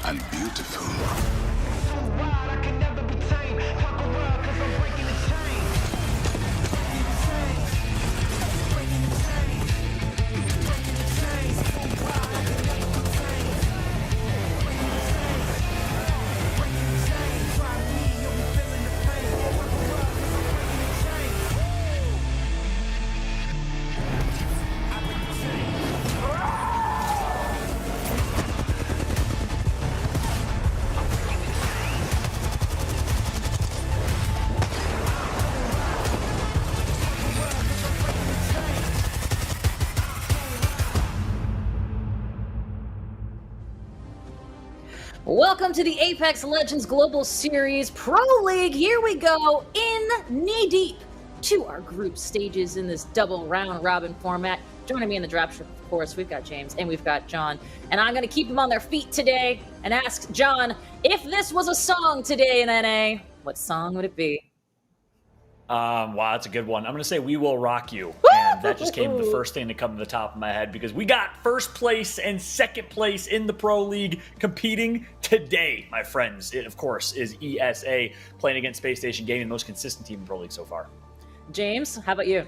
and beautiful. Welcome to the Apex Legends Global Series Pro League. Here we go in knee-deep to our group stages in this double round-robin format. Joining me in the dropship, of course, we've got James and we've got John. And I'm going to keep them on their feet today and ask John, if this was a song today in NA, what song would it be? Wow, that's a good one. I'm going to say We Will Rock You. Woo! man, that just came the first thing to come to the top of my head, because we got first place and second place in the Pro League competing today, my friends. It, of course, is ESA playing against Space Station Gaming, the most consistent team in Pro League so far. James, how about you?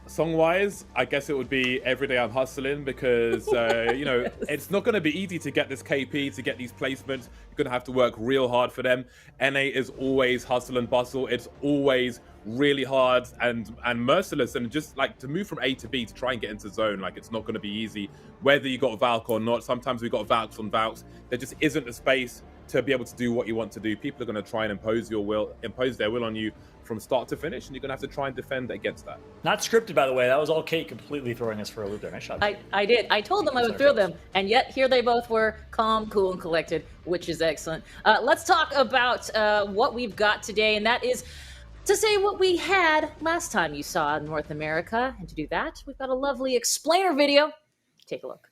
Song-wise, I guess it would be Every Day I'm Hustling, because, you know, it's not going to be easy to get this KP, to get these placements. You're going to have to work real hard for them. NA is always hustle and bustle. It's always really hard and merciless, and just like to move from A to B to try and get into zone, like it's not going to be easy, whether you got Valk or not. Sometimes we got Valks on Valks. There just isn't a space to be able to do what you want to do. People are going to try and impose their will on you from start to finish, and you're going to have to try and defend against that. Not scripted, by the way. That was all Kate completely throwing us for a loop there. Nice shot. I did. I told them I would throw them, and yet here they both were, calm, cool, and collected, which is excellent. Let's talk about what we've got today, and that is to say what we had last time you saw North America. And to do that, we've got a lovely explainer video. Take a look.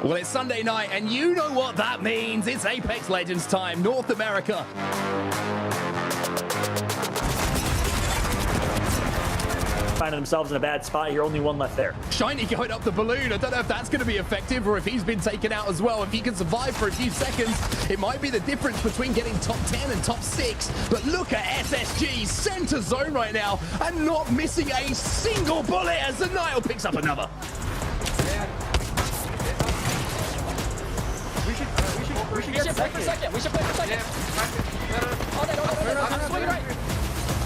Well, it's Sunday night, and you know what that means. It's Apex Legends time, North America. Finding themselves in a bad spot here, only one left there. Shiny going up the balloon. I don't know if that's going to be effective or if he's been taken out as well. If he can survive for a few seconds, it might be the difference between getting top 10 and top 6. But look at SSG, center zone right now, and not missing a single bullet as the Nile picks up another. We should play for second. We should play for second. Yeah. Oh, no. Swing right.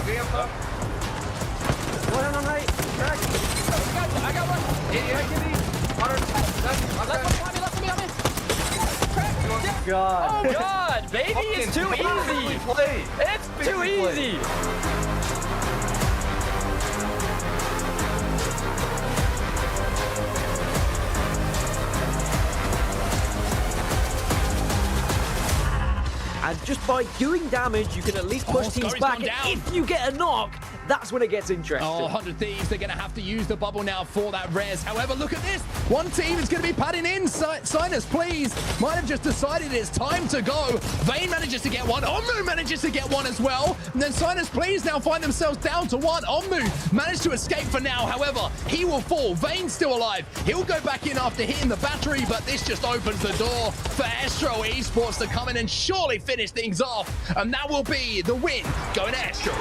Okay, up top. One on right. Crack. I got one. Left for me. Crack. God. Oh, God. Baby, it's too easy. It's too easy. And just by doing damage, you can at least push teams back. And if you get a knock, that's when it gets interesting. Oh, 100 Thieves, they're going to have to use the bubble now for that res. However, look at this. One team is going to be padding in. Sinus, please. Might have just decided it's time to go. Vayne manages to get one. Ommu manages to get one as well. And then Sinus, please, now find themselves down to one. Ommu managed to escape for now. However, he will fall. Vayne's still alive. He'll go back in after hitting the battery, but this just opens the door for Astro Esports to come in and surely finish things off. And that will be the win going to Astro.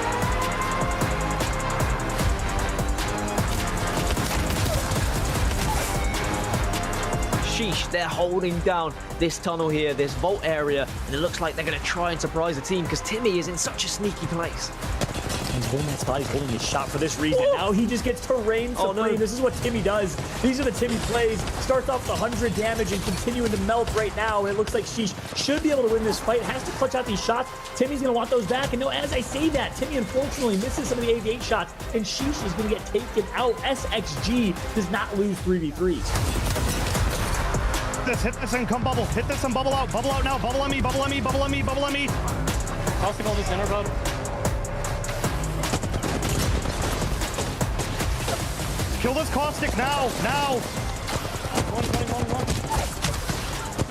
Sheesh, they're holding down this tunnel here, this vault area, and it looks like they're going to try and surprise the team because Timmy is in such a sneaky place. He's holding that spot. He's holding his shot for this reason. Now he just gets to reign supreme. No. This is what Timmy does. These are the Timmy plays. Starts off with 100 damage and continuing to melt right now. It looks like Sheesh should be able to win this fight. Has to clutch out these shots. Timmy's going to want those back. And no, as I say that, Timmy unfortunately misses some of the 88 shots, and Sheesh is going to get taken out. SXG does not lose 3v3s. Hit this and come bubble. Hit this and bubble out. Bubble out now. Bubble on me. Bubble on me. Bubble on me. Bubble on me. Basketball the center, bud. Kill this caustic now. Now.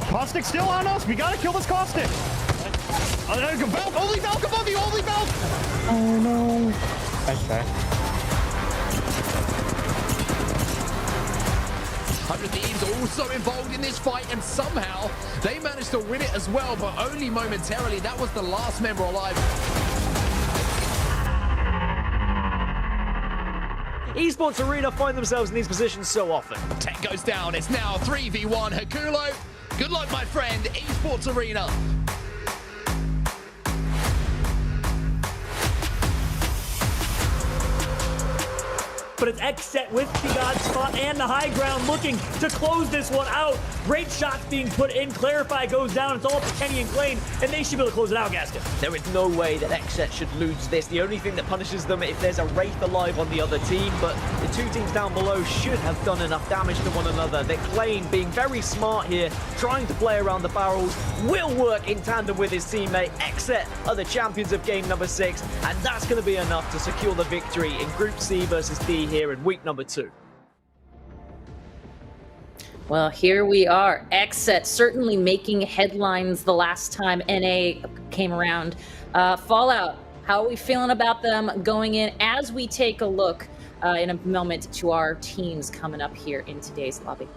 Caustic still on us. We gotta kill this caustic. Valk. Only Valk above you. Only Valk. Oh no. Okay. 100 Thieves also involved in this fight, and somehow they managed to win it as well, but only momentarily. That was the last member alive. Esports Arena find themselves in these positions so often. Tech goes down. It's now 3v1. Hakulo, good luck, my friend. Esports Arena. But it's X-Set with the God spot and the high ground looking to close this one out. Great shots being put in. Clarify goes down. It's all to Kenny and Klain, and they should be able to close it out, Gaskin. There is no way that X-Set should lose this. The only thing that punishes them if there's a Wraith alive on the other team, but the two teams down below should have done enough damage to one another. That Klain, being very smart here, trying to play around the barrels, will work in tandem with his teammate. X-Set are the champions of game number 6, and that's going to be enough to secure the victory in Group C versus D here in week number 2. Well, here we are. X-Set certainly making headlines the last time NA came around. Fallout, how are we feeling about them going in as we take a look in a moment to our teams coming up here in today's lobby?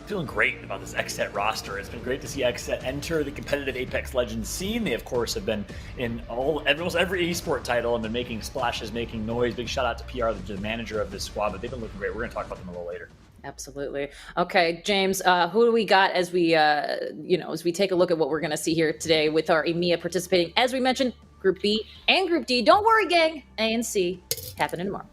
Feeling great about this XSET roster. It's been great to see XSET enter the competitive Apex Legends scene. They, of course, have been in almost every esport title and been making splashes, making noise. Big shout out to PR, the manager of this squad, but they've been looking great. We're going to talk about them a little later. Absolutely. Okay, James, who do we got as we, as we take a look at what we're going to see here today with our EMEA participating, as we mentioned, Group B and Group D. Don't worry, gang. A and C happening tomorrow.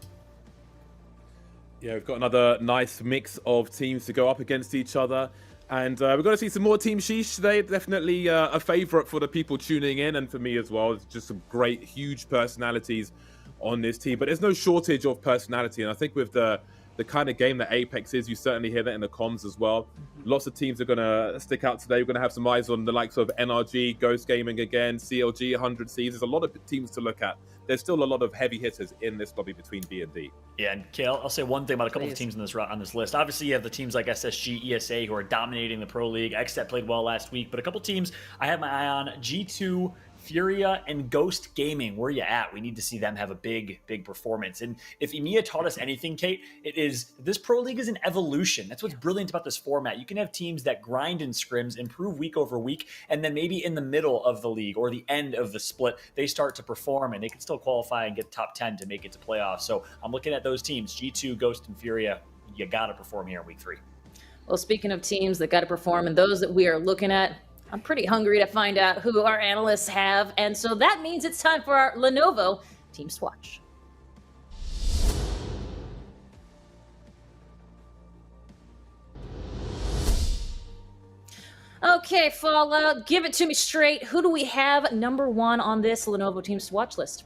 Yeah, we've got another nice mix of teams to go up against each other. And we're going to see some more Team Sheesh today. Definitely a favourite for the people tuning in and for me as well. It's just some great, huge personalities on this team. But there's no shortage of personality. And I think with the kind of game that Apex is, you certainly hear that in the comms as well. Lots of teams are going to stick out today. We're going to have some eyes on the likes of NRG, Ghost Gaming again, CLG, 100 Seas. There's a lot of teams to look at. There's still a lot of heavy hitters in this lobby between B and D. Yeah, and Kale, I'll say one thing about a couple of teams on this list. Obviously, you have the teams like SSG, ESA, who are dominating the Pro League. XSET played well last week, but a couple teams I have my eye on: G2, Furia, and Ghost Gaming. Where you at? We need to see them have a big performance. And if EMEA taught us anything, Kate, it is this Pro League is an evolution. That's what's brilliant about this format. You can have teams that grind in scrims, improve week over week, and then maybe in the middle of the league or the end of the split, they start to perform and they can still qualify and get top 10 to make it to playoffs. So I'm looking at those teams, G2, Ghost, and Furia. You got to perform here in week 3. Well, speaking of teams that got to perform and those that we are looking at, I'm pretty hungry to find out who our analysts have. And so that means it's time for our Lenovo Team Swatch. Okay, Fallout, give it to me straight. Who do we have number 1 on this Lenovo Team Swatch list?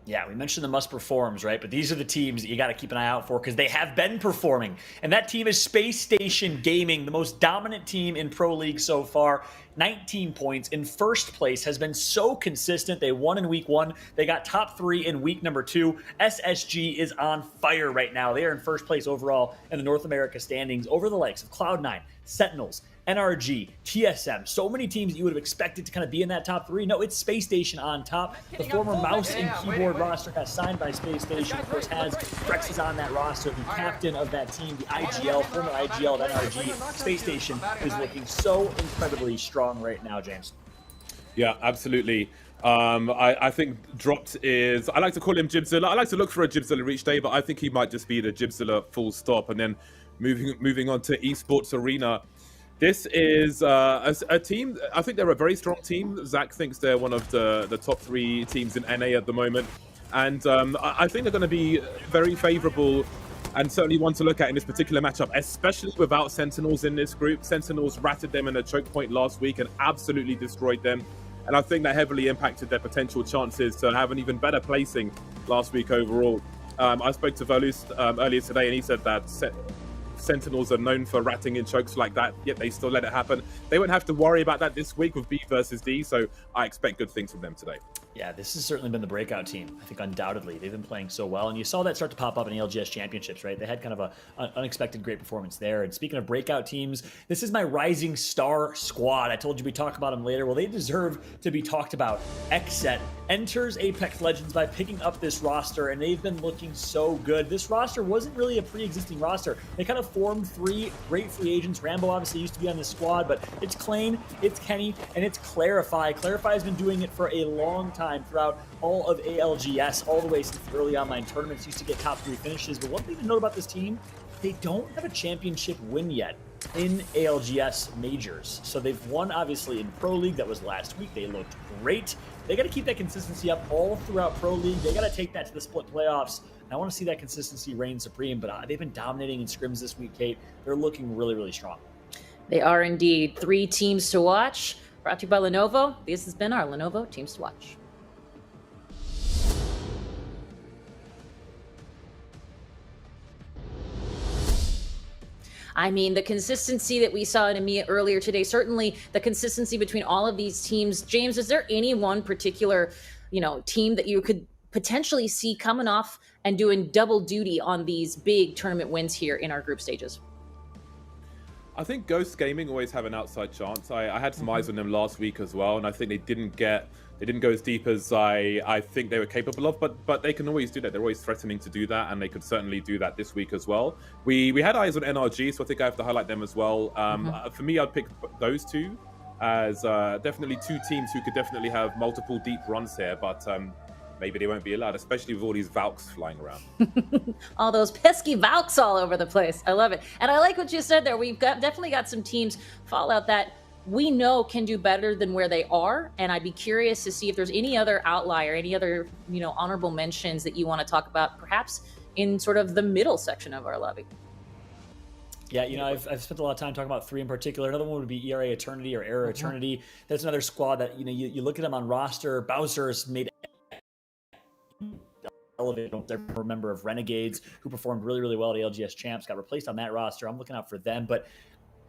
Yeah, we mentioned the must performs, right? But these are the teams that you got to keep an eye out for because they have been performing. And that team is Space Station Gaming, the most dominant team in Pro League so far. 19 points in first place, has been so consistent. They won in week 1. They got top 3 in week number 2. SSG is on fire right now. They are in first place overall in the North America standings over the likes of Cloud9, Sentinels, NRG, TSM, so many teams that you would have expected to kind of be in that top 3. No, it's Space Station on top. The former mouse and keyboard roster got signed by Space Station. Of course, Rex is on that roster, the captain of that team, the IGL, former IGL of NRG. Space Station is looking so incredibly strong right now, James. Yeah, absolutely. I think Dropped is, I like to call him Jibzilla. I like to look for a Jibzilla each day, but I think he might just be the Jibzilla full stop. And then moving on to Esports Arena. This is a team, I think they're a very strong team. Zach thinks they're one of the top 3 teams in NA at the moment. And I think they're going to be very favorable and certainly one to look at in this particular matchup, especially without Sentinels in this group. Sentinels ratted them in a choke point last week and absolutely destroyed them. And I think that heavily impacted their potential chances to have an even better placing last week overall. I spoke to Volus earlier today and he said that Sentinels are known for ratting in chokes like that, yet they still let it happen. They won't have to worry about that this week with B versus D, so I expect good things from them today. Yeah, this has certainly been the breakout team. I think undoubtedly they've been playing so well, and you saw that start to pop up in ALGS championships, right? They had kind of an unexpected great performance there. And speaking of breakout teams, this is my rising star squad. I told you we'd talk about them later. Well, they deserve to be talked about. XSET enters Apex Legends by picking up this roster, and they've been looking so good. This roster wasn't really a pre-existing roster. They kind of formed 3 great free agents. Rambo obviously used to be on this squad, but it's Klain, it's Kenny, and it's Clarify. Clarify has been doing it for a long time throughout all of ALGS, all the way since the early online tournaments, used to get top 3 finishes. But one thing to note about this team, they don't have a championship win yet in ALGS majors. So they've won obviously in Pro League, that was last week. They looked great. They got to keep that consistency up all throughout Pro League. They got to take that to the split playoffs. And I want to see that consistency reign supreme, but they've been dominating in scrims this week, Kate. They're looking really, really strong. They are indeed. 3 teams to watch. Brought to you by Lenovo. This has been our Lenovo Teams to Watch. I mean, the consistency that we saw in EMEA earlier today, certainly the consistency between all of these teams. James, is there any one particular, team that you could potentially see coming off and doing double duty on these big tournament wins here in our group stages? I think Ghost Gaming always have an outside chance. I had some eyes on them last week as well, and I think they didn't go as deep as I think they were capable of. But they can always do that. They're always threatening to do that, and they could certainly do that this week as well. We had eyes on NRG, so I think I have to highlight them as well. For me, I'd pick those two as definitely two teams who could definitely have multiple deep runs here, but maybe they won't be allowed, especially with all these Valks flying around. All those pesky Valks all over the place. I love it. And I like what you said there. We've definitely got some teams, Fallout, that we know can do better than where they are. And I'd be curious to see if there's any other outlier, any other, honorable mentions that you want to talk about, perhaps in sort of the middle section of our lobby. Yeah, I've spent a lot of time talking about three in particular. Another one would be ERA Eternity or Era Eternity. That's another squad that, you look at them on roster. Bowser's made elevated. Don't remember of Renegades, who performed really, really well at ALGS Champs, got replaced on that roster. I'm looking out for them. But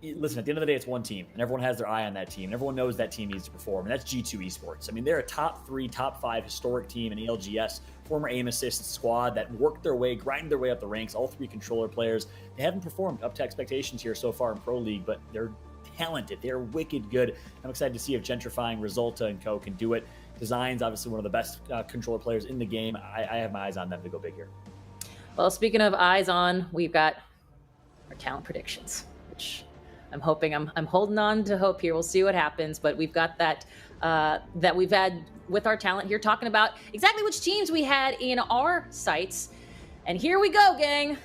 listen, at the end of the day, it's one team, and everyone has their eye on that team. And everyone knows that team needs to perform, and that's G2 Esports. I mean, they're a top 3, top 5 historic team in ALGS, former aim assist squad that worked their way, grinded their way up the ranks, all 3 controller players. They haven't performed up to expectations here so far in Pro League, but they're talented. They're wicked good. I'm excited to see if Gentrifying, Resulta, and co can do it. Design's obviously one of the best controller players in the game. I have my eyes on them to go big here. Well, speaking of eyes on, we've got our talent predictions, which I'm hoping I'm holding on to hope here. We'll see what happens, but we've got that that we've had with our talent here, talking about exactly which teams we had in our sights. And here we go, gang.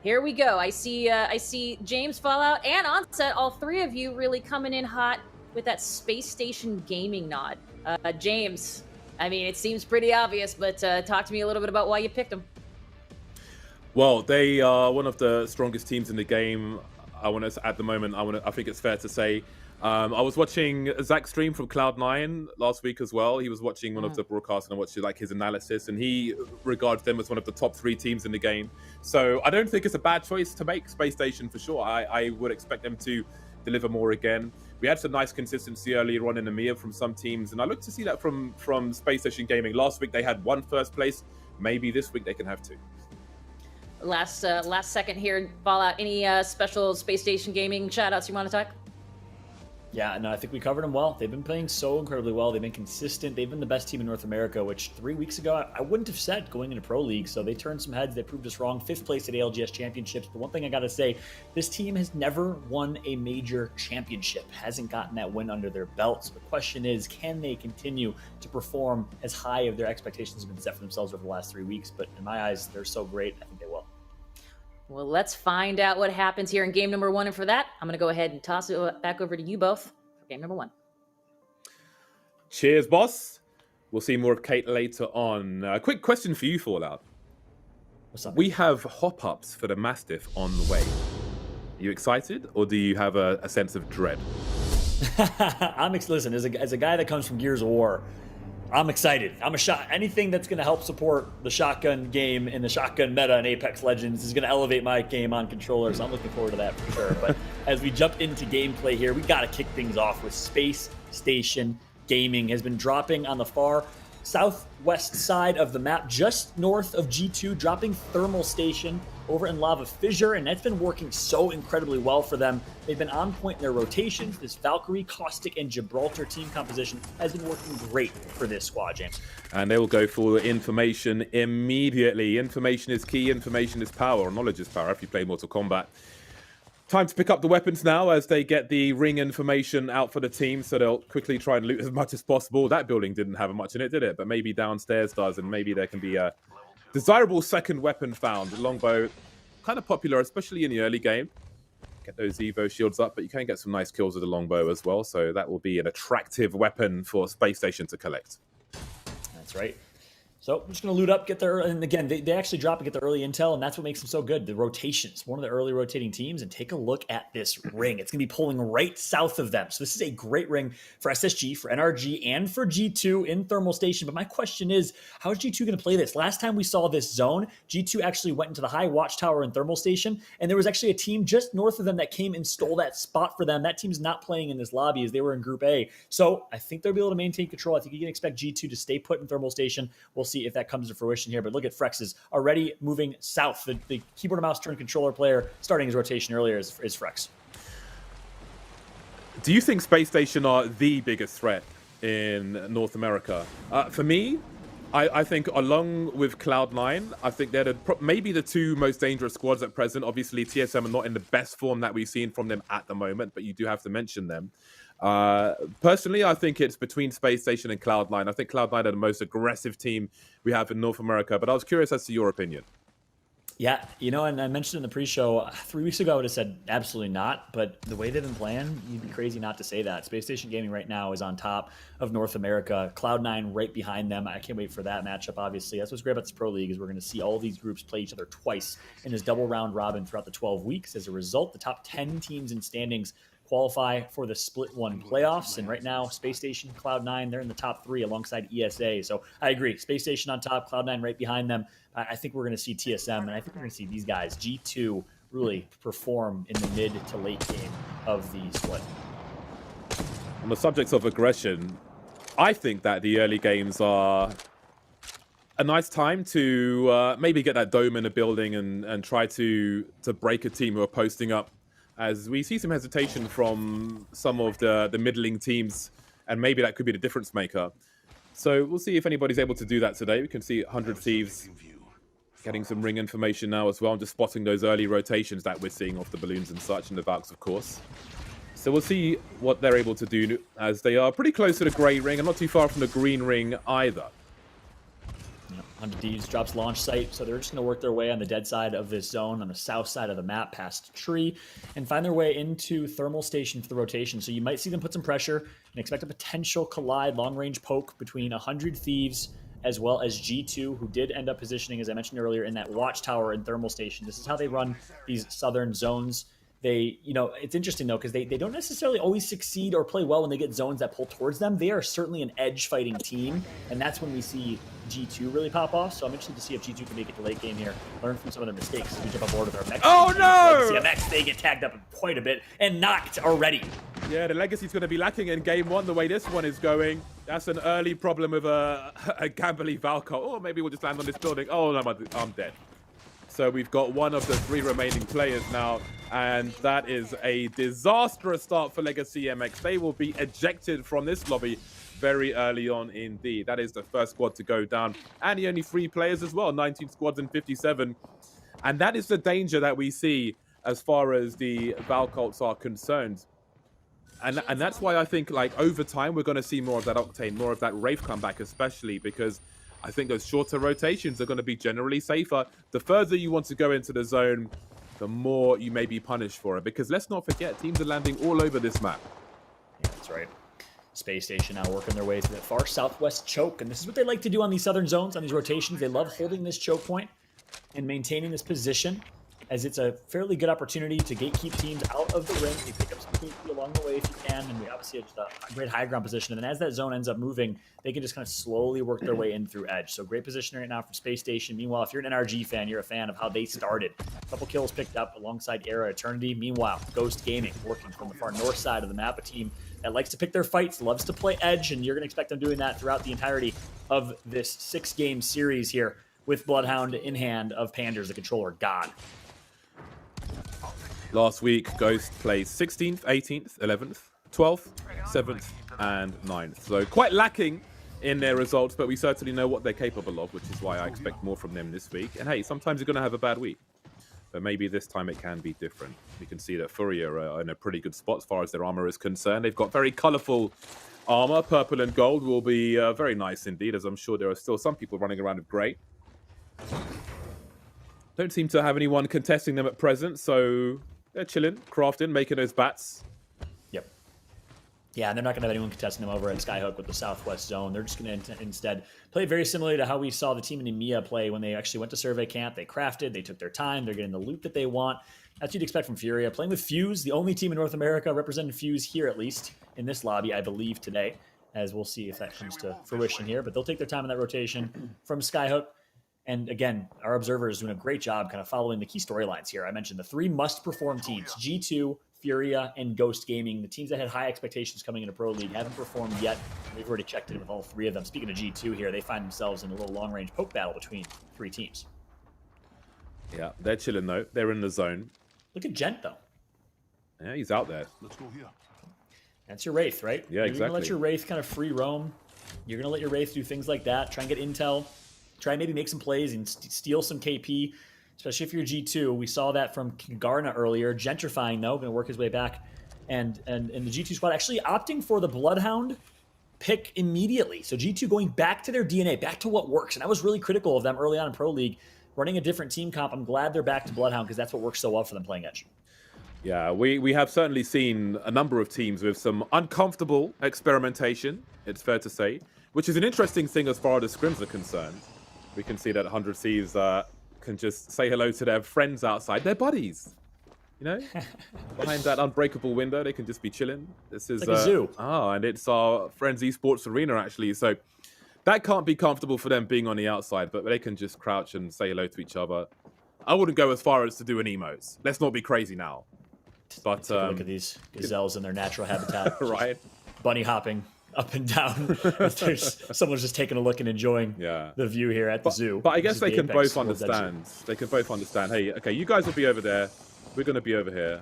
Here we go. I see James, Fallout, and Onset, all 3 of you really coming in hot with that Space Station Gaming nod. James, I mean, it seems pretty obvious, but talk to me a little bit about why you picked them. Well, they are one of the strongest teams in the game. At the moment, I think it's fair to say. I was watching Zach stream from Cloud9 last week as well. He was watching one of the broadcasts, and I watched his analysis, and he regards them as one of the top 3 teams in the game. So I don't think it's a bad choice to make Space Station for sure. I would expect them to deliver more again. We had some nice consistency earlier on in the EMEA from some teams, and I look to see that from Space Station Gaming. Last week they had 1 first place. Maybe this week they can have 2. Last second here, Fallout. Any special Space Station Gaming shout-outs you want to talk? Yeah, no, I think we covered them well. They've been playing so incredibly well. They've been consistent. They've been the best team in North America, which 3 weeks ago I wouldn't have said going into Pro League. So they turned some heads. They proved us wrong. 5th place at ALGS Championships. But one thing I got to say, this team has never won a major championship. Hasn't gotten that win under their belts. The question is, can they continue to perform as high of their expectations have been set for themselves over the last 3 weeks? But in my eyes, they're so great. I think they will. Well, let's find out what happens here in game number 1. And for that, I'm going to go ahead and toss it back over to you both. Game number 1. Cheers, boss. We'll see more of Kate later on. Quick question for you, Fallout. What's up? We have hop-ups for the Mastiff on the way. Are you excited, or do you have a sense of dread? Listen, as a guy that comes from Gears of War, I'm excited. Anything that's going to help support the shotgun game and the shotgun meta in Apex Legends is going to elevate my game on controllers. I'm looking forward to that for sure. But as we jump into gameplay here, we got to kick things off with Space Station Gaming. Has been dropping on the far southwest side of the map, just north of G2, dropping Thermal Station over in Lava Fissure, and that's been working so incredibly well for them. They've been on point in their rotations. This Valkyrie, Caustic, and Gibraltar team composition has been working great for this squad, James. And they will go for information immediately. Information is key, information is power, knowledge is power if you play Mortal Kombat. Time to pick up the weapons now as they get the ring information out for the team, so they'll quickly try and loot as much as possible. That building didn't have much in it, did it? But maybe downstairs does, and maybe there can be a desirable second weapon found. The longbow, kind of popular, especially in the early game. Get those Evo shields up, but you can get some nice kills with the longbow as well, so that will be an attractive weapon for Space Station to collect. That's right. So I'm just going to loot up, get there, and again, they actually drop and get the early intel, and that's what makes them so good. The rotations, one of the early rotating teams, and take a look at this ring. It's going to be pulling right south of them. So this is a great ring for SSG, for NRG, and for G2 in Thermal Station. But my question is, how is G2 going to play this? Last time we saw this zone, G2 actually went into the high watchtower in Thermal Station, and there was actually a team just north of them that came and stole that spot for them. That team's not playing in this lobby as they were in Group A. So I think they'll be able to maintain control. I think you can expect G2 to stay put in Thermal Station. We'll see if that comes to fruition here, but look at Frex's already moving south. The keyboard and mouse turn controller player starting his rotation earlier is Frex. Do you think Space Station are the biggest threat in North America? For me, I think along with Cloud9, I think they're maybe the two most dangerous squads at present. Obviously, TSM are not in the best form that we've seen from them at the moment, but you do have to mention them. Personally, I think it's between Space Station and Cloud9. I think Cloud9 are the most aggressive team we have in North America, but I was curious as to your opinion. Yeah, you know, and I mentioned in the pre-show 3 weeks ago, I would have said absolutely not. But the way they've been playing, you'd be crazy not to say that. Space Station Gaming right now is on top of North America. Cloud9 right behind them. I can't wait for that matchup, obviously. That's what's great about this Pro League is we're going to see all these groups play each other twice in this double round robin throughout the 12 weeks. As a result, the top 10 teams in standings qualify for the Split 1 playoffs. And right now, Space Station, Cloud9, they're in the top 3 alongside ESA. So I agree. Space Station on top, Cloud9 right behind them. I think we're going to see TSM, and I think we're going to see these guys, G2, really perform in the mid to late game of the split. On the subject of aggression, I think that the early games are a nice time to maybe get that dome in a building and try to break a team who are posting up, as we see some hesitation from some of the middling teams, and maybe that could be the difference maker. So we'll see if anybody's able to do that today. We can see 100 Thieves getting some ring information now as well. I'm just spotting those early rotations that we're seeing off the balloons and such, and the Valks, of course. So we'll see what they're able to do, as they are pretty close to the grey ring and not too far from the green ring either. 100 Thieves drops launch site, so they're just going to work their way on the dead side of this zone, on the south side of the map, past tree, and find their way into thermal station for the rotation. So you might see them put some pressure and expect a potential collide long-range poke between 100 Thieves as well as G2, who did end up positioning, as I mentioned earlier, in that watchtower in thermal station. This is how they run these southern zones. They, you know, it's interesting though, because they don't necessarily always succeed or play well when they get zones that pull towards them. They are certainly an edge fighting team, and that's when we see G2 really pop off. So I'm interested to see if G2 can make it to late game here, learn from some of their mistakes as we jump on board with our next. Oh no! CMX, they get tagged up quite a bit and knocked already. Yeah, the legacy's going to be lacking in game one the way this one is going. That's an early problem with a Gambly Valko. Oh, maybe we'll just land on this building. Oh no, I'm dead. So we've got one of the 3 remaining players now, and that is a disastrous start for Legacy MX. They will be ejected from this lobby very early on indeed. That is the first squad to go down, and the only 3 players as well, 19 squads and 57. And that is the danger that we see as far as the Valkults are concerned. And that's why I think, like, over time, we're going to see more of that Octane, more of that Wraith comeback, especially because I think those shorter rotations are going to be generally safer. The further you want to go into the zone, the more you may be punished for it. Because let's not forget, teams are landing all over this map. Yeah, that's right. Space Station now working their way through the far southwest choke. And this is what they like to do on these southern zones, on these rotations. They love holding this choke point and maintaining this position, as it's a fairly good opportunity to gatekeep teams out of the ring. You pick up some TP along the way if you can, and we obviously have a great high ground position. And then as that zone ends up moving, they can just kind of slowly work their way in through edge. So great position right now for Space Station. Meanwhile, if you're an NRG fan, you're a fan of how they started. A couple kills picked up alongside Era Eternity. Meanwhile, Ghost Gaming working from the far north side of the map, a team that likes to pick their fights, loves to play edge, and you're going to expect them doing that throughout the entirety of this 6-game series here with Bloodhound in hand of Panders, the controller god. Last week, Ghost played 16th, 18th, 11th, 12th, 7th, and 9th. So quite lacking in their results, but we certainly know what they're capable of, which is why I expect more from them this week. And hey, sometimes you're going to have a bad week, but maybe this time it can be different. You can see that Fourier are in a pretty good spot as far as their armor is concerned. They've got very colorful armor. Purple and gold will be very nice indeed, as I'm sure there are still some people running around with gray. Don't seem to have anyone contesting them at present, so they're chilling, crafting, making those bats. Yep. Yeah, and they're not going to have anyone contesting them over at Skyhook with the Southwest Zone. They're just going to instead play very similarly to how we saw the team in EMEA play when they actually went to survey camp. They crafted, they took their time, they're getting the loot that they want. That's what you'd expect from Furia. Playing with Fuse, the only team in North America representing Fuse here, at least, in this lobby, I believe, today, as we'll see if that comes to fruition here. But they'll take their time in that rotation from Skyhook. And again, our observer is doing a great job kind of following the key storylines here. I mentioned the 3 must-perform teams, G2, Furia, and Ghost Gaming. The teams that had high expectations coming into Pro League haven't performed yet. We've already checked in with all 3 of them. Speaking of G2 here, they find themselves in a little long-range poke battle between 3 teams. Yeah, they're chilling, though. They're in the zone. Look at Gent, though. Yeah, he's out there. Let's go here. That's your Wraith, right? Yeah, You're gonna let exactly. your Wraith kind of free roam. You're gonna let your Wraith do things like that. Try and get intel. Try and maybe make some plays and steal some KP, especially if you're G2. We saw that from Garna earlier. Gentrifying though, gonna work his way back, and the G2 squad actually opting for the Bloodhound pick immediately. So G2 going back to their DNA, back to what works. And I was really critical of them early on in Pro League, running a different team comp. I'm glad they're back to Bloodhound because that's what works so well for them playing Edge. Yeah, we have certainly seen a number of teams with some uncomfortable experimentation, it's fair to say, which is an interesting thing as far as scrims are concerned. We can see that 100 Thieves can just say hello to their friends outside, their buddies. You know, behind that unbreakable window, they can just be chilling. This is like a zoo. And it's our friends esports arena actually. So that can't be comfortable for them being on the outside, but they can just crouch and say hello to each other. I wouldn't go as far as to do an emotes. Let's not be crazy now. But take a look at these gazelles in their natural habitat, right? Bunny hopping up and down. Someone's just taking a look and enjoying the view here at the zoo. But I guess they can both Apex understand. They can both understand. Hey, okay, you guys will be over there. We're going to be over here.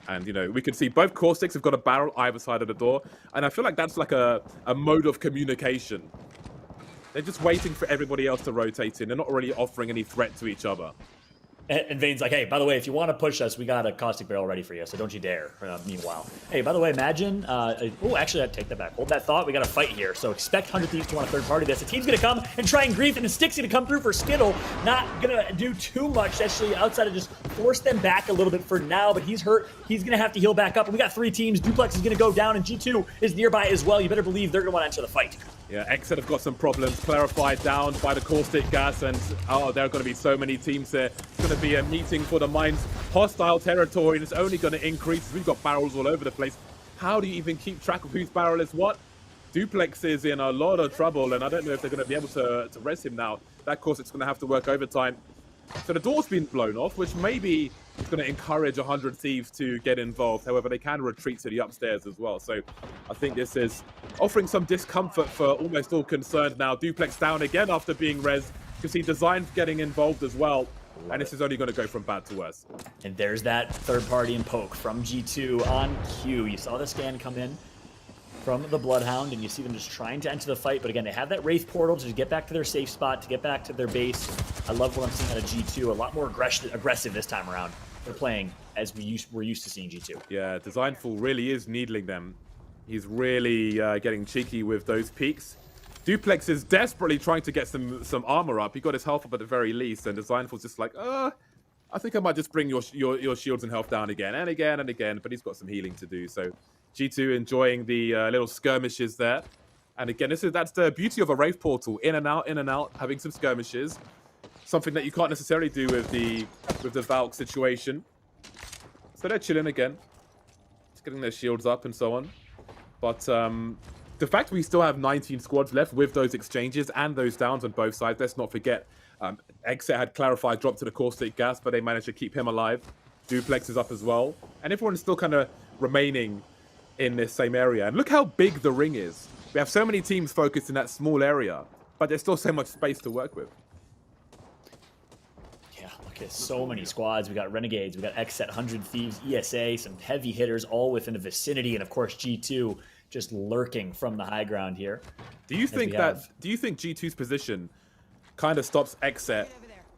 And, you know, we can see both Caustics have got a barrel either side of the door. And I feel like that's like a mode of communication. They're just waiting for everybody else to rotate in. They're not really offering any threat to each other. And Vane's like, hey, by the way, if you want to push us, we got a caustic barrel ready for you, so don't you dare. Meanwhile, hey, by the way, imagine. Oh, actually, I'd take that back. Hold that thought. We got a fight here, so expect 100 Thieves to want a third party this. The team's going to come and try and grief, and the Stick's going to come through for Skittle. Not going to do too much, actually, outside of just force them back a little bit for now, but he's hurt. He's going to have to heal back up. And we got 3 teams. Duplex is going to go down, and G2 is nearby as well. You better believe they're going to want to enter the fight. Yeah, Exit have got some problems. Clarified down by the caustic gas, and there are going to be so many teams there. It's going to be a meeting for the mines. Hostile territory, and it's only going to increase. We've got barrels all over the place. How do you even keep track of whose barrel is what? Duplex is in a lot of trouble, and I don't know if they're going to be able to res him now. That course, it's going to have to work overtime. So the door's been blown off, which maybe is going to encourage 100 Thieves to get involved. However, they can retreat to the upstairs as well. So I think this is offering some discomfort for almost all concerned now. Duplex down again after being res. You can see Design getting involved as well. And this is only going to go from bad to worse. And there's that third party and poke from G2 on cue. You saw the scan come in from the Bloodhound, and you see them just trying to enter the fight. But again, they have that Wraith portal to get back to their safe spot, to get back to their base. I love what I'm seeing out of G2. A lot more aggressive this time around. They're playing as we're used to seeing G2. Yeah, Designful really is needling them. He's really getting cheeky with those peaks. Duplex is desperately trying to get some armor up. He got his health up at the very least, and Designful's just like, I think I might just bring your shields and health down again and again and again. But he's got some healing to do. So G2 enjoying the little skirmishes there. And again, that's the beauty of a Wraith portal. In and out, having some skirmishes. Something that you can't necessarily do with the Valk situation. So they're chilling again. Just getting their shields up and so on. But the fact we still have 19 squads left with those exchanges and those downs on both sides, let's not forget. Exit had clarified drop to the caustic gas, but they managed to keep him alive. Duplex is up as well. And everyone's still kind of remaining in this same area. And look how big the ring is. We have so many teams focused in that small area, but there's still so much space to work with. Yeah, look at so many squads. We got Renegades, we got Xset, 100 Thieves, ESA, some heavy hitters all within the vicinity, and of course G2 just lurking from the high ground here. Do you think G2's position kind of stops Xset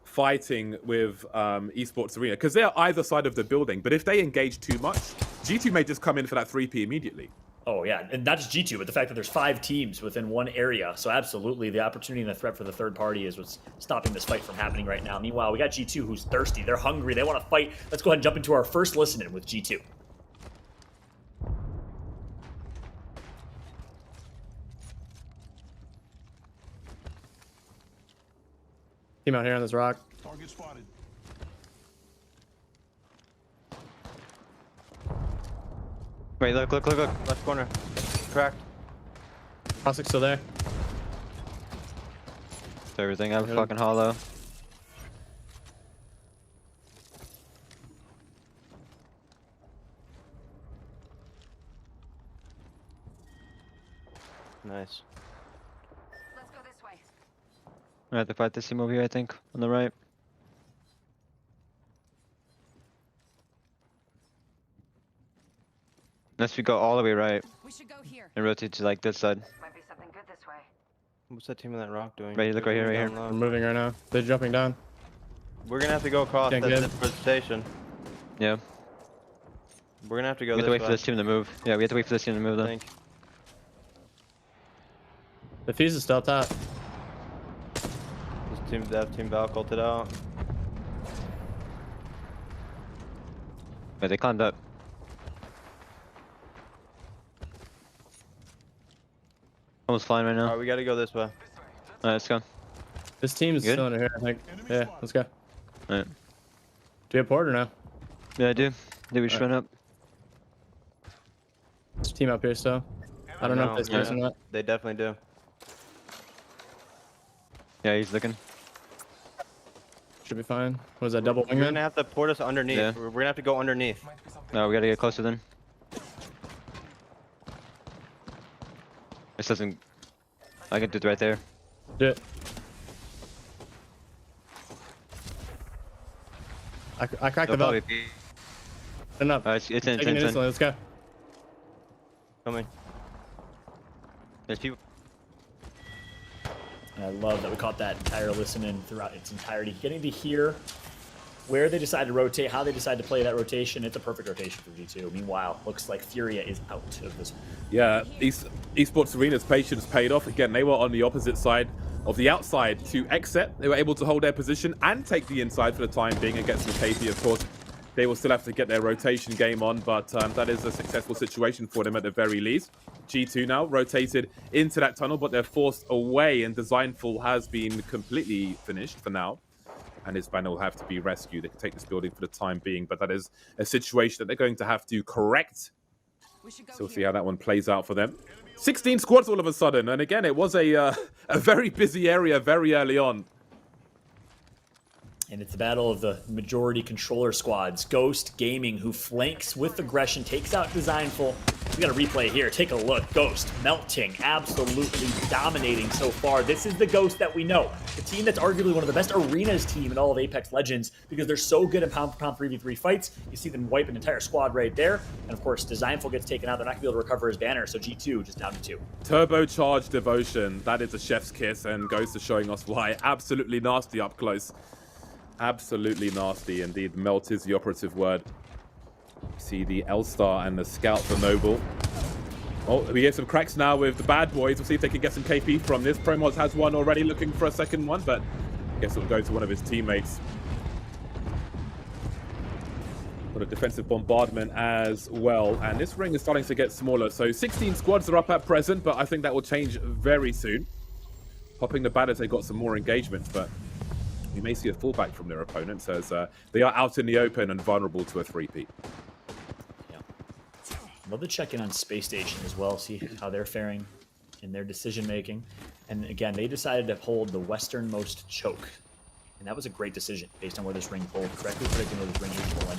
fighting with Esports Arena? Because they're either side of the building, but if they engage too much, G2 may just come in for that 3P immediately. Oh, yeah, and not just G2, but the fact that there's 5 teams within one area. So absolutely, the opportunity and the threat for the third party is what's stopping this fight from happening right now. Meanwhile, we got G2 who's thirsty. They're hungry. They want to fight. Let's go ahead and jump into our first listen-in with G2. Team out here on this rock. Target spotted. Wait, look. Left corner. Cracked. Caustic's still there. Everything. I'm fucking hollow. Nice. Let's go this way. I have to fight this team over here, I think, on the right. Unless we go all the way right We should go here. and rotate to like this side. Might be something good this way. What's that team in that rock doing? Right here, look right here, right here. Down low. I'm moving right now. They're jumping down. We're gonna have to go across Can't that get- different station. Yeah. We're gonna have to go We have to this wait way. for this team to move. Yeah, we have to wait for this team to move I though. think. The fuse is still top. This team, that team Valk ulted out. Wait, they climbed up. Almost flying right now. Alright, we gotta go this way. Alright, let's go. This team is Good? still under here, I think. Yeah, let's go. Alright. Do you have port or no? Yeah, I do. Did we just run up? This team up here still. I don't know No, if they yeah. space or not. They definitely do. Yeah, he's looking. Should be fine. What is that, double We're gonna wingman? have to port us underneath. Yeah. We're gonna have to go underneath. No, we gotta get closer then. This doesn't... I can do it right there. Do it. I cracked They'll the valve. probably be... Enough. It's in, it's in, Taking it it's in. instantly, let's go. Coming. There's people... And I love that we caught that entire listen in throughout its entirety. Getting to hear where they decide to rotate, how they decide to play that rotation. It's a perfect rotation for G2. Meanwhile, looks like Furia is out of this one. Yeah, Esports Arena's patience paid off. Again, they were on the opposite side of the outside to exit. They were able to hold their position and take the inside for the time being and get some KP, of course. They will still have to get their rotation game on, but that is a successful situation for them at the very least. G2 now rotated into that tunnel, but they're forced away, and Designful has been completely finished for now. And his banner will have to be rescued. They can take this building for the time being, but that is a situation that they're going to have to correct. We should go So we'll see here. how that one plays out for them. 16 squads all of a sudden, and again, it was a very busy area very early on. And it's the battle of the majority controller squads. Ghost Gaming, who flanks with aggression, takes out Designful. We got a replay here. Take a look. Ghost melting, absolutely dominating so far. This is the Ghost that we know. The team that's arguably one of the best arenas team in all of Apex Legends because they're so good at pound-for-pound 3v3 fights. You see them wipe an entire squad right there. And of course, Designful gets taken out. They're not going to be able to recover his banner, so G2 just down to 2. Turbocharged Devotion. That is a chef's kiss, and Ghost is showing us why. Absolutely nasty up close. Absolutely nasty indeed. Melt is the operative word. See the L-Star and the Scout for Noble. Oh, we get some cracks now with the bad boys. We'll see if they can get some KP from this. Promos has one already, looking for a second one, but I guess it'll go to one of his teammates. Got a defensive bombardment as well, and this ring is starting to get smaller. So 16 squads are up at present, but I think that will change very soon. Popping the batters, they got some more engagement, but we may see a fallback from their opponents as they are out in the open and vulnerable to a 3-peat. Yeah. Love to check in on Space Station as well, see how they're faring in their decision making. And again, they decided to hold the westernmost choke. And that was a great decision based on where this ring pulled, correctly predicting where this ring is pulling.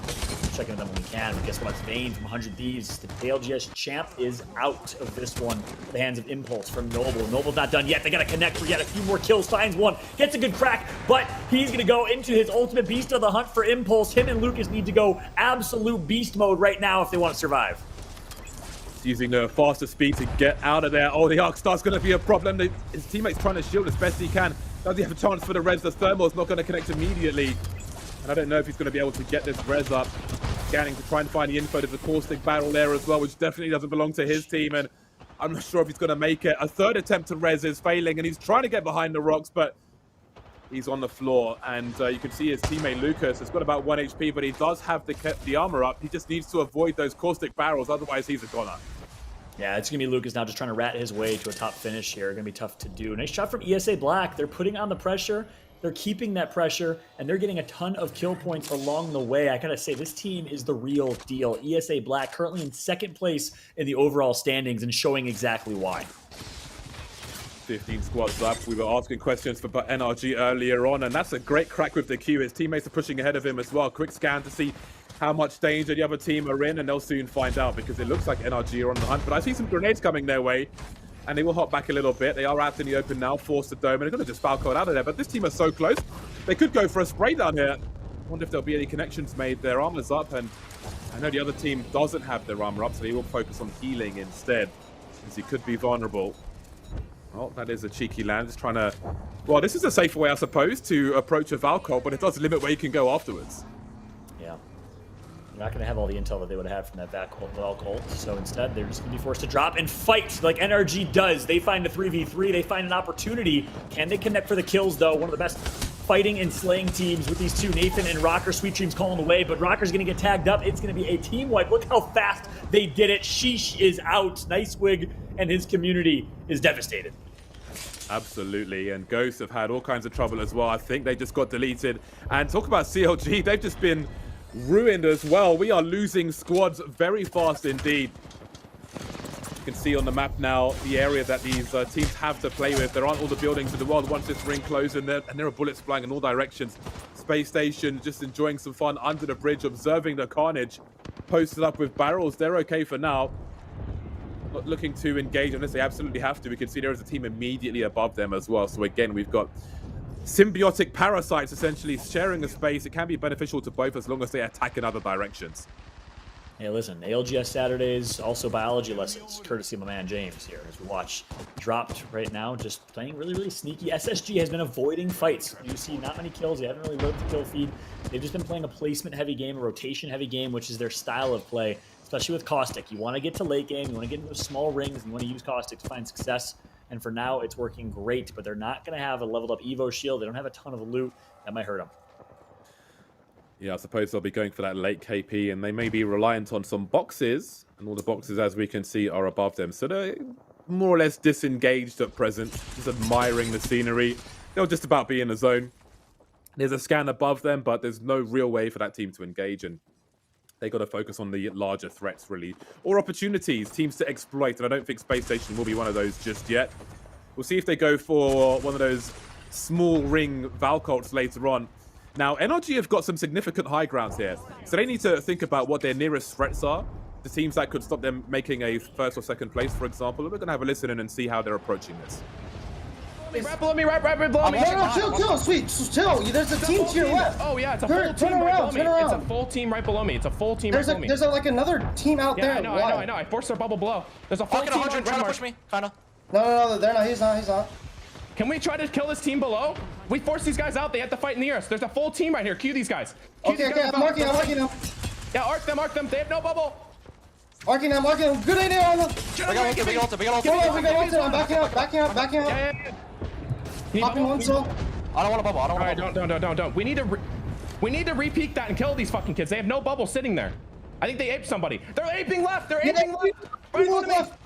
Check in with them when we can. But guess what? It's Vayne from 100 Thieves. The ALGS champ is out of this one. The hands of Impulse from Noble. Noble's not done yet. They got to connect for yet a few more kills. Finds one. Gets a good crack, but he's going to go into his ultimate beast of the hunt for Impulse. Him and Lucas need to go absolute beast mode right now if they want to survive. Using the faster speed to get out of there. Oh, the Arc Star's going to be a problem. His teammate's trying to shield as best he can. Does he have a chance for the res? The Thermal's not going to connect immediately. And I don't know if he's going to be able to get this res up. Scanning to try and find the info. There's a caustic barrel there as well, which definitely doesn't belong to his team. And I'm not sure if he's going to make it. A third attempt to res is failing, and he's trying to get behind the rocks, but he's on the floor. And you can see his teammate Lucas has got about 1 HP, but he does have the armor up. He just needs to avoid those caustic barrels, otherwise he's a goner. Yeah, it's going to be Lucas now just trying to rat his way to a top finish here. Going to be tough to do. Nice shot from ESA Black. They're putting on the pressure. They're keeping that pressure, and they're getting a ton of kill points along the way. I got to say, this team is the real deal. ESA Black currently in second place in the overall standings and showing exactly why. 15 squads up. We were asking questions for NRG earlier on, and that's a great crack with the Q. His teammates are pushing ahead of him as well. Quick scan to see how much danger the other team are in, and they'll soon find out because it looks like NRG are on the hunt. But I see some grenades coming their way, and they will hop back a little bit. They are out in the open now, force the dome, and they're going to just Falco out of there. But this team is so close. They could go for a spray down here. I wonder if there'll be any connections made. Their armor's up, and I know the other team doesn't have their armor up, so he will focus on healing instead, as he could be vulnerable. Oh, that is a cheeky land. Just trying to... Well, this is a safer way, I suppose, to approach a Valkyrie, but it does limit where you can go afterwards. Yeah. They're not going to have all the intel that they would have from that Valkyrie, so instead they're just going to be forced to drop and fight like NRG does. They find a 3v3. They find an opportunity. Can they connect for the kills, though? One of the best fighting and slaying teams with these two, Nathan and Rocker. Sweet Dreams calling the way, but Rocker's going to get tagged up. It's going to be a team wipe. Look how fast they did it. Sheesh is out. Nice Wig and his community is devastated. Absolutely, and Ghosts have had all kinds of trouble as well. I think they just got deleted. And talk about CLG, they've just been ruined as well. We are losing squads very fast indeed. You can see on the map now the area that these teams have to play with. There aren't all the buildings in the world once this ring closes, and there are bullets flying in all directions. Space Station just enjoying some fun under the bridge, observing the carnage. Posted up with barrels. They're okay for now. Not looking to engage unless they absolutely have to. We can see there is a team immediately above them as well. So again, we've got symbiotic parasites essentially sharing a space. It can be beneficial to both as long as they attack in other directions. Hey, listen, ALGS Saturdays, also biology lessons, courtesy of my man James here, as we watch. Dropped right now, just playing really, really sneaky. SSG has been avoiding fights. You see not many kills. They haven't really lived the kill feed. They've just been playing a placement-heavy game, a rotation-heavy game, which is their style of play, especially with Caustic. You want to get to late game, you want to get into small rings, and you want to use Caustic to find success. And for now, it's working great, but they're not going to have a leveled-up Evo shield. They don't have a ton of loot. That might hurt them. Yeah, I suppose they'll be going for that late KP, and they may be reliant on some boxes, and all the boxes, as we can see, are above them. So they're more or less disengaged at present, just admiring the scenery. They'll just about be in the zone. There's a scan above them, but there's no real way for that team to engage, and they got to focus on the larger threats, really, or opportunities, teams to exploit, and I don't think Space Station will be one of those just yet. We'll see if they go for one of those small ring Valkults later on. Now, NRG have got some significant high grounds here, so they need to think about what their nearest threats are, the teams that could stop them making a first or second place, for example. And we're going to have a listen in and see how they're approaching this. Right below me, right below me. No, chill, sweet, chill. There's a team to your left. Oh, yeah, it's a full team right below me. It's a full team right below me. It's a full team right below me. There's like another team out there. I know. I forced their bubble below. There's a full team trying to push me, kinda. No, they're not. He's not. Can we try to kill this team below? We force these guys out. They have to fight in the earth. There's a full team right here. Cue these guys. Okay, I'm marking them. Yeah, arc them. They have no bubble. Marking them. Good idea on them. We got ulti. I'm backing out. Yeah. Popping one, so. I don't want a bubble. All right, don't. We need to re-peek that and kill these fucking kids. They have no bubble sitting there. I think they aped somebody. They're aping left. Right left.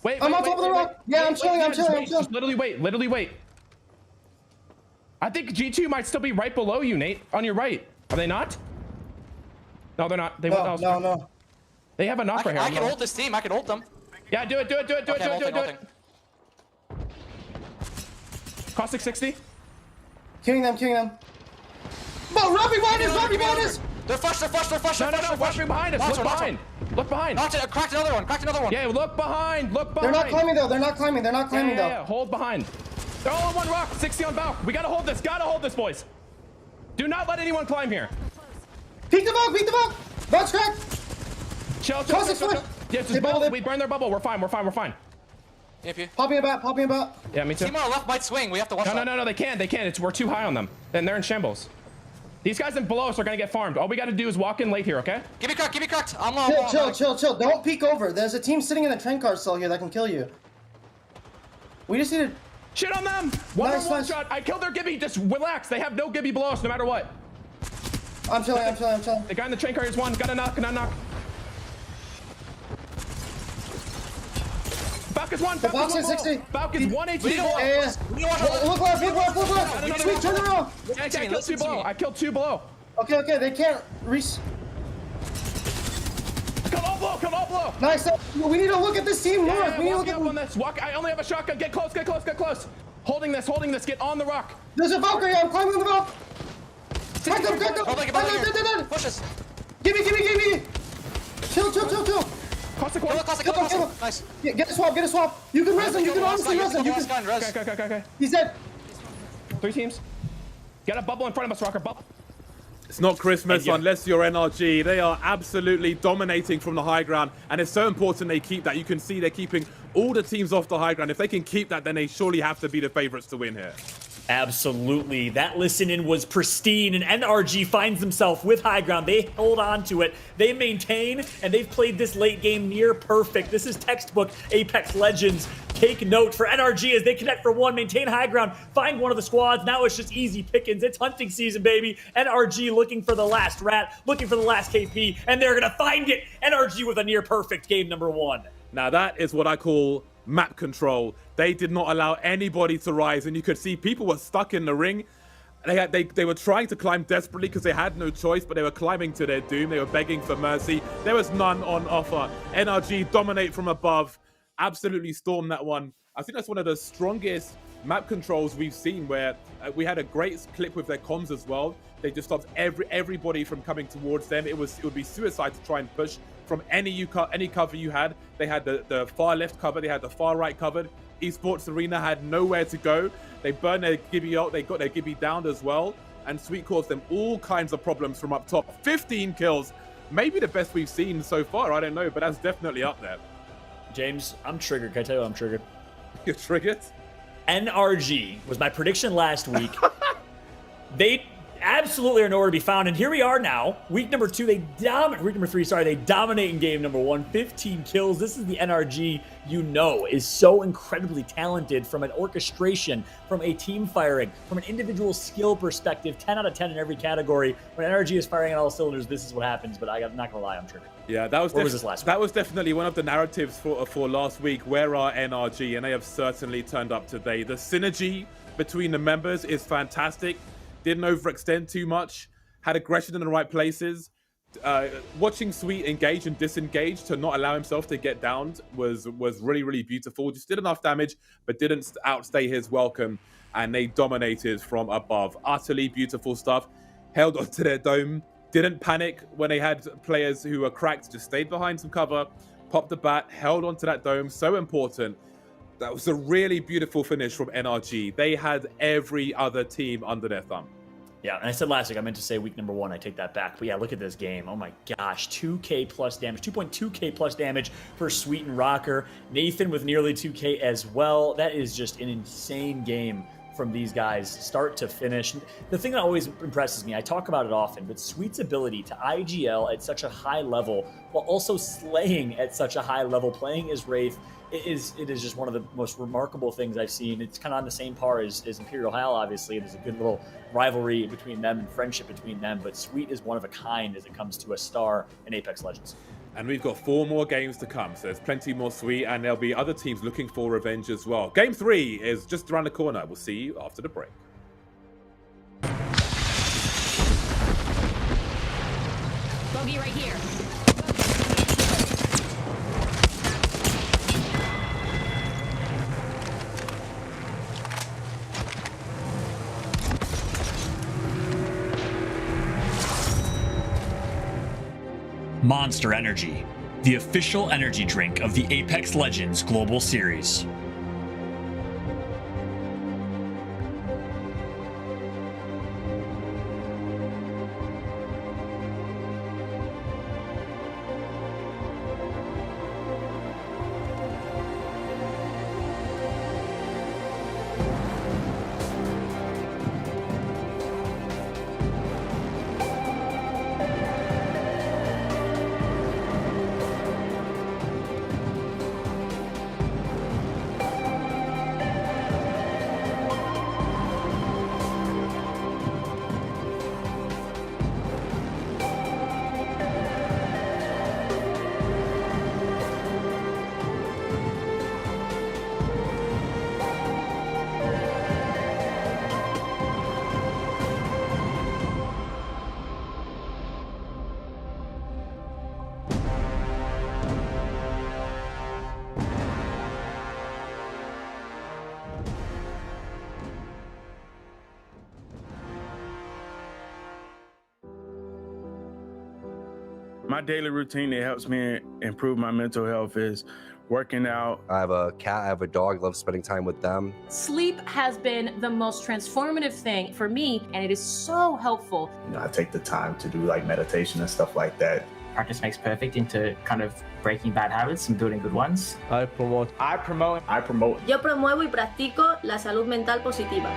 Wait, I'm on top of the rock. Yeah, I'm chilling. Just literally wait. I think G2 might still be right below you, Nate, on your right. Are they not? No, they're not. No. They have a knock right here. I can ult this team. I can ult them. Yeah, do it. Caustic 60. Killing them. No, Robbie behind us. They're flush. No, watch behind us. Look behind. Cracked another one. Yeah, look behind. They're not climbing though. Yeah, hold behind. They're all on one rock. 60 on Valk. We gotta hold this, boys. Do not let anyone climb here. Peek the Valk. Valk's cracked. Chill. Yeah, just bubble. We burn their bubble. We're fine. Popping about. Yeah, me too. Team on our left might swing. We have to watch that. No, they can't. We're too high on them. Then they're in shambles. These guys in below us are gonna get farmed. All we gotta do is walk in late here, okay? Give me cracked. I'm Chill. Don't peek over. There's a team sitting in the train car cell here that can kill you. We just need to... Shit on them! One shot. I killed their Gibby. Just relax. They have no Gibby below us no matter what. I'm chilling. The guy in the train car is one. Got a knock. Valk is one. Valk is 60. Valk is 1 HP. Yeah. Look left. Sweet, turn around. I killed two below. Okay. They can't reach. Kill all below. Nice. We need to look at this team north. We need to look at this. I only have a shotgun. Get close. Holding this. Get on the rock. There's a Valkyrie. I'm climbing on the Valk. Crack them. Push us. Give me. Chill. Kill. Nice. Get a swap. You can res him. You can honestly res him. Okay. He's dead. 3 teams. Got a bubble in front of us, Rocker. Bubble. It's not Christmas unless you're NRG. They are absolutely dominating from the high ground, and it's so important they keep that. You can see they're keeping all the teams off the high ground. If they can keep that, then they surely have to be the favorites to win here. Absolutely. That listen-in was pristine, and NRG finds himself with high ground. They hold on to it. They maintain, and they've played this late game near perfect. This is textbook Apex Legends. Take note for NRG as they connect for one, maintain high ground, find one of the squads. Now it's just easy pickings. It's hunting season, baby. NRG looking for the last rat, looking for the last KP, and they're going to find it. NRG with a near perfect game number 1. Now that is what I call map control. They did not allow anybody to rise, and you could see people were stuck in the ring. They were trying to climb desperately because they had no choice, but they were climbing to their doom. They were begging for mercy. There was none on offer. NRG dominate from above, absolutely storm that one. I think that's one of the strongest map controls we've seen, where we had a great clip with their comms as well. They just stopped everybody from coming towards them. It would be suicide to try and push from any cover you had. They had the far left cover, they had the far right covered. Esports Arena had nowhere to go. They burned their Gibby out, they got their Gibby downed as well, and Sweet caused them all kinds of problems from up top. 15 kills, maybe the best we've seen so far, I don't know, but that's definitely up there. James, I'm triggered. Can I tell you I'm triggered? You're triggered? NRG was my prediction last week. They absolutely are nowhere to be found, and here we are now. Week number 2, week number 3, sorry, they dominate in game number 1. 15 kills. This is the NRG you know is so incredibly talented from an orchestration, from a team firing, from an individual skill perspective. 10 out of 10 in every category. When NRG is firing on all cylinders, this is what happens, but I'm not gonna lie, I'm triggered. Yeah, that was this last week? That was definitely one of the narratives for last week. Where are NRG? And they have certainly turned up today. The synergy between the members is fantastic. Didn't overextend too much. Had aggression in the right places. Watching Sweet engage and disengage to not allow himself to get downed was really, really beautiful. Just did enough damage, but didn't outstay his welcome. And they dominated from above. Utterly beautiful stuff. Held onto their dome. Didn't panic when they had players who were cracked. Just stayed behind some cover. Popped the bat. Held onto that dome. So important. That was a really beautiful finish from NRG. They had every other team under their thumb. Yeah, and I said last week, I meant to say week number 1, I take that back. But yeah, look at this game. Oh my gosh, 2K plus damage, 2.2K plus damage for Sweet and Rocker. Nathan with nearly 2K as well. That is just an insane game from these guys, start to finish. The thing that always impresses me, I talk about it often, but Sweet's ability to IGL at such a high level, while also slaying at such a high level, playing as Wraith, it is just one of the most remarkable things I've seen. It's kind of on the same par as Imperial Hal, obviously. There's a good little rivalry between them and friendship between them, but Sweet is one of a kind as it comes to a star in Apex Legends. And we've got 4 more games to come, so there's plenty more Sweet, and there'll be other teams looking for revenge as well. Game 3 is just around the corner. We'll see you after the break. Bogey right here. Monster Energy, the official energy drink of the Apex Legends Global Series. My daily routine that helps me improve my mental health is working out. I have a cat, I have a dog, love spending time with them. Sleep has been the most transformative thing for me, and it is so helpful. You know, I take the time to do like meditation and stuff like that. Practice makes perfect into kind of breaking bad habits and building good ones. I promote. Yo promuevo y practico la salud mental positiva.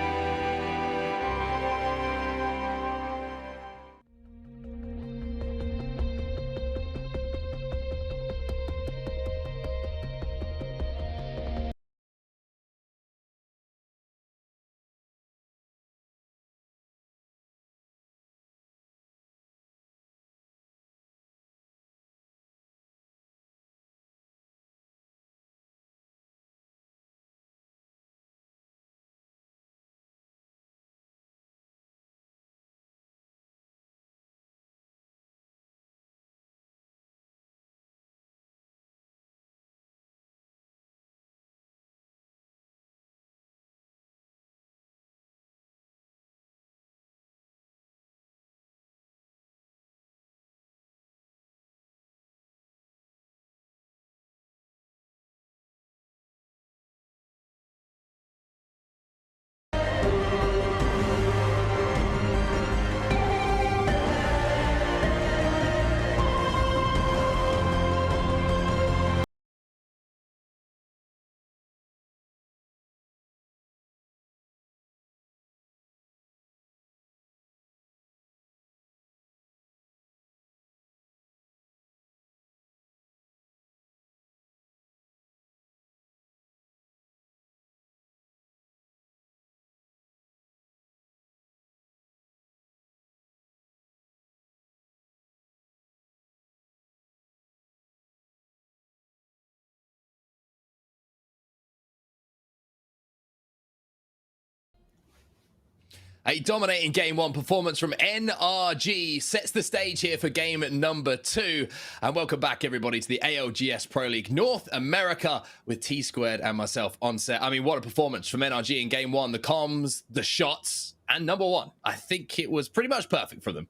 A dominating game one performance from NRG sets the stage here for game number 2. And welcome back, everybody, to the ALGS Pro League North America with T-Squared and myself on set. I mean, what a performance from NRG in game one. The comms, the shots, and number one. I think it was pretty much perfect for them.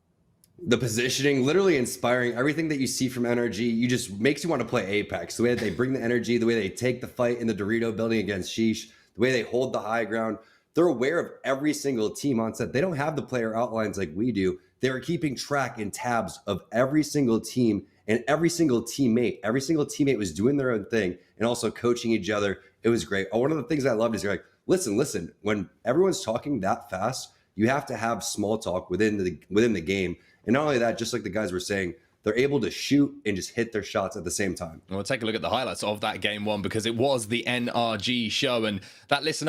The positioning, literally inspiring. Everything that you see from NRG, you just makes you want to play Apex. The way that they bring the energy, the way they take the fight in the Dorito building against Sheesh, the way they hold the high ground. They're aware of every single team on set. They don't have the player outlines like we do. They're keeping track and tabs of every single team and every single teammate. Every single teammate was doing their own thing and also coaching each other. It was great. One of the things I loved is you're like, listen, when everyone's talking that fast, you have to have small talk within the game. And not only that, just like the guys were saying, they're able to shoot and just hit their shots at the same time. We'll take a look at the highlights of that game one because it was the NRG show, and that listen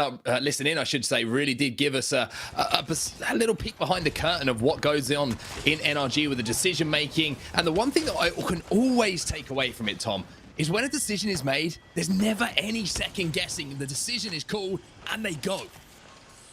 in, I should say, really did give us a little peek behind the curtain of what goes on in NRG with the decision making. And the one thing that I can always take away from it, Tom, is when a decision is made, there's never any second guessing. The decision is called and they go.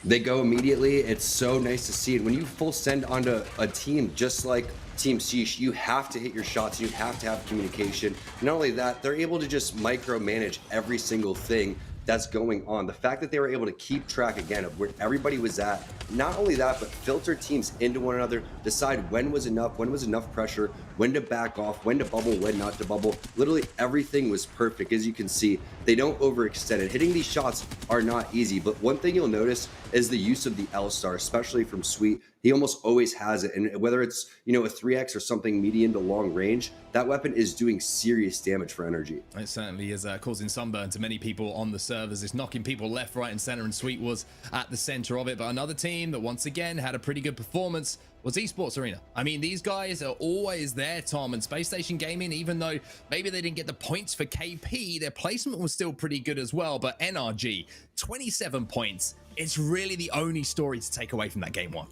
They go immediately. It's so nice to see it. When you full send onto a team just like Team Sheesh, you have to hit your shots. You have to have communication. Not only that, they're able to just micromanage every single thing that's going on. The fact that they were able to keep track again of where everybody was at, not only that, but filter teams into one another, decide when was enough pressure, when to back off, when to bubble, when not to bubble. Literally everything was perfect. As you can see, they don't overextend it. Hitting these shots are not easy, but one thing you'll notice is the use of the L-Star, especially from Sweet. He almost always has it, and whether it's, you know, a 3x or something medium to long range, that weapon is doing serious damage for Energy. It certainly is causing sunburn to many people on the servers. It's knocking people left, right, and center, and Sweet was at the center of it. But another team that once again had a pretty good performance was Esports Arena. I mean, these guys are always there, Tom, and Space Station Gaming, even though maybe they didn't get the points for KP, their placement was still pretty good as well. But NRG, 27 points. It's really the only story to take away from that game one.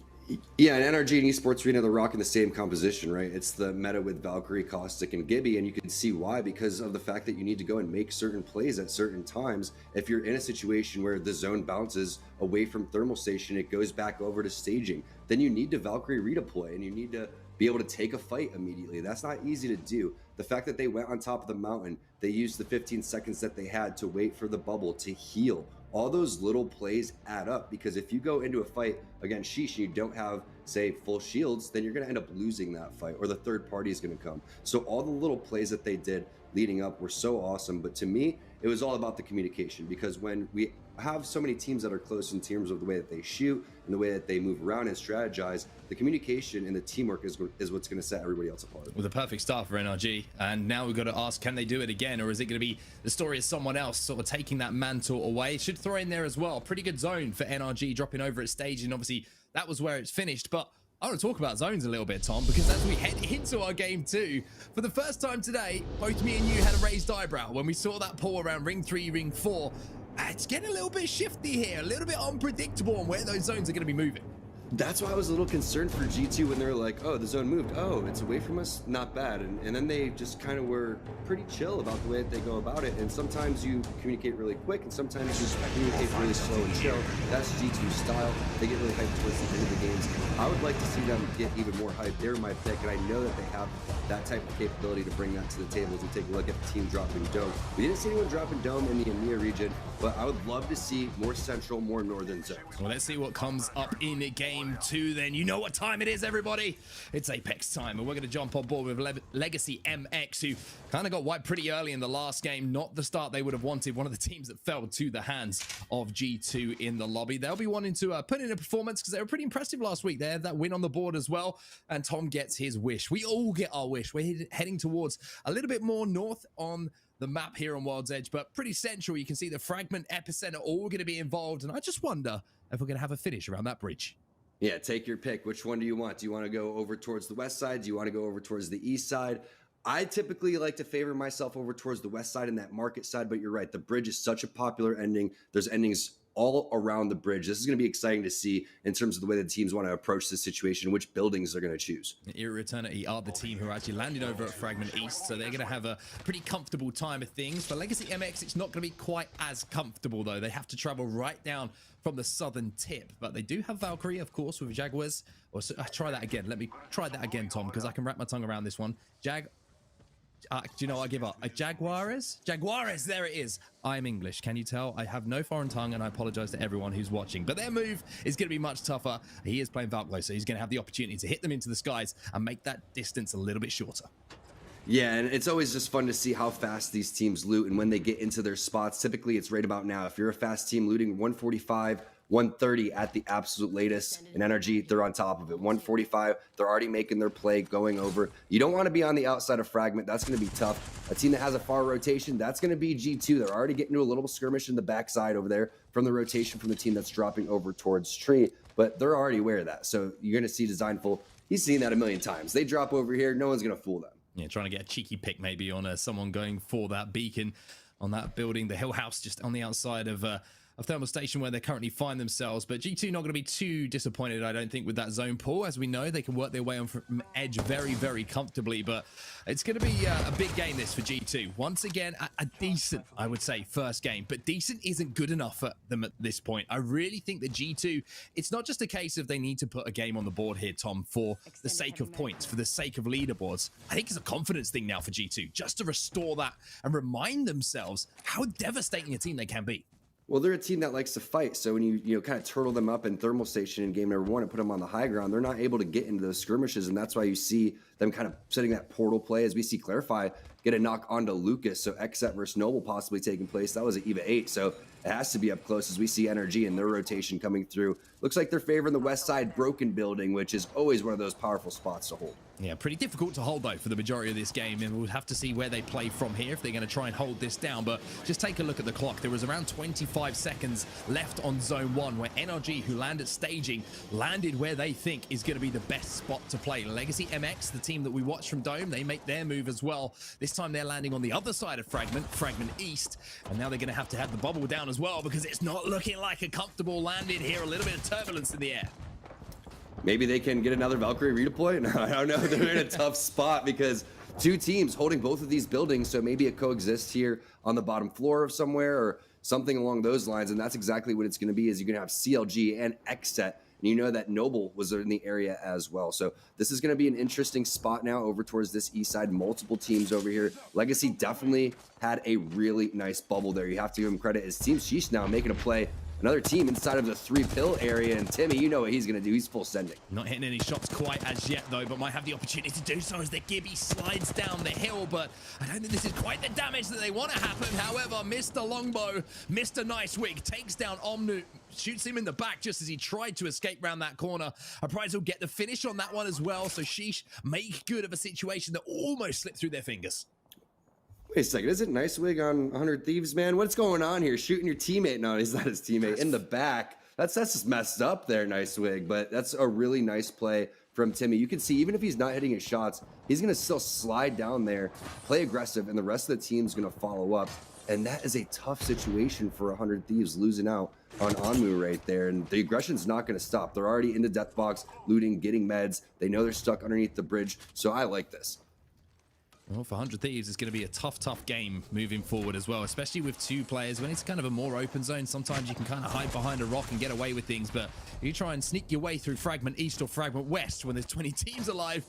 Yeah, and NRG and Esports Arena, they're rocking the same composition, right? It's the meta with Valkyrie, Caustic, and Gibby, and you can see why, because of the fact that you need to go and make certain plays at certain times. If you're in a situation where the zone bounces away from thermal station, it goes back over to staging, then you need to Valkyrie redeploy, and you need to be able to take a fight immediately. That's not easy to do. The fact that they went on top of the mountain, they used the 15 seconds that they had to wait for the bubble to heal. All those little plays add up, because if you go into a fight against Sheesh and you don't have, say, full shields, then you're going to end up losing that fight, or the third party is going to come. So all the little plays that they did leading up were so awesome. But to me, it was all about the communication, because when we have so many teams that are close in terms of the way that they shoot and the way that they move around and strategize, the communication and the teamwork is what's going to set everybody else apart. Well, the perfect start for NRG, and now we've got to ask, can they do it again, or is it going to be the story of someone else sort of taking that mantle away? Should throw in there as well, pretty good zone for NRG dropping over at stage, and obviously that was where it's finished. But I want to talk about zones a little bit, Tom, because as we head into our game 2, for the first time today, both me and you had a raised eyebrow when we saw that pull around ring 3, ring 4. It's getting a little bit shifty here, a little bit unpredictable on where those zones are going to be moving. That's why I was a little concerned for G2 when they were like, oh, the zone moved. Oh, it's away from us. Not bad. And then they just kind of were pretty chill about the way that they go about it. And sometimes you communicate really quick, and sometimes you communicate really slow and chill. That's G2's style. They get really hyped towards the end of the games. I would like to see them get even more hyped. They're my pick, and I know that they have that type of capability to bring that to the table. To take a look at the team dropping dome. We didn't see anyone dropping dome in the EMEA region, but I would love to see more central, more northern zones. Well, let's see what comes up in game 2 then. You know what time it is, everybody. It's Apex time, and we're going to jump on board with Legacy MX, who kind of got wiped pretty early in the last game. Not the start they would have wanted. One of the teams that fell to the hands of G2 in the lobby. They'll be wanting to put in a performance, because they were pretty impressive last week. They had that win on the board as well, and Tom gets his wish. We all get our wish. We're heading towards a little bit more north on the map here on World's Edge, but pretty central. You can see the Fragment, Epicenter all going to be involved, and I just wonder if we're going to have a finish around that bridge. Yeah, take your pick. Which one do you want? Do you want to go over towards the west side? Do you want to go over towards the east side? I typically like to favor myself over towards the west side and that market side, but you're right. The bridge is such a popular ending. There's endings all around the bridge. This is going to be exciting to see in terms of the way the teams want to approach this situation, which buildings they're going to choose. Era Eternity are the team who are actually landing over at Fragment East, so they're going to have a pretty comfortable time of things. For Legacy MX, it's not going to be quite as comfortable, though. They have to travel right down from the southern tip, but they do have Valkyrie, of course, with Jaguars. Try that again. Let me try that again, Tom, because I can wrap my tongue around this one. Do you know what? I give up. Jaguares? Jaguares, there it is. I'm English. Can you tell? I have no foreign tongue, and I apologize to everyone who's watching. But their move is going to be much tougher. He is playing Valkyrie, so he's going to have the opportunity to hit them into the skies and make that distance a little bit shorter. Yeah, and it's always just fun to see how fast these teams loot and when they get into their spots. Typically, it's right about now. If you're a fast team looting 145, 130 at the absolute latest, in NRG, they're on top of it. 145, they're already making their play, going over. You don't want to be on the outside of Fragment. That's going to be tough. A team that has a far rotation, that's going to be G2. They're already getting into a little skirmish in the backside over there from the rotation from the team that's dropping over towards Tree, but they're already aware of that. So you're going to see Designful. He's seen that a million times. They drop over here. No one's going to fool them. Yeah, trying to get a cheeky pick maybe on someone going for that beacon on that building, the Hill House just on the outside of Thermal Station where they currently find themselves. But G2 not going to be too disappointed, I don't think, with that zone pull. As we know, they can work their way on from edge very, very comfortably. But it's going to be a big game, this, for G2. Once again, a decent, I would say, first game. But decent isn't good enough for them at this point. I really think that G2, it's not just a case of they need to put a game on the board here, Tom, for the sake of points, for the sake of leaderboards. I think it's a confidence thing now for G2, just to restore that and remind themselves how devastating a team they can be. Well, they're a team that likes to fight. So when you kind of turtle them up in Thermal Station in game number 1 and put them on the high ground, they're not able to get into those skirmishes. And that's why you see them kind of setting that portal play, as we see Clarify get a knock onto Lucas. So XSET versus Noble possibly taking place. That was at EVA 8. So it has to be up close as we see NRG and their rotation coming through. Looks like they're favoring the west side broken building, which is always one of those powerful spots to hold. Yeah, pretty difficult to hold, though, for the majority of this game, and we'll have to see where they play from here if they're going to try and hold this down. But just take a look at the clock. There was around 25 seconds left on Zone 1, where NRG, who landed staging, landed where they think is going to be the best spot to play. Legacy MX, the team that we watch from Dome, they make their move as well. This time they're landing on the other side of Fragment East, and now they're going to have the bubble down as well, because it's not looking like a comfortable landing here. A little bit of turbulence in the air. Maybe they can get another Valkyrie redeploy? No, I don't know. They're in a tough spot because two teams holding both of these buildings, so maybe it coexists here on the bottom floor of somewhere or something along those lines, and that's exactly what it's going to be, is you're going to have CLG and XSET and you know that Noble was in the area as well. So this is going to be an interesting spot now over towards this east side. Multiple teams over here. Legacy definitely had a really nice bubble there. You have to give him credit. As Team Sheesh now making a play. Another team inside of the 3-pill area, and Timmy, you know what he's going to do. He's full sending. Not hitting any shots quite as yet, though, but might have the opportunity to do so as the Gibby slides down the hill, but I don't think this is quite the damage that they want to happen. However, Mr. Longbow, Mr. Nicewig takes down Omnu, shoots him in the back just as he tried to escape around that corner. Prize will get the finish on that one as well, so Sheesh make good of a situation that almost slipped through their fingers. Wait a second, isn't Nicewig on 100 Thieves, man? What's going on here? Shooting your teammate? No, he's not his teammate. In the back. That's just messed up there, Nicewig. But that's a really nice play from Timmy. You can see, even if he's not hitting his shots, he's going to still slide down there, play aggressive, and the rest of the team's going to follow up. And that is a tough situation for 100 Thieves losing out on Onmu right there. And the aggression's not going to stop. They're already in the death box, looting, getting meds. They know they're stuck underneath the bridge. So I like this. Well, for 100 Thieves, it's going to be a tough game moving forward as well, especially with two players. When it's kind of a more open zone, sometimes you can kind of hide behind a rock and get away with things, but if you try and sneak your way through Fragment East or Fragment West when there's 20 teams alive,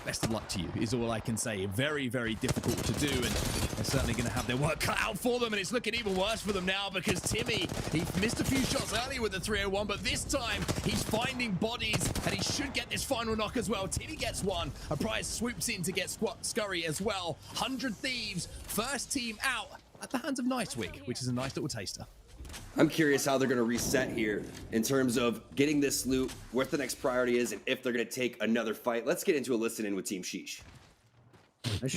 best of luck to you is all I can say. Very, very difficult to do, and they're certainly going to have their work cut out for them, and it's looking even worse for them now because Timmy, he missed a few shots earlier with the 301, but this time he's finding bodies, and he should get this final knock as well. Timmy gets one. A Prize swoops in to get Scurry as well. 100 Thieves, first team out at the hands of Nicewig, which is a nice little taster. I'm curious how they're going to reset here in terms of getting this loot, what the next priority is, and if they're going to take another fight. Let's get into a listen-in with Team Sheesh.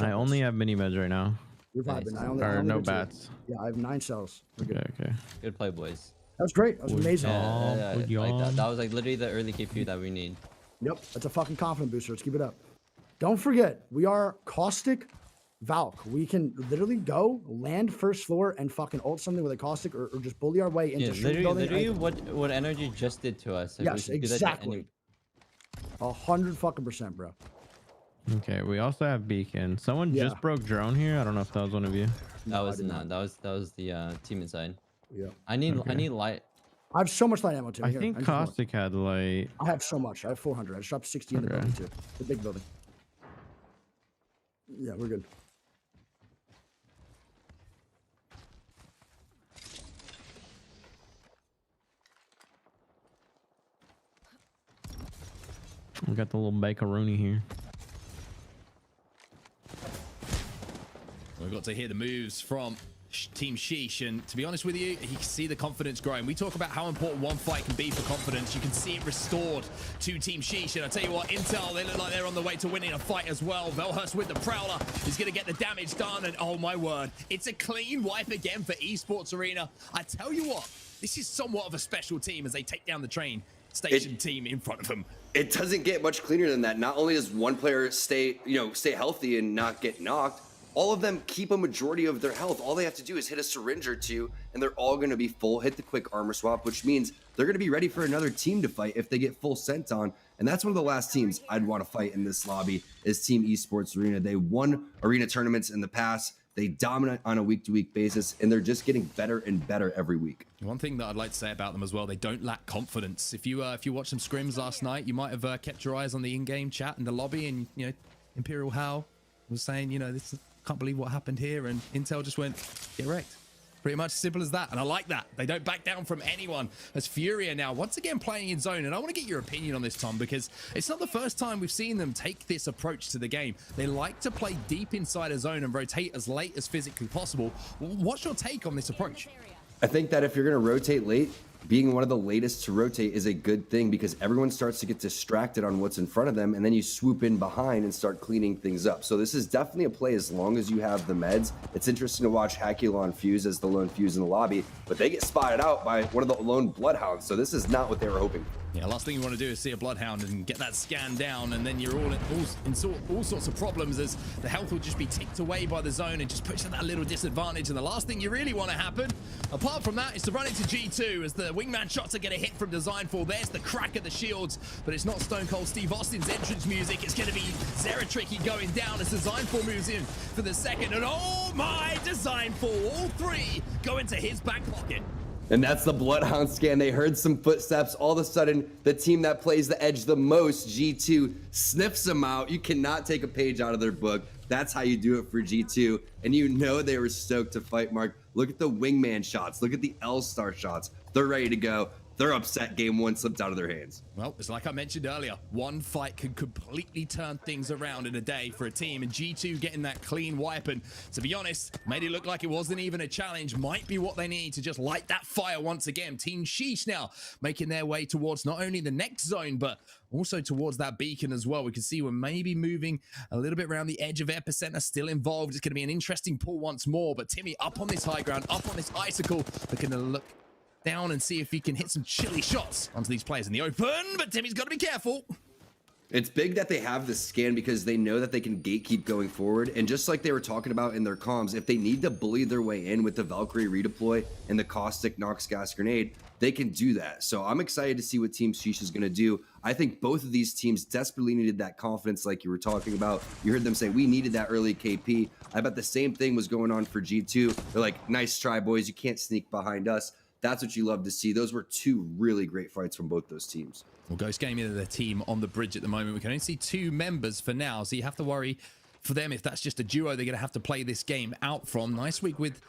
I only have mini meds right now. You're vibing. Nice. Or no bats. Yeah, I have 9 cells. Okay. Good play, boys. That was great. That was amazing. Like that was like literally the early KP that we need. Yep, that's a fucking confidence booster. Let's keep it up. Don't forget, we are Caustic Valk. We can literally go land first floor and fucking ult something with a Caustic or just bully our way into literally what energy just did to us. Yes, exactly. 100%, bro. Okay, we also have Beacon. Someone just broke drone here. I don't know if that was one of you. That was not. That was the team inside. Yeah. I need light. I have so much light ammo too. I think Caustic had light. I have so much. I have 400. I just dropped 60 in the building too. The big building. Yeah, we're good. We got the little bakeroonie here. We've got to hear the moves from Team Sheesh, and to be honest with you, you can see the confidence growing. We talk about how important one fight can be for confidence. You can see it restored to Team Sheesh, and I tell you what, Intel, they look like they're on the way to winning a fight as well. Velhurst with the Prowler is going to get the damage done, and oh my word, it's a clean wipe again for Esports Arena. I tell you what, this is somewhat of a special team as they take down the train station team in front of them. It doesn't get much cleaner than that. Not only does one player stay healthy and not get knocked, all of them keep a majority of their health. All they have to do is hit a syringe or two, and they're all going to be full, hit the quick armor swap, which means they're going to be ready for another team to fight if they get full sent on. And that's one of the last teams I'd want to fight in this lobby is Team Esports Arena. They won arena tournaments in the past. They dominate on a week-to-week basis, and they're just getting better and better every week. One thing that I'd like to say about them as well, they don't lack confidence. If you watched some scrims last night, you might have kept your eyes on the in-game chat in the lobby, and Imperial Hal was saying, can't believe what happened here, and Intel just went, get wrecked. Pretty much simple as that, and I like that. They don't back down from anyone. As Furia now, once again, playing in zone, and I want to get your opinion on this, Tom, because it's not the first time we've seen them take this approach to the game. They like to play deep inside a zone and rotate as late as physically possible. What's your take on this approach? I think that if you're going to rotate late, being one of the latest to rotate is a good thing because everyone starts to get distracted on what's in front of them, and then you swoop in behind and start cleaning things up. So this is definitely a play as long as you have the meds. It's interesting to watch Hakulon fuse as the lone fuse in the lobby, but they get spotted out by one of the lone bloodhounds. So this is not what they were hoping for. Yeah, last thing you want to do is see a bloodhound and get that scan down, and then you're all sorts of problems as the health will just be ticked away by the zone and just puts you at that little disadvantage. And the last thing you really want to happen, apart from that, is to run into G2 as the wingman shots are going to hit from Designful. There's the crack of the shields, but it's not Stone Cold Steve Austin's entrance music. It's going to be Zeratricky going down as Designful moves in for the second. And oh my, Designful, all three go into his back pocket. And that's the Bloodhound scan. They heard some footsteps. All of a sudden, the team that plays the edge the most, G2, sniffs them out. You cannot take a page out of their book. That's how you do it for G2. And you know they were stoked to fight, Mark. Look at the wingman shots. Look at the L-Star shots. They're ready to go. They're upset game one slipped out of their hands. Well, it's like I mentioned earlier, one fight can completely turn things around in a day for a team, and G2 getting that clean wipe, and to be honest, made it look like it wasn't even a challenge, might be what they need to just light that fire once again. Team Sheesh now making their way towards not only the next zone, but also towards that beacon as well. We can see we're maybe moving a little bit around the edge of Epicenter, still involved. It's going to be an interesting pull once more, but Timmy up on this high ground, up on this icicle, looking to look down and see if he can hit some chilly shots onto these players in the open, but Timmy's got to be careful. It's big that they have this scan because they know that they can gatekeep going forward. And just like they were talking about in their comms, if they need to bully their way in with the Valkyrie redeploy and the Caustic Nox Gas Grenade, they can do that. So I'm excited to see what Team Sheesh is going to do. I think both of these teams desperately needed that confidence like you were talking about. You heard them say, we needed that early KP. I bet the same thing was going on for G2. They're like, nice try, boys. You can't sneak behind us. That's what you love to see. Those were two really great fights from both those teams. Well, Ghost Gaming are the team on the bridge at the moment. We can only see 2 members for now, so you have to worry for them if that's just a duo they're going to have to play this game out from. Nice week with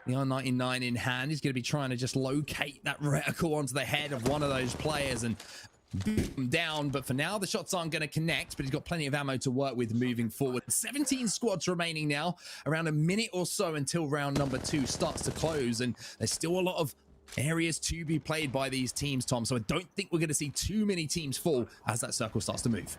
the R99 in hand. He's going to be trying to just locate that reticle onto the head of one of those players and boot them down. But for now, the shots aren't going to connect, but he's got plenty of ammo to work with moving forward. 17 squads remaining now, around a minute or so until round number 2 starts to close, and there's still a lot of areas to be played by these teams, Tom, so I don't think we're going to see too many teams fall as that circle starts to move.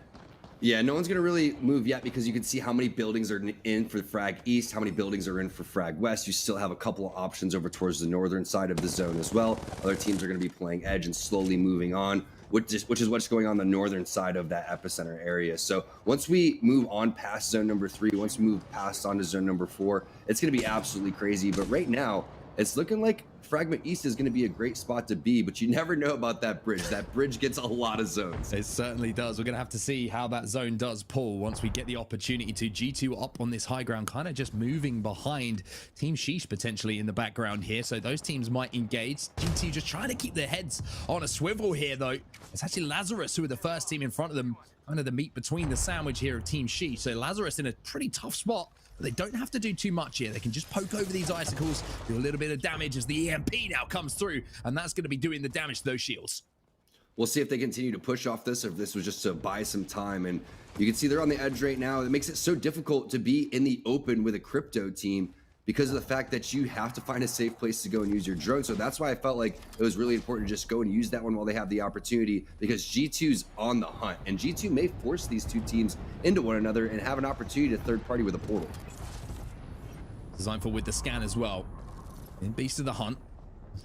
Yeah, no one's going to really move yet because you can see how many buildings are in for Frag East, how many buildings are in for Frag West. You still have a couple of options over towards the northern side of the zone as well. Other teams are going to be playing edge and slowly moving on, which is what's going on the northern side of that epicenter area. So once we move on past zone number 3, once we move past onto zone number 4, it's going to be absolutely crazy. But right now, it's looking like Fragment East is going to be a great spot to be, but you never know about that bridge. That bridge gets a lot of zones. It certainly does. We're going to have to see how that zone does pull once we get the opportunity to. G2 up on this high ground, kind of just moving behind Team Sheesh potentially in the background here. So those teams might engage. G2 just trying to keep their heads on a swivel here, though. It's actually Lazarus who are the first team in front of them, kind of the meat between the sandwich here of Team Sheesh. So Lazarus in a pretty tough spot. They don't have to do too much here. They can just poke over these icicles, do a little bit of damage as the EMP now comes through, and that's going to be doing the damage to those shields. We'll see if they continue to push off this or if this was just to buy some time. And you can see they're on the edge right now. It makes it so difficult to be in the open with a crypto team because of the fact that you have to find a safe place to go and use your drone. So that's why I felt like it was really important to just go and use that one while they have the opportunity, because G2's on the hunt, and G2 may force these two teams into one another and have an opportunity to third party with a portal. Designed for with the scan as well. In Beast of the Hunt,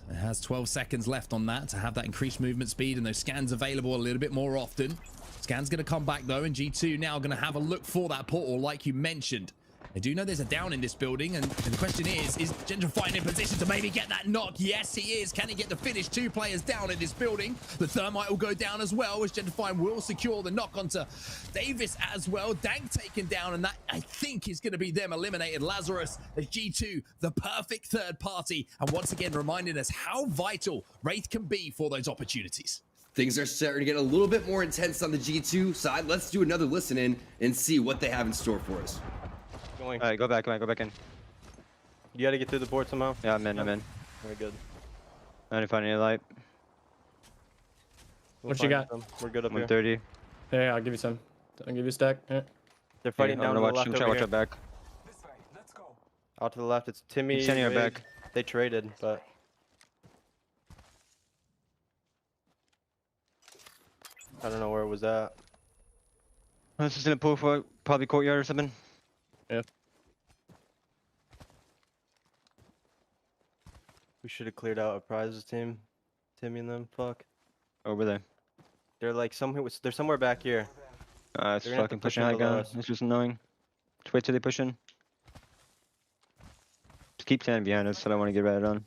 it has 12 seconds left on that to have that increased movement speed and those scans available a little bit more often. Scan's going to come back though, and G2 now going to have a look for that portal like you mentioned. They do know there's a down in this building, and the question is Gentrifying in position to maybe get that knock? Yes, he is. Can he get the finish? 2 players down in this building. The Thermite will go down as well, as Gentrifying will secure the knock onto Davis as well. Dank taken down, and that, I think, is going to be them eliminated. Lazarus as G2, the perfect third party, and once again reminding us how vital Wraith can be for those opportunities. Things are starting to get a little bit more intense on the G2 side. Let's do another listen in and see what they have in store for us. All right, go back in. You gotta get through the board somehow. Yeah, I'm in. Very good. I didn't find any light. What you got? We're good up 130. here. Yeah, I'll give you some. I'll give you a stack. Yeah. They're fighting down to the left over here. Watch our back. Out to the left, it's Timmy. He's sending our back. They traded, but I don't know where it was at. This is in a pool for probably courtyard or something. Yeah. We should have cleared out a prizes team. Timmy and them. Fuck. Where were they? They're like somewhere. They're somewhere back here. It's fucking pushing high ground. It's just annoying. Just wait till they push in. Just keep standing behind us. I don't want to get ratted on.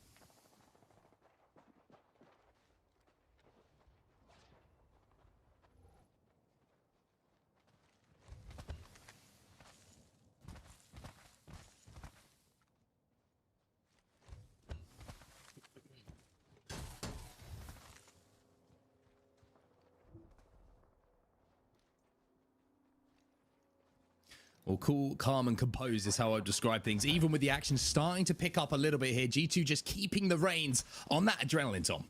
Well, cool, calm, and composed is how I would describe things. Even with the action starting to pick up a little bit here, G2 just keeping the reins on that adrenaline, Tom.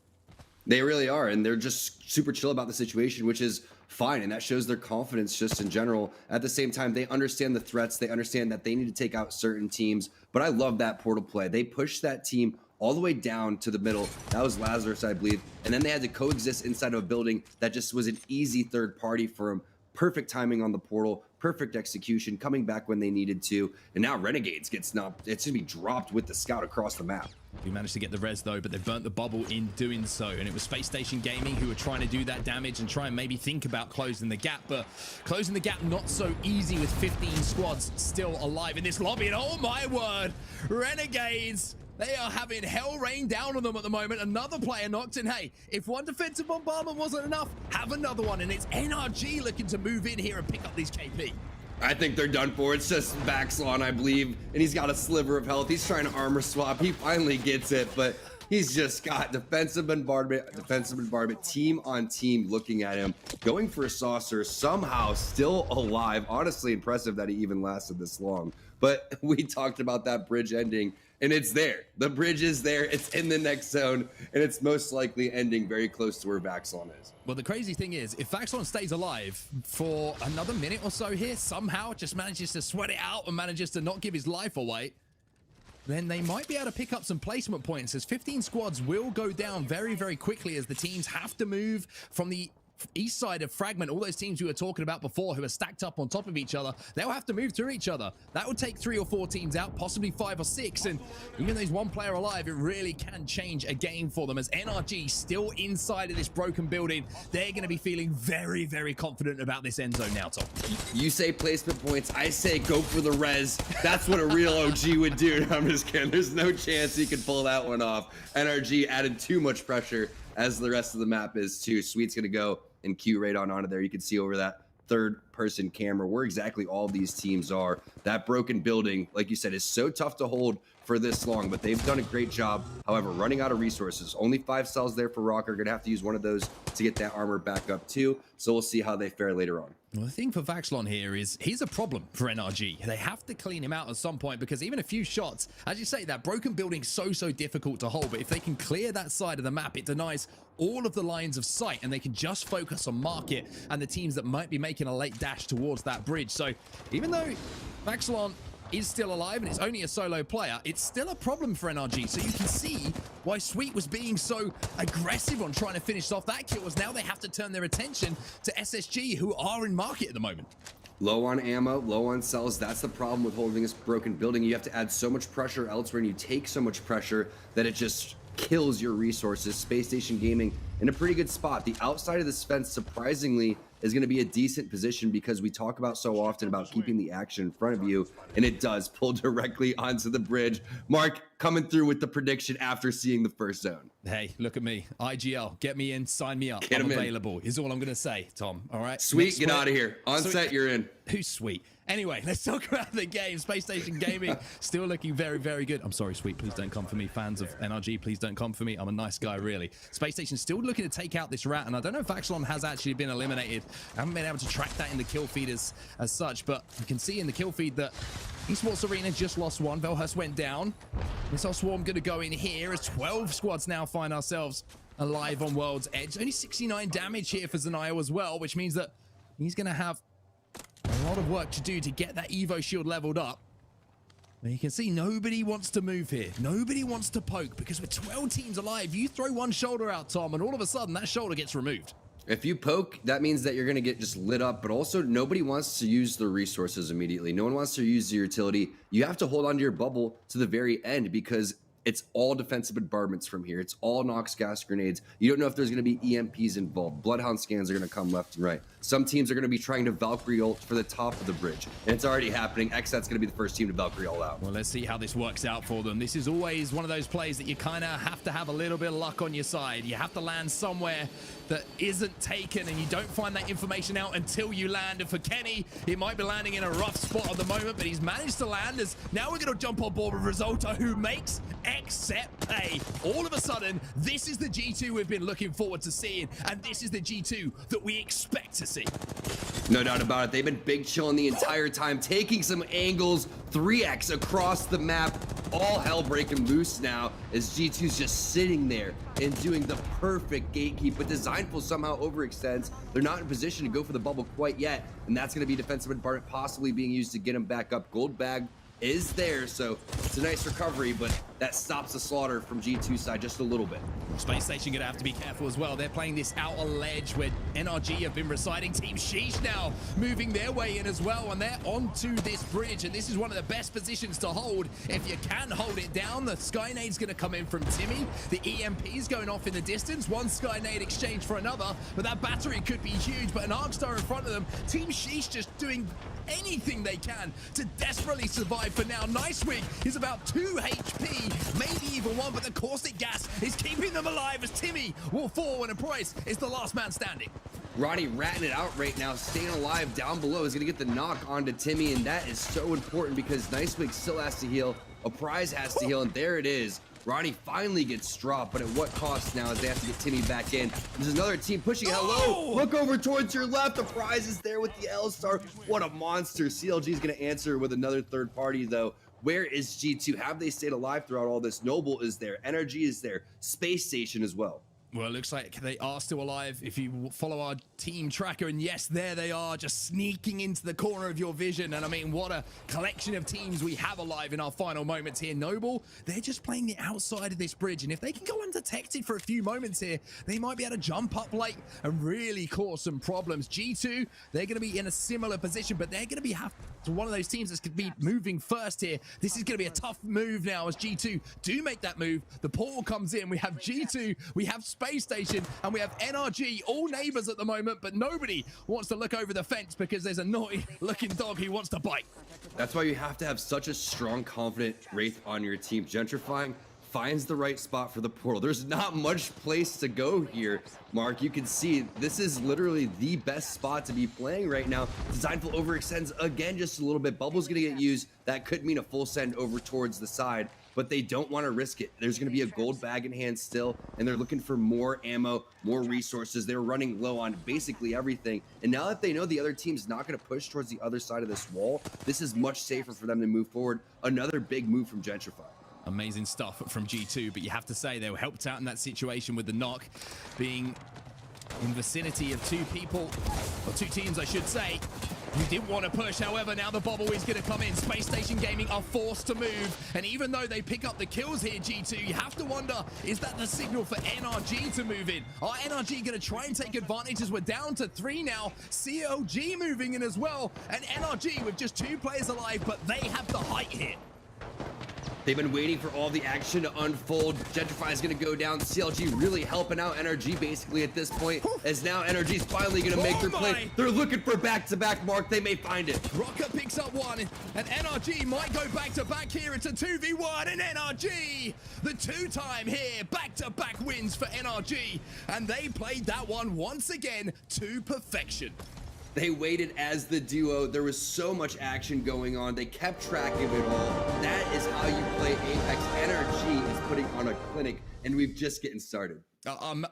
They really are, and they're just super chill about the situation, which is fine, and that shows their confidence just in general. At the same time, they understand the threats. They understand that they need to take out certain teams, but I love that portal play. They pushed that team all the way down to the middle. That was Lazarus, I believe, and then they had to coexist inside of a building that just was an easy third party for them. Perfect timing on the portal, perfect execution, coming back when they needed to, and now Renegades gets knocked. It's gonna be dropped with the scout across the map. We managed to get the res though, but they burnt the bubble in doing so, and it was Space Station Gaming who were trying to do that damage and try and maybe think about closing the gap, but closing the gap not so easy with 15 squads still alive in this lobby. And oh my word, Renegades, they are having hell rain down on them at the moment. Another player knocked, and hey, if one defensive bombardment wasn't enough, have another one, and it's NRG looking to move in here and pick up these KP. I think they're done for. It's just Vaxlon, I believe, and he's got a sliver of health. He's trying to armor swap. He finally gets it, but he's just got defensive bombardment, team on team looking at him, going for a saucer, somehow still alive. Honestly impressive that he even lasted this long. But we talked about that bridge ending, and it's there. The bridge is there. It's in the next zone, and it's most likely ending very close to where Vaxlon is. Well, the crazy thing is, if Vaxlon stays alive for another minute or so here, somehow just manages to sweat it out and manages to not give his life away, then they might be able to pick up some placement points, as 15 squads will go down very, very quickly as the teams have to move from the east side of Fragment. All those teams we were talking about before who are stacked up on top of each other, they'll have to move through each other. That would take 3 or 4 teams out, possibly 5 or 6, and even though there's one player alive, it really can change a game for them, as NRG still inside of this broken building. They're going to be feeling very, very confident about this end zone now, Tom. You say placement points, I say go for the res. That's what a real OG would do. I'm just kidding. There's no chance he could pull that one off. NRG added too much pressure, as the rest of the map is too. Sweet's going to go and Q right onto there. You can see over that third-person camera where exactly all these teams are. That broken building, like you said, is so tough to hold for this long, but they've done a great job. However, running out of resources. Only 5 cells there for Rocker. Gonna have to use one of those to get that armor back up too. So we'll see how they fare later on. Well, the thing for Vaxlon here is he's a problem for NRG. They have to clean him out at some point, because even a few shots, as you say, that broken building's so difficult to hold. But if they can clear that side of the map, it denies all of the lines of sight, and they can just focus on market and the teams that might be making a late dash towards that bridge. So even though Vaxlon is still alive and it's only a solo player, it's still a problem for NRG. So you can see why Sweet was being so aggressive on trying to finish off that kill, as now they have to turn their attention to SSG, who are in market at the moment. Low on ammo, low on cells. That's the problem with holding this broken building. You have to add so much pressure elsewhere, and you take so much pressure that it just kills your resources. Space Station Gaming in a pretty good spot. The outside of this fence, surprisingly, is going to be a decent position, because we talk about so often about keeping the action in front of you, and it does pull directly onto the bridge. Mark coming through with the prediction after seeing the first zone. Hey, look at me. IGL, get me in, sign me up. I'm available, is all I'm going to say, Tom. All right? Sweet, get out of here. On set, you're in. Who's Sweet? Anyway, let's talk about the game. Space Station Gaming still looking very, very good. I'm sorry, Sweet, please don't come for me. Fans of NRG, please don't come for me. I'm a nice guy, really. Space Station still looking to take out this rat, and I don't know if Vaxlon has actually been eliminated. I haven't been able to track that in the kill feed as such, but you can see in the kill feed that Esports Arena just lost one. Velhurst went down. Missile Swarm going to go in here as 12 squads now find ourselves alive on World's Edge. Only 69 damage here for Zanayo as well, which means that he's going to have a lot of work to do to get that Evo shield leveled up. Now you can see nobody wants to move here. Nobody wants to poke, because with 12 teams alive, you throw one shoulder out, Tom, and all of a sudden that shoulder gets removed. If you poke, that means that you're going to get just lit up, but also nobody wants to use the resources immediately. No one wants to use the utility. You have to hold onto your bubble to the very end, because it's all defensive bombardments from here. It's all Nox gas grenades. You don't know if there's going to be EMPs involved. Bloodhound scans are going to come left and right. Some teams are going to be trying to Valkyrie ult for the top of the bridge, and it's already happening. XSET's going to be the first team to Valkyrie ult out. Well, let's see how this works out for them. This is always one of those plays that you kind of have to have a little bit of luck on your side. You have to land somewhere that isn't taken, and you don't find that information out until you land. And for Kenny, he might be landing in a rough spot at the moment, but he's managed to land, as now we're going to jump on board with Risotto, who makes next set pay. All of a sudden, this is the G2 we've been looking forward to seeing, and this is the G2 that we expect to see. No doubt about it. They've been big chilling the entire time, taking some angles, 3x across the map. All hell breaking loose now as G2's just sitting there and doing the perfect gatekeep, but Designful somehow overextends. They're not in position to go for the bubble quite yet, and that's going to be defensive bombardment possibly being used to get him back up. Gold bag is there, so it's a nice recovery, but that stops the slaughter from G2's side just a little bit. Space Station gonna have to be careful as well. They're playing this outer ledge where NRG have been residing. Team Sheesh now moving their way in as well, and they're onto this bridge, and this is one of the best positions to hold. If you can hold it down, the Skynade's gonna come in from Timmy. The EMP's going off in the distance. One Skynade exchange for another, but that battery could be huge, but an Arcstar in front of them. Team Sheesh just doing anything they can to desperately survive for now. Nicewig is about 2 HP, maybe even 1, but the caustic gas is keeping them alive as Timmy will fall when a Price is the last man standing. Ronnie ratting it out right now, staying alive down below, is going to get the knock onto Timmy, and that is so important because Nicewig still has to heal, a Prize has to heal, and there it is. Ronnie finally gets dropped, but at what cost now as they have to get Timmy back in. There's another team pushing. Hello! Look over towards your left. The Prize is there with the L-Star. What a monster. CLG is going to answer with another third party, though. Where is G2? Have they stayed alive throughout all this? Noble is there. Energy is there. Space Station as well. Well, it looks like they are still alive if you follow our team tracker, and yes, there they are, just sneaking into the corner of your vision. And I mean, what a collection of teams we have alive in our final moments here. Noble, they're just playing the outside of this bridge, and if they can go undetected for a few moments here, they might be able to jump up late and really cause some problems. G2, they're going to be in a similar position, but they're going to be one of those teams that's going to be moving first here. This is going to be a tough move now as G2 do make that move. The portal comes in. We have G2, we have Space Station, and we have NRG, all neighbors at the moment, but nobody wants to look over the fence because there's a naughty looking dog who wants to bite. That's why you have to have such a strong, confident Wraith on your team. Gentrifying finds the right spot for the portal. There's not much place to go here, Mark. You can see this is literally the best spot to be playing right now. Designful overextends again just a little bit. Bubble's gonna get used. That could mean a full send over towards the side, but they don't want to risk it. There's gonna be a gold bag in hand still, and they're looking for more ammo, more resources. They're running low on basically everything. And now that they know the other team's not gonna push towards the other side of this wall, this is much safer for them to move forward. Another big move from Gentrify. Amazing stuff from G2, but you have to say they were helped out in that situation with the knock being in vicinity of 2 people, or 2 teams I should say, who didn't want to push. However, now the bubble is going to come in. Space Station Gaming are forced to move, and even though they pick up the kills here, G2, you have to wonder, is that the signal for NRG to move in? Are NRG going to try and take advantage as we're down to 3 now? CLG moving in as well, and NRG with just 2 players alive, but they have the height here. They've been waiting for all the action to unfold. Gentrify is going to go down. CLG really helping out NRG basically at this point, as now NRG's finally going to make their play. They're looking for back-to-back, Mark. They may find it. Rocker picks up 1, and NRG might go back-to-back here. It's a 2v1, and NRG, the 2-time here, back-to-back wins for NRG, and they played that one once again to perfection. They waited as the duo. There was so much action going on. They kept track of it all. That is how you play Apex. NRG is putting on a clinic, and we've just getting started.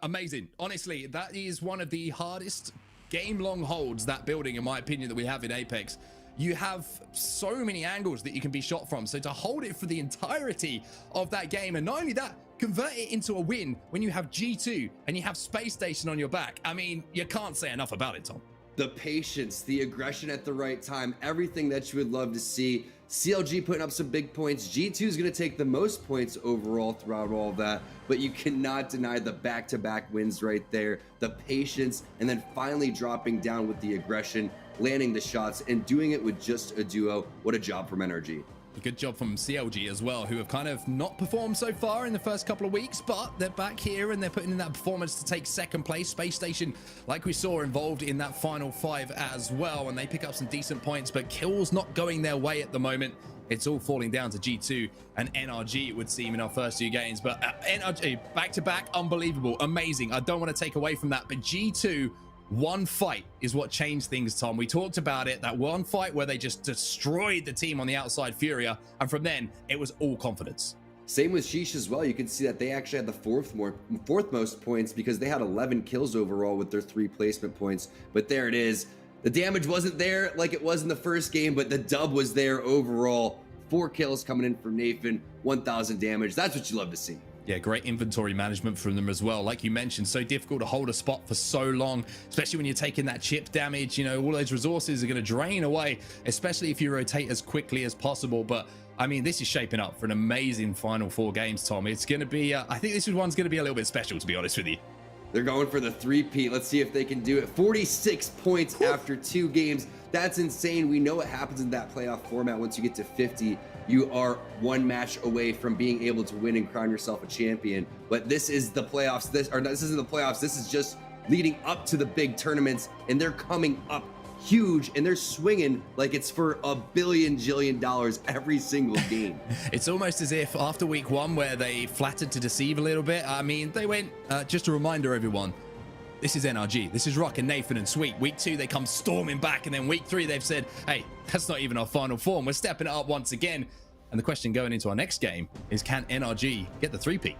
Amazing. Honestly, that is one of the hardest game-long holds, that building, in my opinion, that we have in Apex. You have so many angles that you can be shot from. So to hold it for the entirety of that game, and not only that, convert it into a win when you have G2 and you have Space Station on your back. I mean, you can't say enough about it, Tom. The patience, the aggression at the right time, everything that you would love to see. CLG putting up some big points. G2 is going to take the most points overall throughout all that, but you cannot deny the back-to-back wins right there, the patience, and then finally dropping down with the aggression, landing the shots, and doing it with just a duo. What a job from NRG. A good job from CLG as well, who have kind of not performed so far in the first couple of weeks, but they're back here and they're putting in that performance to take second place. Space Station, like we saw, involved in that final 5 as well, and they pick up some decent points, but kills not going their way at the moment. It's all falling down to G2 and NRG, it would seem, in our first 2 games. But NRG, back-to-back, unbelievable, amazing. I don't want to take away from that, but G2, one fight is what changed things, Tom. We talked about it, that one fight where they just destroyed the team on the outside, Furia, and from then, it was all confidence. Same with Sheesh as well. You can see that they actually had the fourth most points because they had 11 kills overall with their 3 placement points. But there it is. The damage wasn't there like it was in the first game, but the dub was there overall. 4 kills coming in from Nathan, 1,000 damage. That's what you love to see. Yeah, great inventory management from them as well. Like you mentioned, so difficult to hold a spot for so long, especially when you're taking that chip damage. You know, all those resources are going to drain away, especially if you rotate as quickly as possible. But I mean, this is shaping up for an amazing final 4 games, Tom. It's going to be, I think this one's going to be a little bit special, to be honest with you. They're going for the 3-peat. Let's see if they can do it. 46 points after 2 games. That's insane. We know what happens in that playoff format. Once you get to 50, you are 1 match away from being able to win and crown yourself a champion. But this is the playoffs. This isn't the playoffs. This is just leading up to the big tournaments, and they're coming up huge, and they're swinging like it's for $1 billion jillion every single game. It's almost as if after week 1, where they flattered to deceive a little bit, I mean, they went, just a reminder, everyone, this is NRG. This is Rock and Nathan and Sweet. Week 2, they come storming back, and then week 3, they've said, hey, that's not even our final form. We're stepping it up once again. And the question going into our next game is, can NRG get the 3-peat?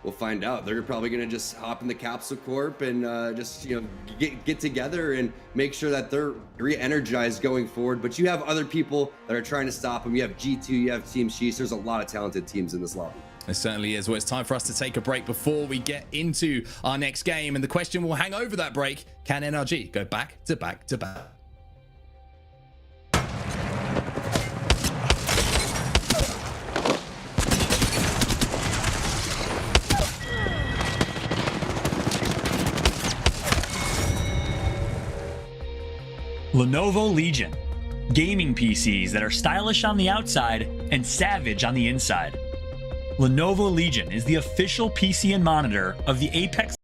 We'll find out. They're probably going to just hop in the Capsule Corp and just, you know, get together and make sure that they're re-energized going forward. But you have other people that are trying to stop them. You have G2, you have Team Sheesh. There's a lot of talented teams in this lobby. It certainly is. Well, it's time for us to take a break before we get into our next game. And the question will hang over that break. Can NRG go back to back to back? Lenovo Legion. Gaming PCs that are stylish on the outside and savage on the inside. Lenovo Legion is the official PC and monitor of the Apex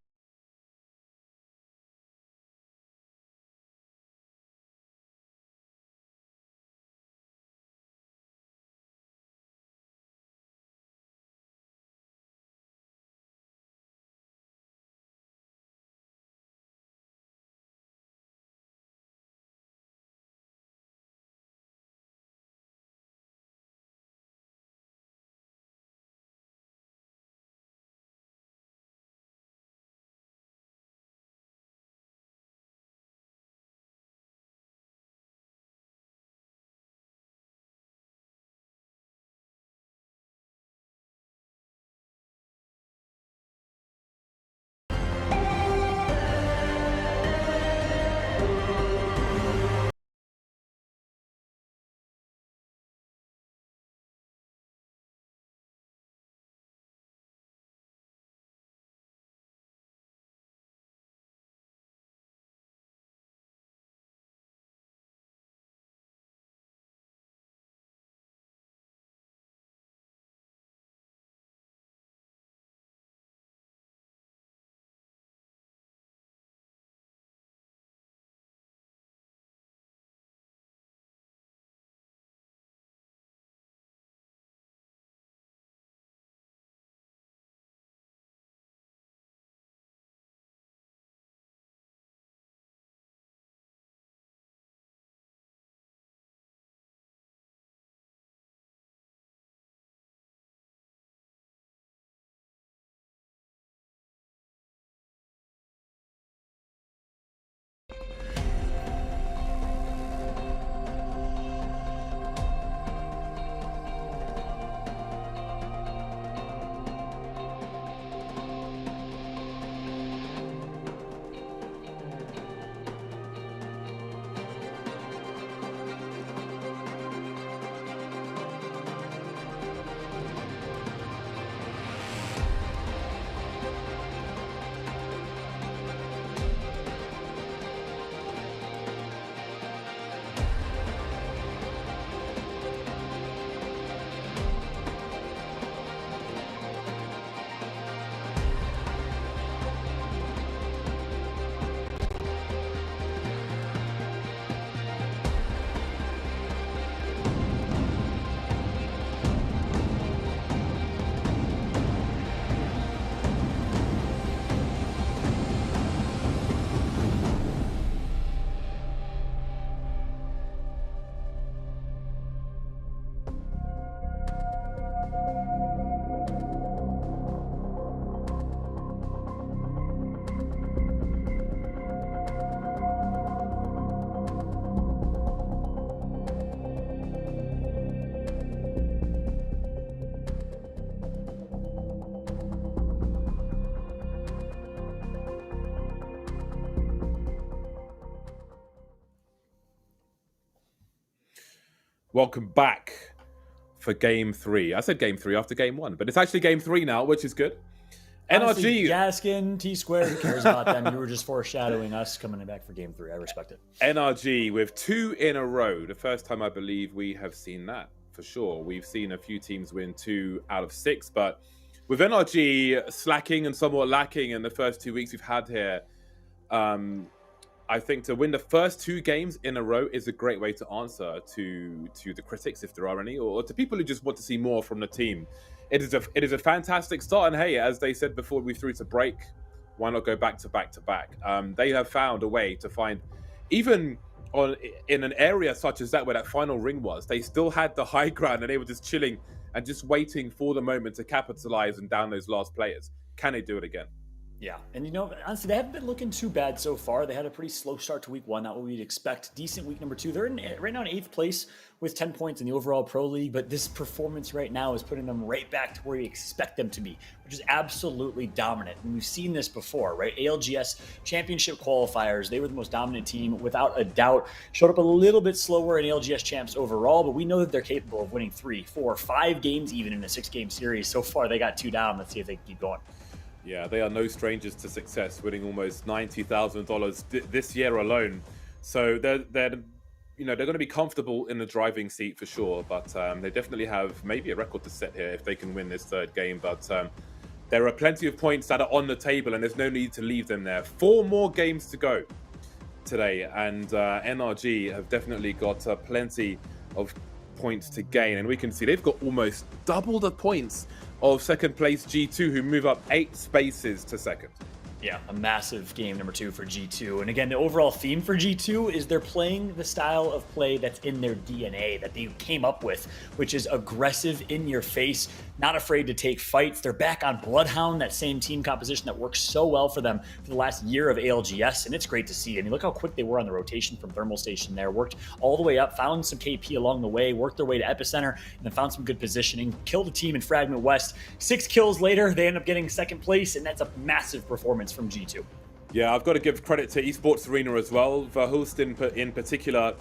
Welcome back for game 3. I said game 3 after game 1, but it's actually game 3 now, which is good. Honestly, NRG. Gaskin, T-Squared, who cares about them? You were just foreshadowing us coming back for game 3. I respect it. NRG with 2 in a row. The first time I believe we have seen that, for sure. We've seen a few teams win 2 out of 6, but with NRG slacking and somewhat lacking in the first 2 weeks we've had here, I think to win the first 2 games in a row is a great way to answer to the critics, if there are any, or to people who just want to see more from the team. It is a fantastic start, and hey, as they said before we threw to break, why not go back to back to back? They have found a way to find, even in an area such as that where that final ring was, they still had the high ground and they were just chilling and just waiting for the moment to capitalize and down those last players. Can they do it again? Yeah, and you know, honestly, they haven't been looking too bad so far. They had a pretty slow start to week 1, not what we'd expect. Decent week number 2. They're right now in 8th place with 10 points in the overall Pro League, but this performance right now is putting them right back to where you expect them to be, which is absolutely dominant. And we've seen this before, right? ALGS Championship qualifiers, they were the most dominant team without a doubt. Showed up a little bit slower in ALGS champs overall, but we know that they're capable of winning 3, 4, 5 games even in a 6-game series. So far, they got 2 down. Let's see if they can keep going. Yeah, they are no strangers to success, winning almost $90,000 this year alone. So they're going to be comfortable in the driving seat for sure. But they definitely have maybe a record to set here if they can win this 3rd game. But there are plenty of points that are on the table, and there's no need to leave them there. 4 more games to go today, and NRG have definitely got plenty of points to gain, and we can see they've got almost double the points of 2nd place G2, who move up 8 spaces to 2nd. Yeah, a massive game number 2 for G2. And again, the overall theme for G2 is they're playing the style of play that's in their DNA, that they came up with, which is aggressive, in your face, not afraid to take fights. They're back on Bloodhound, that same team composition that works so well for them for the last year of ALGS, and it's great to see. I mean, look how quick they were on the rotation from Thermal Station there. Worked all the way up, found some KP along the way, worked their way to Epicenter, and then found some good positioning, killed a team in Fragment West. 6 kills later, they end up getting 2nd place, and that's a massive performance from G2. Yeah, I've got to give credit to Esports Arena as well. Verhulst in particular,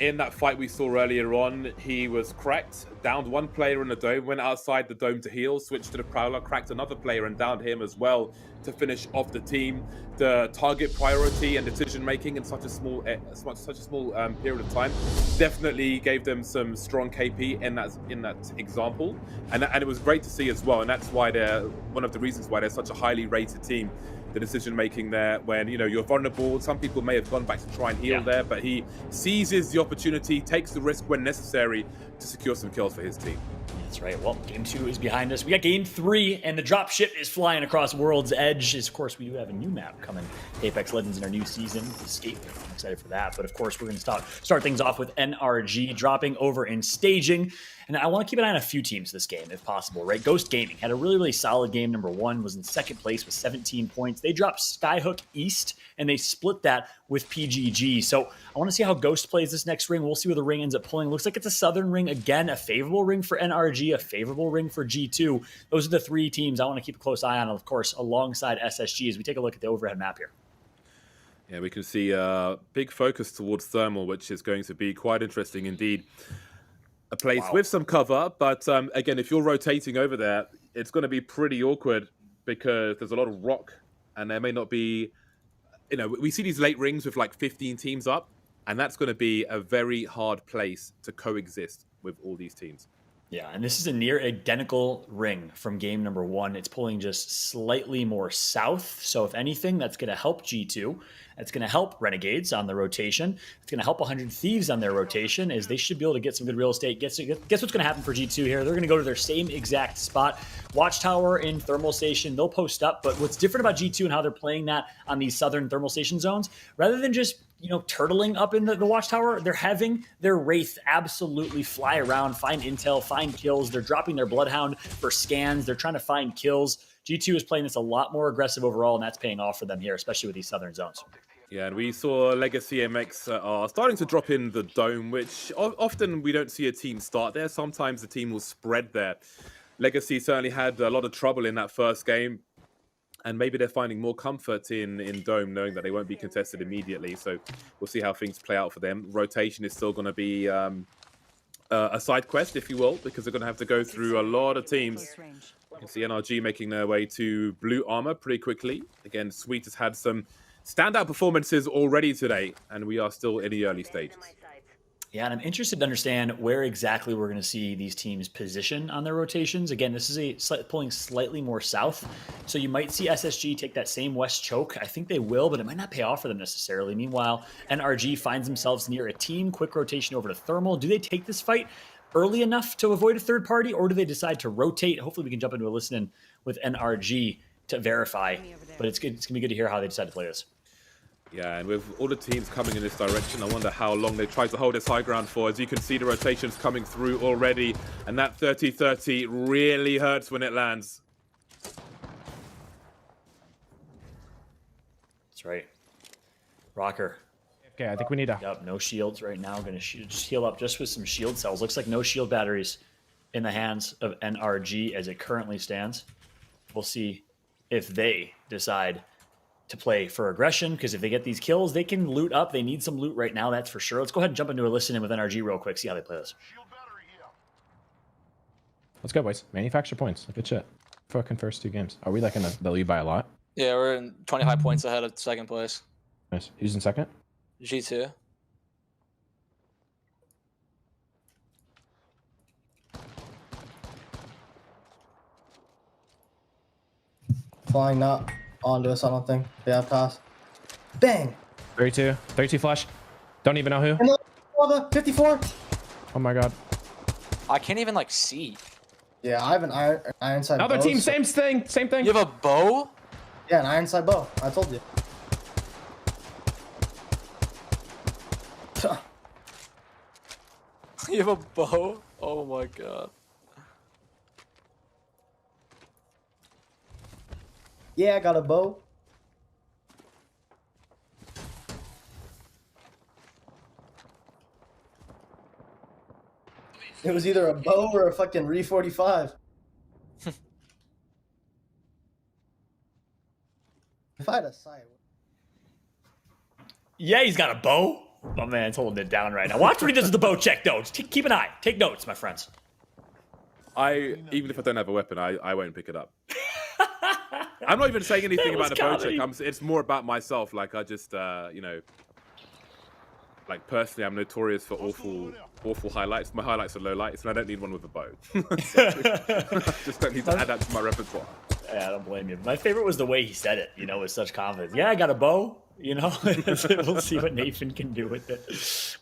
in that fight we saw earlier on, he was cracked, downed 1 player in the dome, went outside the dome to heal, switched to the Prowler, cracked another player and downed him as well to finish off the team. The target priority and decision making in such a small period of time definitely gave them some strong KP in that example, and it was great to see as well. And that's why they're one of the reasons why they're such a highly rated team. The decision making there, when you're vulnerable, some people may have gone back to try and heal there, but he seizes the opportunity, takes the risk when necessary to secure some kills for his team. That's right. Well, game 2 is behind us. We got game 3, and the dropship is flying across World's Edge. Of course, we do have a new map coming, Apex Legends in our new season, Escape. I'm excited for that. But of course, we're going to start things off with NRG dropping over in staging. And I want to keep an eye on a few teams this game, if possible, right? Ghost Gaming had a really, really solid game. Number 1 was in 2nd place with 17 points. They dropped Skyhook East, and they split that with PGG. So I want to see how Ghost plays this next ring. We'll see where the ring ends up pulling. Looks like it's a Southern ring again, a favorable ring for NRG, a favorable ring for G2. Those are the 3 teams I want to keep a close eye on, of course, alongside SSG as we take a look at the overhead map here. Yeah, we can see a big focus towards Thermal, which is going to be quite interesting indeed. A place with some cover, but again, if you're rotating over there, it's going to be pretty awkward because there's a lot of rock, and there may not be, we see these late rings with like 15 teams up, and that's going to be a very hard place to coexist with all these teams. Yeah, and this is a near identical ring from game number 1. It's pulling just slightly more south. So if anything, that's going to help G2. That's going to help Renegades on the rotation. It's going to help 100 Thieves on their rotation, as they should be able to get some good real estate. Guess what's going to happen for G2 here? They're going to go to their same exact spot. Watchtower in Thermal Station, they'll post up. But what's different about G2 and how they're playing that on these southern Thermal Station zones, rather than just turtling up in the Watchtower, they're having their Wraith absolutely fly around, find intel, find kills. They're dropping their Bloodhound for scans. They're trying to find kills. G2 is playing this a lot more aggressive overall, and that's paying off for them here, especially with these southern zones. Yeah, and we saw Legacy MX are starting to drop in the dome, which often we don't see a team start there. Sometimes the team will spread there. Legacy certainly had a lot of trouble in that first game, and maybe they're finding more comfort in dome, knowing that they won't be contested immediately. So we'll see how things play out for them. Rotation is still going to be a side quest, if you will, because they're going to have to go through a lot of teams. You can see NRG making their way to blue armor pretty quickly. Again, Sweet has had some standout performances already today, and we are still in the early stages. Yeah, and I'm interested to understand where exactly we're going to see these teams position on their rotations. Again, this is pulling slightly more south, so you might see SSG take that same west choke. I think they will, but it might not pay off for them necessarily. Meanwhile, NRG finds themselves near a team. Quick rotation over to Thermal. Do they take this fight early enough to avoid a third party, or do they decide to rotate? Hopefully we can jump into a listen-in with NRG to verify, but it's good. It's going to be good to hear how they decide to play this. Yeah, and with all the teams coming in this direction, I wonder how long they try to hold this high ground for. As you can see, the rotations coming through already, and that 30-30 really hurts when it lands. That's right. Rocker. Okay, I think we need to... Yep, no shields right now. Going to just heal up just with some shield cells. Looks like no shield batteries in the hands of NRG as it currently stands. We'll see if they decide to play for aggression, because if they get these kills, they can loot up. They need some loot right now, that's for sure. Let's go ahead and jump into a listen-in with NRG real quick, see how they play this. Let's go, boys. Manufacture points. Good shit. Fucking first 2 games. Are we like in the lead by a lot? Yeah, we're in 25 points ahead of second place. Nice. Who's in second? G2. Flying not onto us, I don't think. They have pass. Bang! 32 flash. Don't even know who. 54. Oh my god. I can't even like see. Yeah, I have an iron sight Other bow, team, so... same thing. You have a bow? Yeah, an iron sight bow. I told you. You have a bow? Oh my god. Yeah, I got a bow. It was either a bow or a fucking Re-45. If I had a sight. Yeah, he's got a bow. My man's holding it down right now. Watch what he does with the bow check, though. Just keep an eye. Take notes, my friends. Even if I don't have a weapon, I won't pick it up. I'm not even saying anything about the bow check. It's more about myself. Like, I just, you know, like, personally, I'm notorious for awful highlights. My highlights are low lights, and I don't need one with a bow. I just don't need to add that to my repertoire. Yeah, I don't blame you. My favorite was the way he said it, you know, with such confidence. Yeah, I got a bow, you know. We'll see what Nathan can do with it.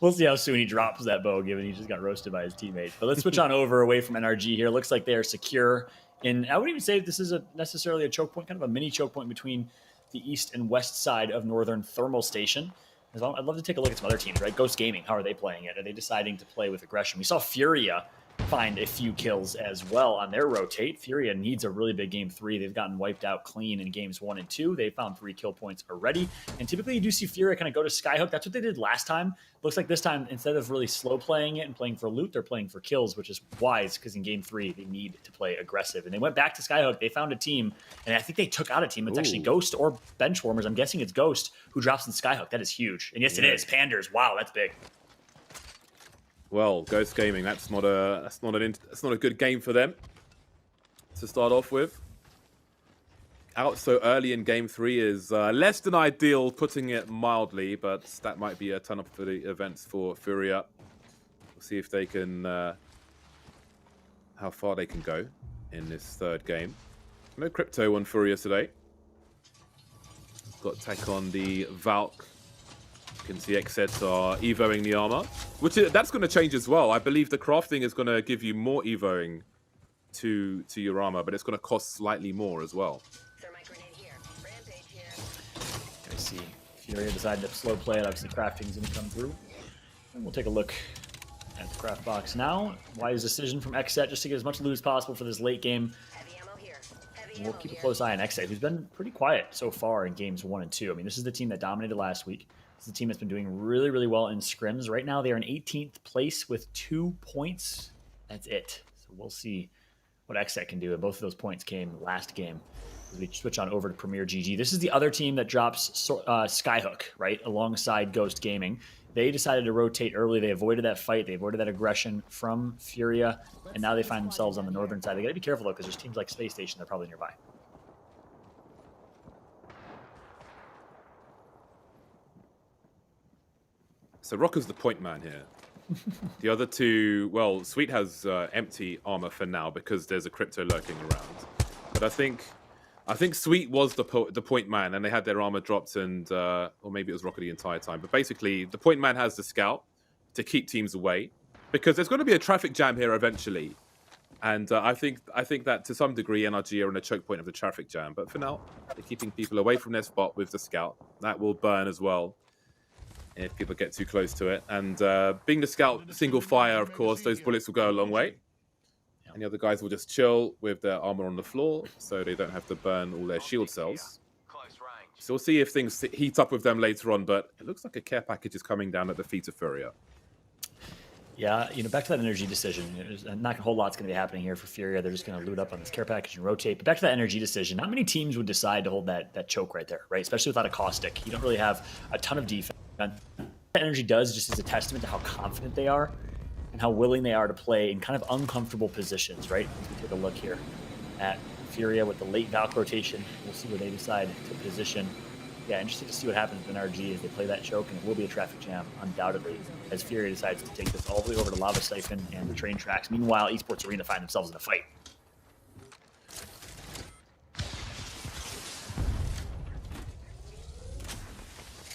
We'll see how soon he drops that bow, given he just got roasted by his teammate. But let's switch on over away from NRG here. Looks like they are secure. And I wouldn't even say this is necessarily a choke point, kind of a mini choke point between the east and west side of Northern Thermal Station. I'd love to take a look at some other teams, right? Ghost Gaming, how are they playing it? Are they deciding to play with aggression? We saw Furia find a few kills as well on their rotate. Furia needs a really big game 3. They've gotten wiped out clean in games 1 and 2. They found 3 kill points already. And typically you do see Furia kind of go to Skyhook. That's what they did last time. Looks like this time, instead of really slow playing it and playing for loot, they're playing for kills, which is wise because in game 3, they need to play aggressive. And they went back to Skyhook. They found a team, and I think they took out a team. It's actually Ghost or Benchwarmers. I'm guessing it's Ghost who drops in Skyhook. That is huge. And yes, it is. Panders. Wow, that's big. Well, Ghost Gaming, that's not a good game for them to start off with. Out so early in game 3 is less than ideal, putting it mildly, but that might be a ton up for the events for Furia. We'll see if they can, how far they can go in this third game. No crypto on Furia today. Got tech on the Valk. You can see XZ are evoing the armor, that's going to change as well. I believe the crafting is going to give you more evoing to your armor, but it's going to cost slightly more as well. I see Furia decided to slow play it. Obviously, crafting's going to come through. And we'll take a look at the craft box now. Wise decision from XZ just to get as much loot as possible for this late game. And we'll keep a close eye on XZ, who's been pretty quiet so far in games 1 and 2. I mean, this is the team that dominated last week. This is the team that's been doing really, really well in scrims. Right now, they're in 18th place with 2 points. That's it. So we'll see what XZ can do. And both of those points came last game. As we switch on over to Premier GG. This is the other team that drops Skyhook, right, alongside Ghost Gaming. They decided to rotate early. They avoided that fight. They avoided that aggression from Furia, and now they find themselves on the northern side. They got to be careful, though, because there's teams like Space Station that are probably nearby. So Rocker's the point man here. The other two, well, Sweet has empty armor for now because there's a crypto lurking around. But I think Sweet was the point man, and they had their armor dropped, and or maybe it was Rocker the entire time. But basically, the point man has the scout to keep teams away because there's going to be a traffic jam here eventually. And I think that to some degree, NRG are in a choke point of the traffic jam. But for now, they're keeping people away from their spot with the scout. That will burn as well if people get too close to it. And being the scout single fire, of course, those bullets will go a long way. And the other guys will just chill with their armor on the floor so they don't have to burn all their shield cells. So we'll see if things heat up with them later on, but it looks like a care package is coming down at the feet of Furia. Yeah, back to that energy decision. There's not a whole lot's going to be happening here for Furia. They're just going to loot up on this care package and rotate. But back to that energy decision, not many teams would decide to hold that choke right there, right? Especially without a caustic. You don't really have a ton of defense. What that energy does just is a testament to how confident they are and how willing they are to play in kind of uncomfortable positions, right? As we take a look here at Furia with the late Valk rotation. We'll see where they decide to position. Yeah, interesting to see what happens with NRG as they play that choke, and it will be a traffic jam, undoubtedly, as Furia decides to take this all the way over to Lava Siphon and the train tracks. Meanwhile, Esports Arena find themselves in a fight.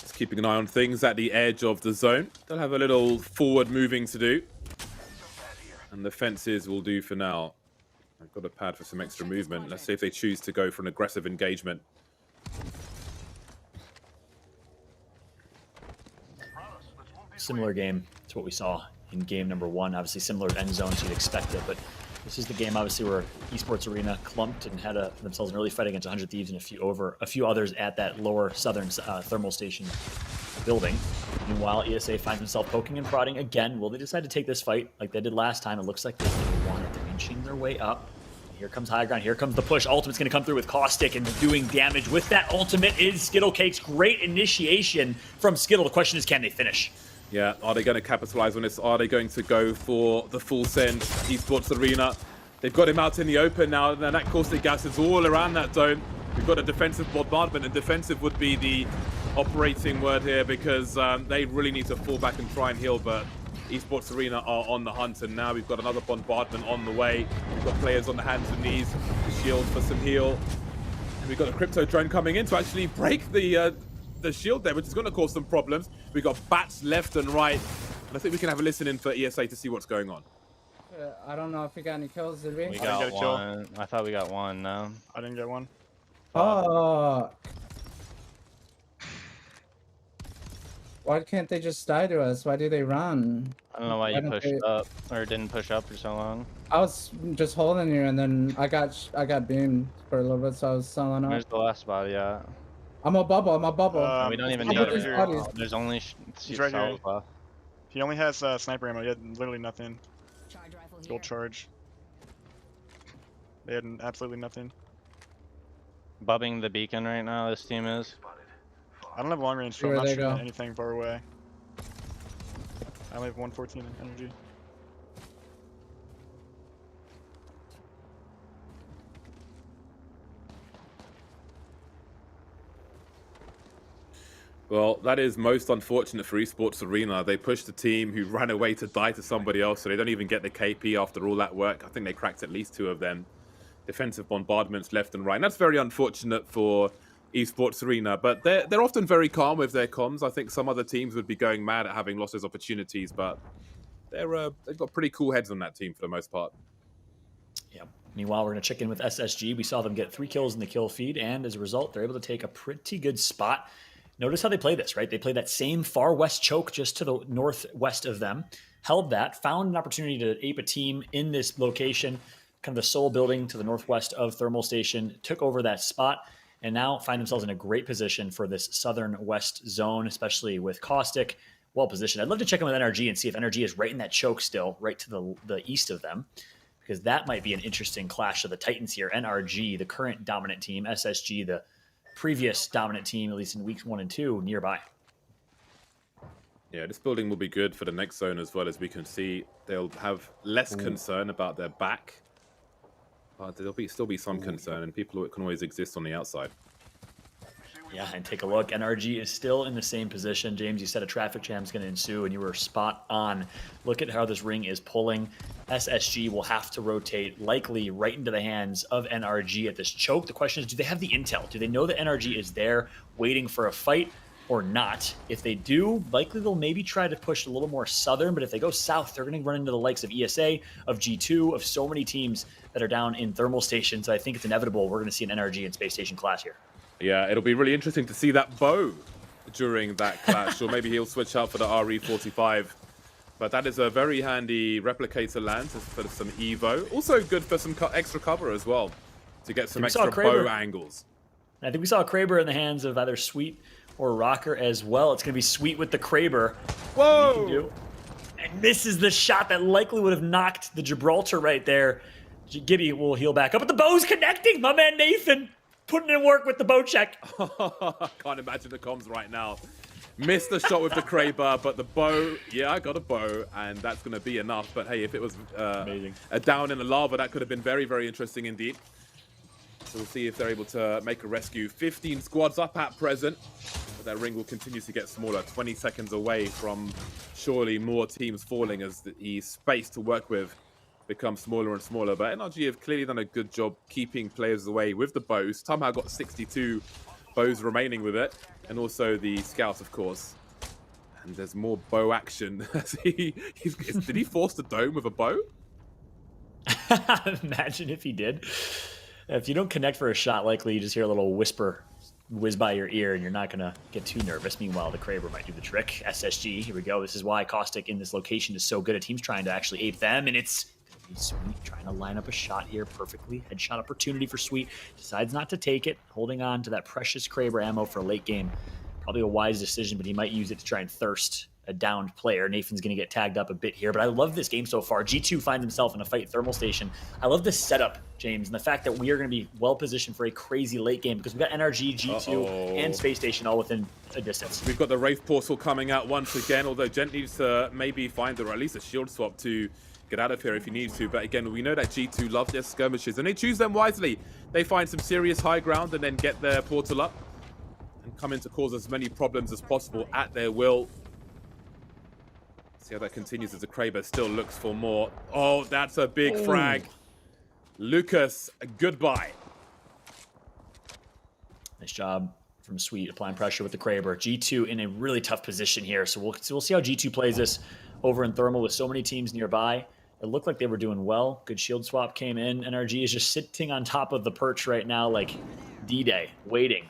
Just keeping an eye on things at the edge of the zone. They'll have a little forward moving to do. And the fences will do for now. I've got a pad for some extra movement. Let's see if they choose to go for an aggressive engagement. Similar game to what we saw in game number 1. Obviously similar end zones, you'd expect it, but this is the game obviously where Esports Arena clumped and had themselves an early fight against 100 Thieves and a few others at that lower southern thermal station building. Meanwhile, ESA finds himself poking and prodding again. Will they decide to take this fight like they did last time? It looks like they want it, inching their way up. Here comes high ground. Here comes the push. Ultimate's going to come through with Caustic and doing damage. With that ultimate is Skittle Cakes. Great initiation from Skittle. The question is, can they finish? Yeah, are they going to capitalize on this? Are they going to go for the full send? Esports Arena, they've got him out in the open now, and that caustic gas is all around that zone. We've got a defensive bombardment, and defensive would be the operating word here because they really need to fall back and try and heal, but Esports Arena are on the hunt, and now we've got another bombardment on the way. We've got players on the hands and knees, the shield for some heal. And we've got a crypto drone coming in to actually break the shield there, which is going to cause some problems. We've got bats left and right, and I think we can have a listen in for ESA to see what's going on. I don't know if we got any kills, did we? We got one. I thought we got one, no. I didn't get one. Oh. Why can't they just die to us? Why do they run? I don't know why you pushed up or didn't push up for so long. I was just holding you, and then I got beamed for a little bit, so I was selling up. Where's the last body at? I'm a bubble. We don't even need it. There's only he's right here. Left. He only has sniper ammo. He had literally nothing. Gold charge. They had absolutely nothing. Bubbing the beacon right now, this team is. I don't have long range, so I'm not shooting at anything far away. I only have 114 in energy. Well, that is most unfortunate for Esports Arena. They pushed a team who ran away to die to somebody else, so they don't even get the KP after all that work. I think they cracked at least 2 of them. Defensive bombardments left and right. And that's very unfortunate for Esports Arena, but they're often very calm with their comms. I think some other teams would be going mad at having lost those opportunities, but they've got pretty cool heads on that team for the most part. Yeah. Meanwhile, we're going to check in with SSG. We saw them get 3 kills in the kill feed, and as a result, they're able to take a pretty good spot. Notice how they play this, right? They play that same far west choke just to the northwest of them, held that, found an opportunity to ape a team in this location, kind of the sole building to the northwest of Thermal Station, took over that spot, and now find themselves in a great position for this southern west zone, especially with Caustic, well positioned. I'd love to check in with NRG and see if NRG is right in that choke still, right to the east of them, because that might be an interesting clash of the Titans here. NRG, the current dominant team, SSG, the previous dominant team, at least in weeks 1 and 2, nearby. Yeah, this building will be good for the next zone as well. As we can see, they'll have less concern about their back. But there'll still be some concern, and people can always exist on the outside. Yeah, and take a look. NRG is still in the same position. James, you said a traffic jam is going to ensue, and you were spot on. Look at how this ring is pulling. SSG will have to rotate, likely right into the hands of NRG at this choke. The question is, do they have the intel? Do they know that NRG is there waiting for a fight or not? If they do, likely they'll maybe try to push a little more southern, but if they go south, they're going to run into the likes of ESA, of G2, of so many teams that are down in thermal stations. I think it's inevitable we're going to see an NRG and Space Station clash here. Yeah, it'll be really interesting to see that bow during that clash, or maybe he'll switch out for the RE45. But that is a very handy replicator land for some Evo. Also good for some extra cover as well, to get some extra bow angles. I think we saw a Kraber in the hands of either Sweet or Rocker as well. It's going to be Sweet with the Kraber. Whoa! And misses the shot that likely would have knocked the Gibraltar right there. Gibby will heal back up, but the bow's connecting. My man Nathan putting in work with the bow check. Can't imagine the comms right now. Missed the shot with the Kraber, but the bow, yeah, I got a bow, and that's going to be enough. But hey, if it was a down in the lava, that could have been very, very interesting indeed. So we'll see if they're able to make a rescue. 15 squads up at present, but that ring will continue to get smaller. 20 seconds away from surely more teams falling as the space to work with becomes smaller and smaller. But NRG have clearly done a good job keeping players away with the bows. Somehow got 62 bows remaining with it, and also the scouts, of course. And there's more bow action. Did he force the dome with a bow? Imagine if he did. If you don't connect for a shot, likely you just hear a little whisper whiz by your ear, and you're not going to get too nervous. Meanwhile, the Kraber might do the trick. SSG, here we go. This is why Caustic in this location is so good. A team's trying to actually ape them, and it's Sweet trying to line up a shot here perfectly. Headshot opportunity for Sweet. Decides not to take it. Holding on to that precious Kraber ammo for late game. Probably a wise decision, but he might use it to try and thirst a downed player. Nathan's going to get tagged up a bit here, but I love this game so far. G2 finds himself in a fight thermal station. I love this setup, James, and the fact that we are going to be well positioned for a crazy late game because we've got NRG, G2, and Space Station all within a distance. We've got the Wraith Portal coming out once again, although Gent needs to maybe find or at least a shield swap to get out of here if he needs to. But again, we know that G2 love their skirmishes, and they choose them wisely. They find some serious high ground and then get their portal up and come in to cause as many problems as possible at their will. See how that continues as the Kraber still looks for more. Oh, that's a big frag. Lucas, goodbye. Nice job from Sweet applying pressure with the Kraber. G2 in a really tough position here, so we'll see how G2 plays this over in thermal with so many teams nearby. It looked like they were doing well. Good shield swap came in. NRG is just sitting on top of the perch right now like D-Day, waiting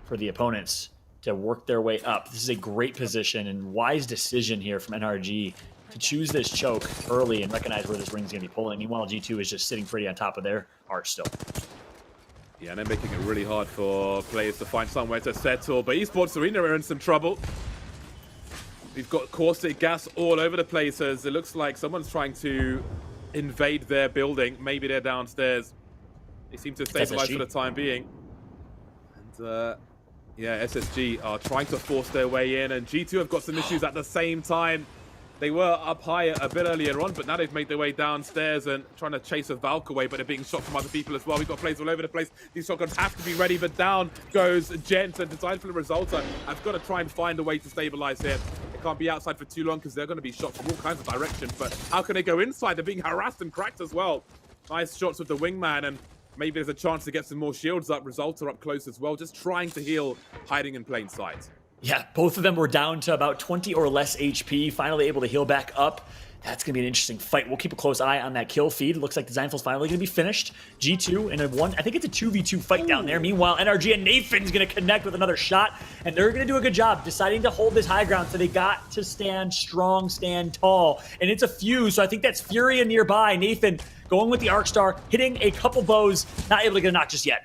for the opponents to work their way up. This is a great position and wise decision here from NRG to choose this choke early and recognize where this ring's going to be pulling. Meanwhile, G2 is just sitting pretty on top of their arch still. Yeah, and they're making it really hard for players to find somewhere to settle. But Esports Arena are in some trouble. We've got caustic gas all over the place as it looks like someone's trying to invade their building. Maybe they're downstairs. They seem to stabilize for the time being. And yeah, SSG are trying to force their way in, and G2 have got some issues at the same time. They were up high a bit earlier on, but now they've made their way downstairs and trying to chase a Valk away, but they're being shot from other people as well. We've got players all over the place. These shotguns have to be ready, but down goes Gent, and designed for the Resulter. I've got to try and find a way to stabilize here. They can't be outside for too long because they're going to be shot from all kinds of directions, but how can they go inside? They're being harassed and cracked as well. Nice shots with the wingman, and maybe there's a chance to get some more shields up. Resulter up close as well, just trying to heal, hiding in plain sight. Yeah, both of them were down to about 20 or less HP, finally able to heal back up. That's going to be an interesting fight. We'll keep a close eye on that kill feed. Looks like the Zeinfeld's finally going to be finished. G2 in I think it's a 2v2 fight down there. Meanwhile, NRG and Nathan's going to connect with another shot, and they're going to do a good job deciding to hold this high ground, so they got to stand strong, stand tall. And it's a fuse, so I think that's Furia nearby. Nathan going with the Arcstar, hitting a couple bows, not able to get a knock just yet.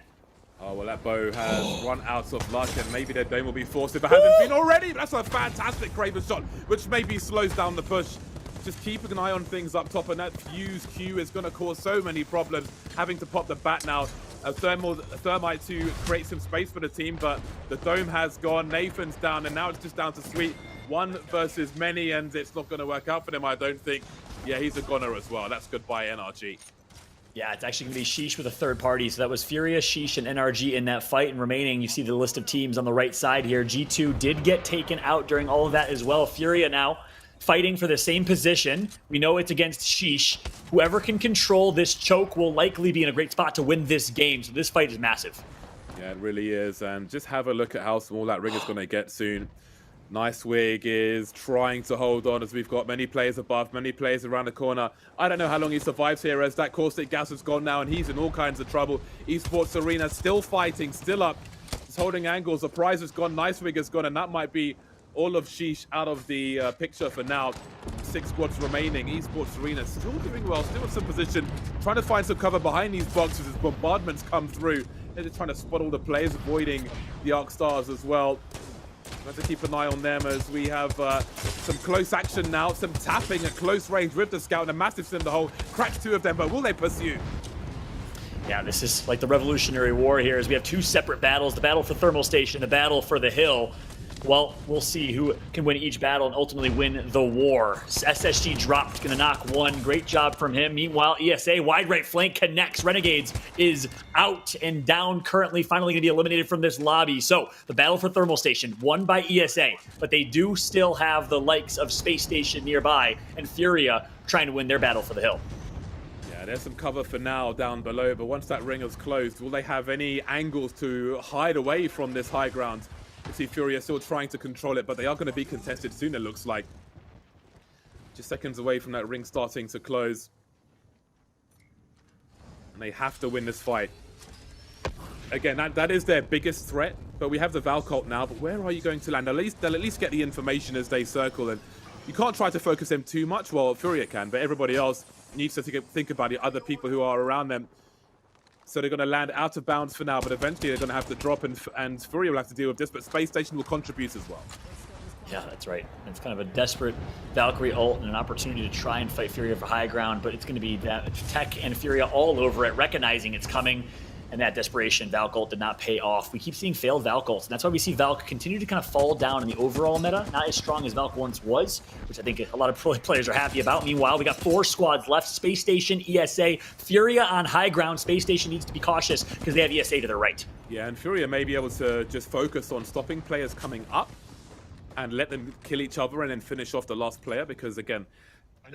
Oh, well, that bow has run out of luck, and maybe their dome will be forced if it hasn't been already. But that's a fantastic Kraber shot, which maybe slows down the push. Just keeping an eye on things up top, and that fuse Q is going to cause so many problems. Having to pop the bat now. Thermite to create some space for the team, but the dome has gone. Nathan's down, and now it's just down to Sweet one versus many, and it's not going to work out for them, I don't think. Yeah, he's a goner as well. That's goodbye, NRG. Yeah, it's actually going to be Sheesh with a third party. So that was Furia, Sheesh, and NRG in that fight. And remaining, you see the list of teams on the right side here. G2 did get taken out during all of that as well. Furia now fighting for the same position. We know it's against Sheesh. Whoever can control this choke will likely be in a great spot to win this game. So this fight is massive. Yeah, it really is. And just have a look at how small that ring is going to get soon. Nice Wig is trying to hold on as we've got many players above, many players around the corner. I don't know how long he survives here as that caustic gas has gone now and he's in all kinds of trouble. Esports Arena still fighting, still up. He's holding angles. The prize has gone. Nice Wig has gone, and that might be all of Sheesh out of the picture for now. 6 squads remaining. Esports Arena still doing well, still in some position. Trying to find some cover behind these boxes as bombardments come through. They're just trying to spot all the players, avoiding the Arc Stars as well. Have to keep an eye on them as we have some close action now, some tapping at close range with the scout and a massive cinder hole. Cracks 2 of them, but will they pursue? Yeah, this is like the Revolutionary War here as we have 2 separate battles, the battle for Thermal Station, the battle for the hill. Well, we'll see who can win each battle and ultimately win the war. SSG dropped, gonna knock 1. Great job from him. Meanwhile, ESA, wide right flank connects. Renegades is out and down currently, finally gonna be eliminated from this lobby. So, the battle for Thermal Station, won by ESA, but they do still have the likes of Space Station nearby and Furia trying to win their battle for the hill. Yeah, there's some cover for now down below, but once that ring is closed, will they have any angles to hide away from this high ground? You see Furia still trying to control it, but they are going to be contested soon, it looks like. Just seconds away from that ring starting to close. And they have to win this fight. Again, that is their biggest threat, but we have the Valcult now, but where are you going to land? They'll at least get the information as they circle, and you can't try to focus them too much. Well, Furia can, but everybody else needs to think about the other people who are around them. So they're going to land out of bounds for now, but eventually they're going to have to drop, and Furia will have to deal with this, but Space Station will contribute as well. Yeah, that's right. It's kind of a desperate Valkyrie ult and an opportunity to try and fight Furia for high ground, but it's going to be that Tech and Furia all over it, recognizing it's coming, and that desperation Valk ult did not pay off. We keep seeing failed Valk ults, and that's why we see Valk continue to kind of fall down in the overall meta. Not as strong as Valk once was, which I think a lot of players are happy about. Meanwhile, we got 4 squads left. Space Station, ESA, Furia on high ground. Space Station needs to be cautious because they have ESA to their right. Yeah, and Furia may be able to just focus on stopping players coming up and let them kill each other and then finish off the last player, because again,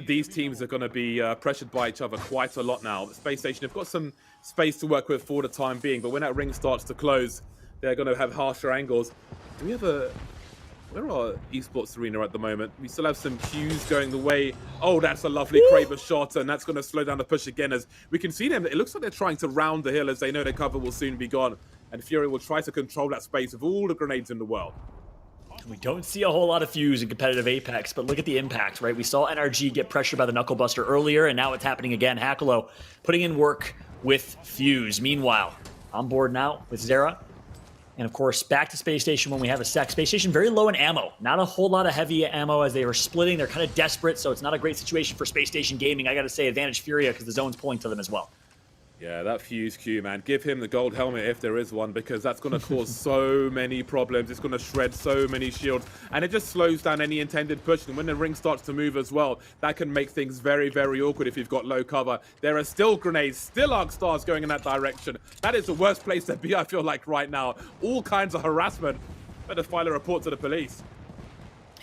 these teams are going to be pressured by each other quite a lot now. The Space Station have got some space to work with for the time being, but when that ring starts to close, they're going to have harsher angles. Do we have a... Where are Esports Arena at the moment? We still have some cues going the way... Oh, that's a lovely Kraber shot, and that's going to slow down the push again as we can see them. It looks like they're trying to round the hill as they know their cover will soon be gone, and Fury will try to control that space with all the grenades in the world. We don't see a whole lot of Fuse in competitive Apex, but look at the impact, right? We saw NRG get pressured by the Knuckle Buster earlier, and now it's happening again. Hackalo putting in work with Fuse. Meanwhile, on board now with Zera. And of course, back to Space Station when we have a sec. Space Station very low in ammo. Not a whole lot of heavy ammo as they were splitting. They're kind of desperate, so it's not a great situation for Space Station Gaming. I gotta say, advantage Furia because the zone's pulling to them as well. Yeah, that Fuse Q, man. Give him the gold helmet if there is one, because that's going to cause so many problems. It's going to shred so many shields, and it just slows down any intended push. And when the ring starts to move as well, that can make things very, very awkward if you've got low cover. There are still grenades, still Arc Stars going in that direction. That is the worst place to be, I feel like, right now. All kinds of harassment. Better file a report to the police.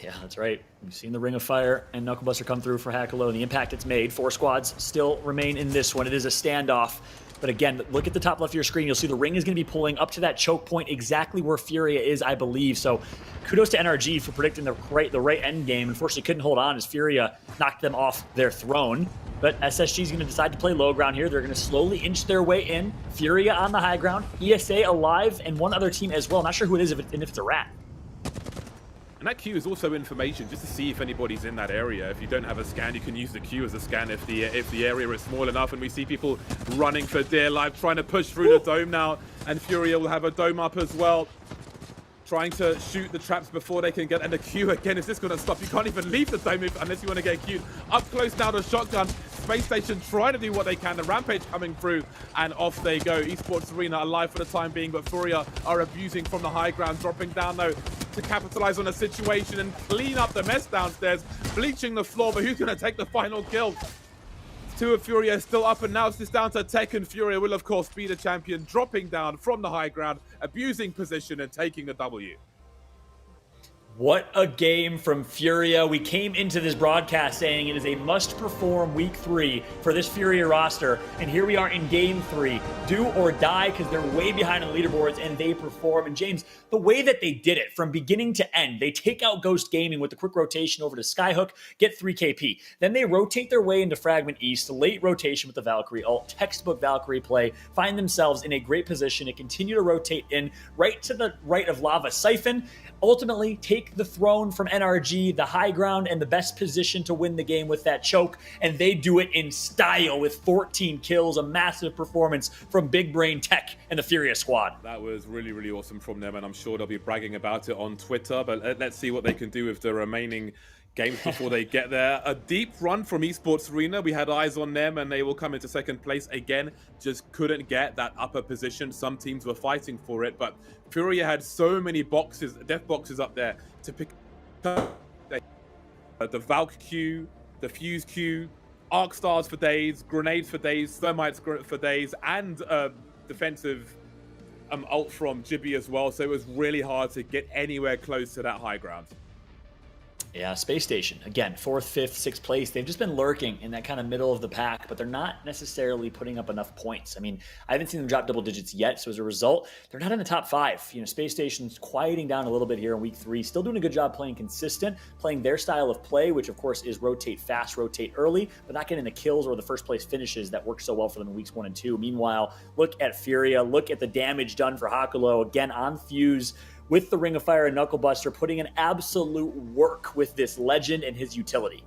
Yeah, that's right. We've seen the Ring of Fire and Knucklebuster come through for Hackalo and the impact it's made. 4 squads still remain in this one. It is a standoff. But again, look at the top left of your screen. You'll see the ring is going to be pulling up to that choke point exactly where Furia is, I believe. So kudos to NRG for predicting the right end game. Unfortunately, couldn't hold on as Furia knocked them off their throne. But SSG is going to decide to play low ground here. They're going to slowly inch their way in. Furia on the high ground. ESA alive, and one other team as well. Not sure who it is, and if it's a rat. And that queue is also information just to see if anybody's in that area. If you don't have a scan, you can use the queue as a scan if the area is small enough. And we see people running for dear life, trying to push through the dome now. And Furia will have a dome up as well, trying to shoot the traps before they can get. And the queue again, is this going to stop? You can't even leave the dome unless you want to get queued. Up close now to shotgun. Space Station trying to do what they can. The Rampage coming through, and off they go. Esports Arena alive for the time being, but Furia are abusing from the high ground, dropping down though. to capitalize on a situation and clean up the mess downstairs, bleaching the floor, but who's going to take the final kill? Two of Furia still up, and now it's just down to Tech, and Furia will, of course, be the champion, dropping down from the high ground, abusing position, and taking the W. What a game from Furia. We came into this broadcast saying it is a must-perform week 3 for this Furia roster, and here we are in game 3. Do or die, because they're way behind on the leaderboards, and they perform. And James, the way that they did it from beginning to end, they take out Ghost Gaming with the quick rotation over to Skyhook, get 3 KP. Then they rotate their way into Fragment East, late rotation with the Valkyrie ult, textbook Valkyrie play, find themselves in a great position to continue to rotate in right to the right of Lava Siphon, ultimately take the throne from NRG, the high ground, and the best position to win the game with that choke, and they do it in style with 14 kills, a massive performance from Big Brain Tech and the Furia squad. That was really, really awesome from them, and I'm sure they'll be bragging about it on Twitter, but let's see what they can do with the remaining games before they get there. A deep run from Esports Arena. We had eyes on them, and they will come into second place again. Just couldn't get that upper position. Some teams were fighting for it, but Furia had so many boxes, death boxes up there to pick up. The Valk Q, the Fuse Q, Arc Stars for days, Grenades for days, Thermites for days, and defensive ult from Jibby as well. So it was really hard to get anywhere close to that high ground. Yeah, Space Station, again, 4th, 5th, 6th place. They've just been lurking in that kind of middle of the pack, but they're not necessarily putting up enough points. I mean, I haven't seen them drop double digits yet, so as a result, they're not in the top 5. You know, Space Station's quieting down a little bit here in week 3, still doing a good job playing consistent, playing their style of play, which of course is rotate fast, rotate early, but not getting the kills or the first place finishes that worked so well for them in weeks 1 and 2. Meanwhile, look at Furia, look at the damage done for Hakulo, again on Fuse, with the Ring of Fire and Knuckle Buster, putting an absolute work with this legend and his utility.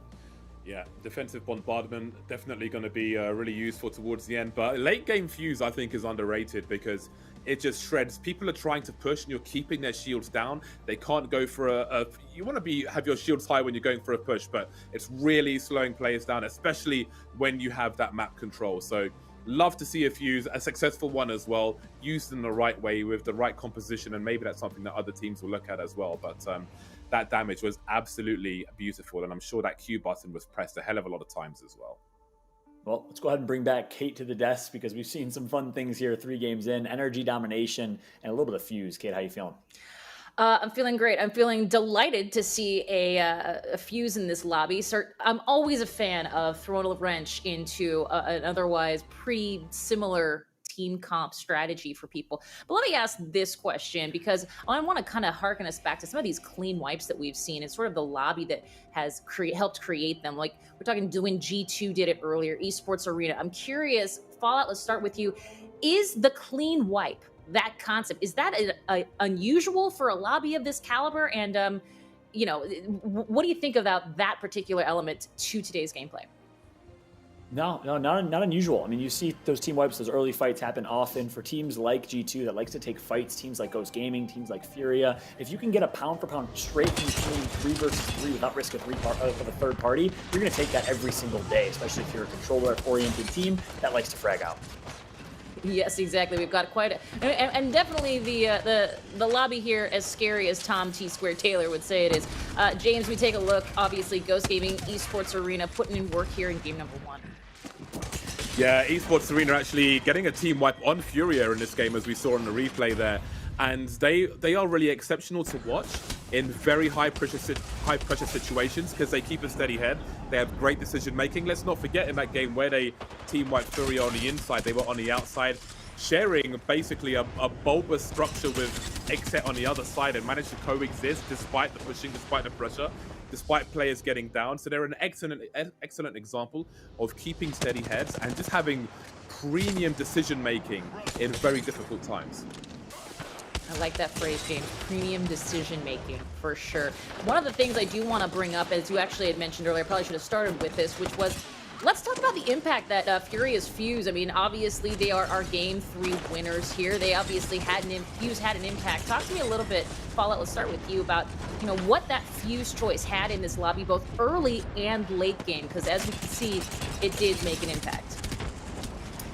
Yeah, defensive bombardment definitely going to be really useful towards the end. But late game Fuse, I think, is underrated because it just shreds. People are trying to push and you're keeping their shields down. They can't go for you want to have your shields high when you're going for a push, but it's really slowing players down, especially when you have that map control. So love to see a Fuse, a successful one as well, used in the right way with the right composition, and maybe that's something that other teams will look at as well. But that damage was absolutely beautiful, and I'm sure that Q button was pressed a hell of a lot of times as well. Well, let's go ahead and bring back Kate to the desk because we've seen some fun things here 3 games in, energy domination, and a little bit of Fuse. Kate, how you feeling? I'm feeling great. I'm feeling delighted to see a Fuse in this lobby. I'm always a fan of throwing a wrench into an otherwise pretty similar team comp strategy for people. But let me ask this question, because I want to kind of harken us back to some of these clean wipes that we've seen. It's sort of the lobby that has helped create them. Like we're talking when G2 did it earlier, Esports Arena. I'm curious, Fallout, let's start with you. Is the clean wipe, that concept, is that unusual for a lobby of this caliber? And you know, what do you think about that particular element to today's gameplay? No, not unusual. I mean, you see those team wipes, those early fights happen often for teams like G2 that likes to take fights, teams like Ghost Gaming, teams like Furia. If you can get a pound for pound straight in between 3 versus 3 without risk of a third party, you're going to take that every single day, especially if you're a controller-oriented team that likes to frag out. Yes, exactly. We've got quite a, and definitely the lobby here, as scary as Tom T Square Taylor would say it is. James, we take a look. Obviously, Ghost Gaming, Esports Arena, putting in work here in game number 1. Yeah, Esports Arena actually getting a team wipe on Furia in this game, as we saw in the replay there. And they are really exceptional to watch in very high pressure situations because they keep a steady head. They have great decision making. Let's not forget in that game where they team wiped Furia on the inside, they were on the outside, sharing basically a bulbous structure with Exet on the other side, and managed to coexist despite the pushing, despite the pressure, despite players getting down. So they're an excellent example of keeping steady heads and just having premium decision making in very difficult times. I like that phrase, James. Premium decision making, for sure. One of the things I do want to bring up, as you actually had mentioned earlier, I probably should have started with this, which was, let's talk about the impact that Furia's Fuse. I mean, obviously they are our game 3 winners here. They obviously Fuse had an impact. Talk to me a little bit, Fallout, let's start with you, about what that Fuse choice had in this lobby, both early and late game, because as we can see, it did make an impact.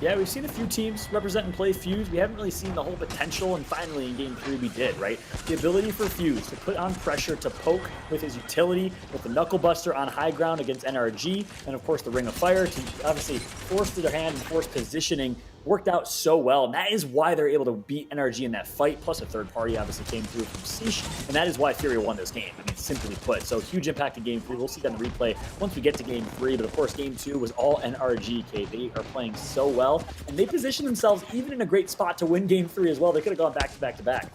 Yeah, we've seen a few teams represent and play Fuse. We haven't really seen the whole potential, and finally in Game 3 we did, right? The ability for Fuse to put on pressure, to poke with his utility, with the Knuckle Buster on high ground against NRG, and of course the Ring of Fire to obviously force their hand and force positioning worked out so well, and that is why they're able to beat NRG in that fight, plus a third party obviously came through from Siege, and that is why Fury won this game, I mean, simply put. So huge impact in Game 3. We'll see that in the replay once we get to Game 3, but of course Game 2 was all NRG. They are playing so well, and they position themselves even in a great spot to win Game 3 as well. They could have gone back to back to back.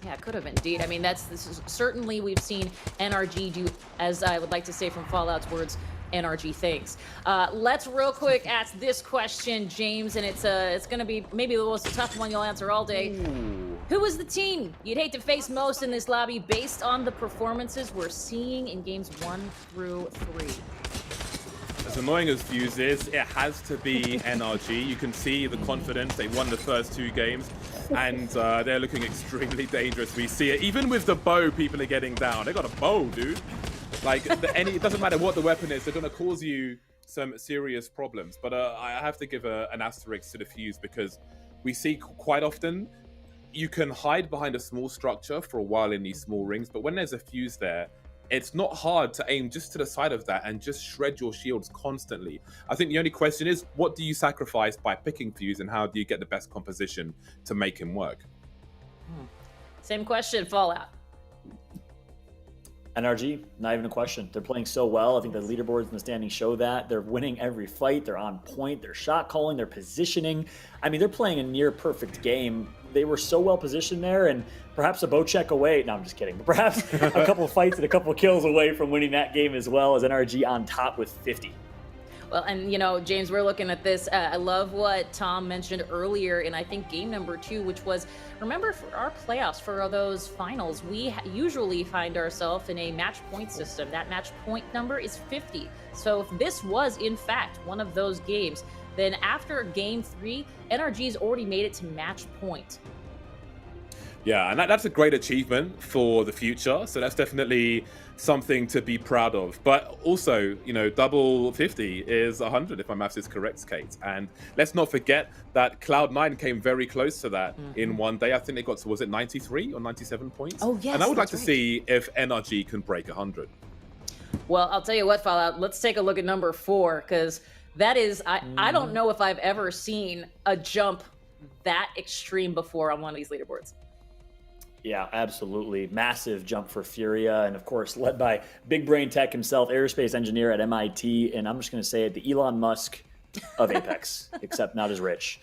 Yeah, could have indeed. I mean, this is certainly we've seen NRG do, as I would like to say from Fallout's words, NRG things. Let's real quick ask this question, James, and it's going to be maybe the most tough one you'll answer all day. Ooh. Who was the team you'd hate to face most in this lobby based on the performances we're seeing in games 1 through 3? As annoying as Fuse is, it has to be NRG. You can see the confidence. They won the first 2 games, and they're looking extremely dangerous. We see it. Even with the bow, people are getting down. They got a bow, dude. Like, it doesn't matter what the weapon is, they're going to cause you some serious problems. But I have to give an asterisk to the Fuse, because we see quite often you can hide behind a small structure for a while in these small rings, but when there's a Fuse there, it's not hard to aim just to the side of that and just shred your shields constantly. I think the only question is, what do you sacrifice by picking Fuse, and how do you get the best composition to make him work? Same question, Fallout. NRG, not even a question. They're playing so well. I think the leaderboards and the standings show that. They're winning every fight. They're on point. They're shot calling. They're positioning. I mean, they're playing a near perfect game. They were so well positioned there, and perhaps a bow check away. No, I'm just kidding. But perhaps a couple of fights and a couple of kills away from winning that game as well, as NRG on top with 50. Well, and you know, James, we're looking at this. I love what Tom mentioned earlier in, I think, game number 2, which was, remember, for our playoffs, for those finals, we usually find ourselves in a match point system. That match point number is 50. So if this was, in fact, one of those games, then after game 3, NRG's already made it to match point. Yeah, and that's a great achievement for the future. So that's definitely something to be proud of. But also, you know, double 50 is 100, if my maths is correct, Kate. And let's not forget that Cloud9 came very close to that in one day. I think they got to, was it 93 or 97 points? Oh, yes. And I would like to see if NRG can break 100. Well, I'll tell you what, Fallout, let's take a look at number 4, because that is, I don't know if I've ever seen a jump that extreme before on one of these leaderboards. Yeah, absolutely. Massive jump for Furia, and of course, led by Big Brain Tech himself, aerospace engineer at MIT, and I'm just going to say it, the Elon Musk of Apex, except not as rich.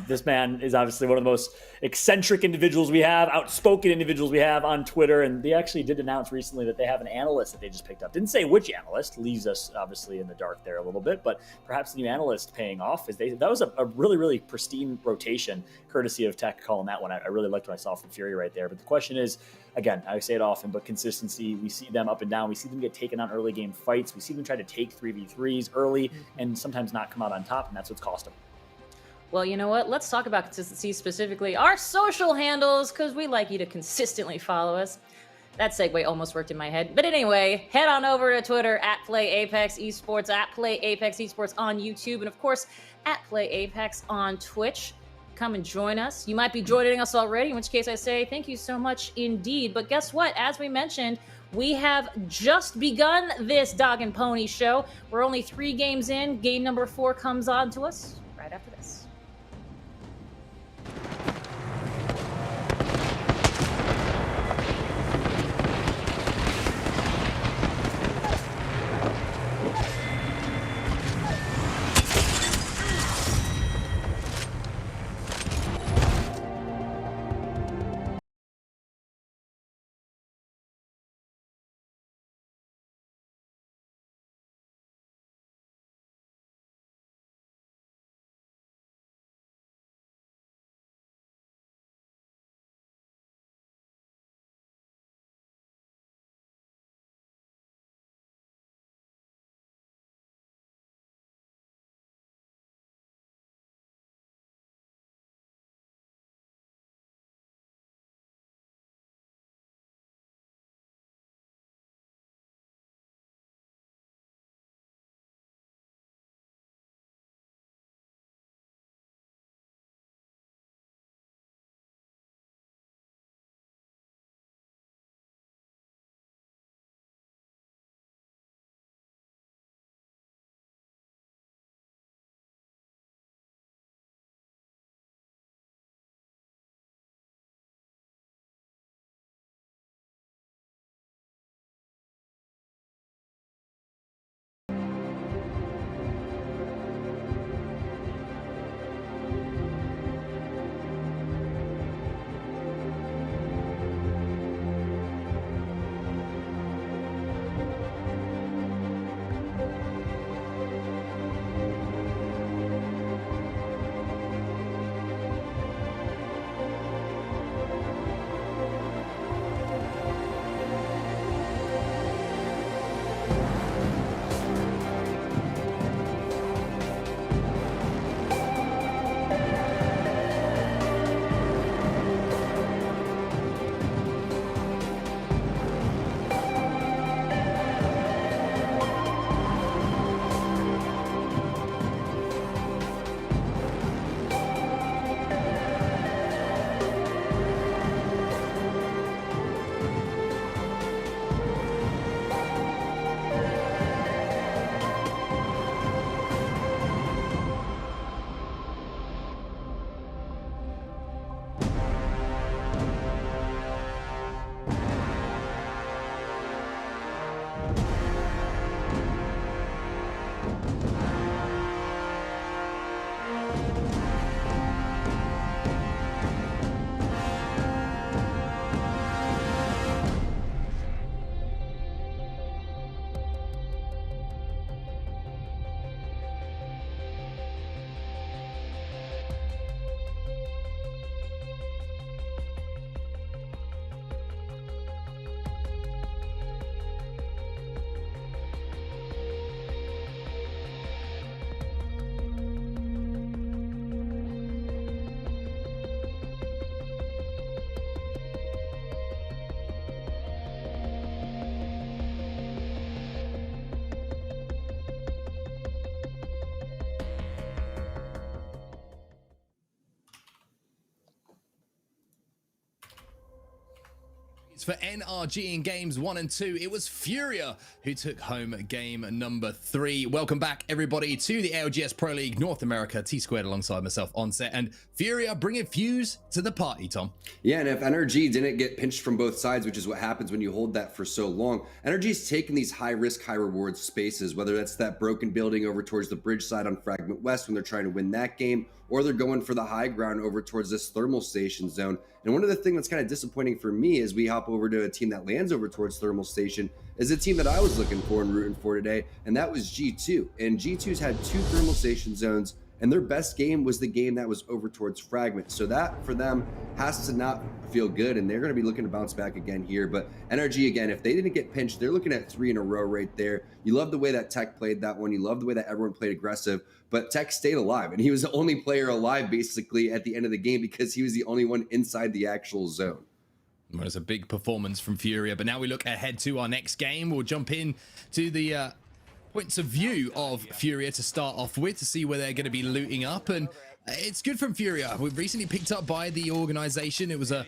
This man is obviously one of the most eccentric individuals we have, outspoken individuals we have on Twitter, and they actually did announce recently that they have an analyst that they just picked up. Didn't say which analyst, leaves us obviously in the dark there a little bit, but perhaps the new analyst paying off. That was a really, really pristine rotation, courtesy of Tech calling that one. I really liked what I saw from Fury right there, but the question is, again, I say it often, but consistency. We see them up and down. We see them get taken on early game fights. We see them try to take 3v3s early and sometimes not come out on top, and that's what's cost them. Well, you know what? Let's talk about consistency, specifically our social handles, because we like you to consistently follow us. That segue almost worked in my head. But anyway, head on over to Twitter, at PlayApexEsports, at PlayApexEsports on YouTube, and of course, at PlayApex on Twitch. Come and join us. You might be joining us already, in which case I say thank you so much indeed. But guess what? As we mentioned, we have just begun this Dog and Pony show. We're only 3 games in. Game number 4 comes on to us right after this. for NRG in games 1 and 2. It was Furia who took home game number 3. Welcome back, everybody, to the ALGS Pro League North America. T-Squared alongside myself on set, and Furia bringing Fuse to the party, Tom. Yeah, and if NRG didn't get pinched from both sides, which is what happens when you hold that for so long, NRG's taken these high-risk, high-reward spaces, whether that's that broken building over towards the bridge side on Fragment West when they're trying to win that game, or they're going for the high ground over towards this thermal station zone. And one of the things that's kind of disappointing for me as we hop over to a team that lands over towards thermal station is a team that I was looking for and rooting for today, and that was G2. And G2's had 2 thermal station zones, and their best game was the game that was over towards Fragment. So that, for them, has to not feel good, and they're going to be looking to bounce back again here. But NRG, again, if they didn't get pinched, they're looking at 3 in a row right there. You love the way that Tech played that one. You love the way that everyone played aggressive. But Tech stayed alive, and he was the only player alive, basically, at the end of the game because he was the only one inside the actual zone. Well, it's a big performance from Furia, but now we look ahead to our next game. We'll jump in to the points of view of Furia to start off with to see where they're going to be looting up, and it's good from Furia. We've recently picked up by the organization. It was a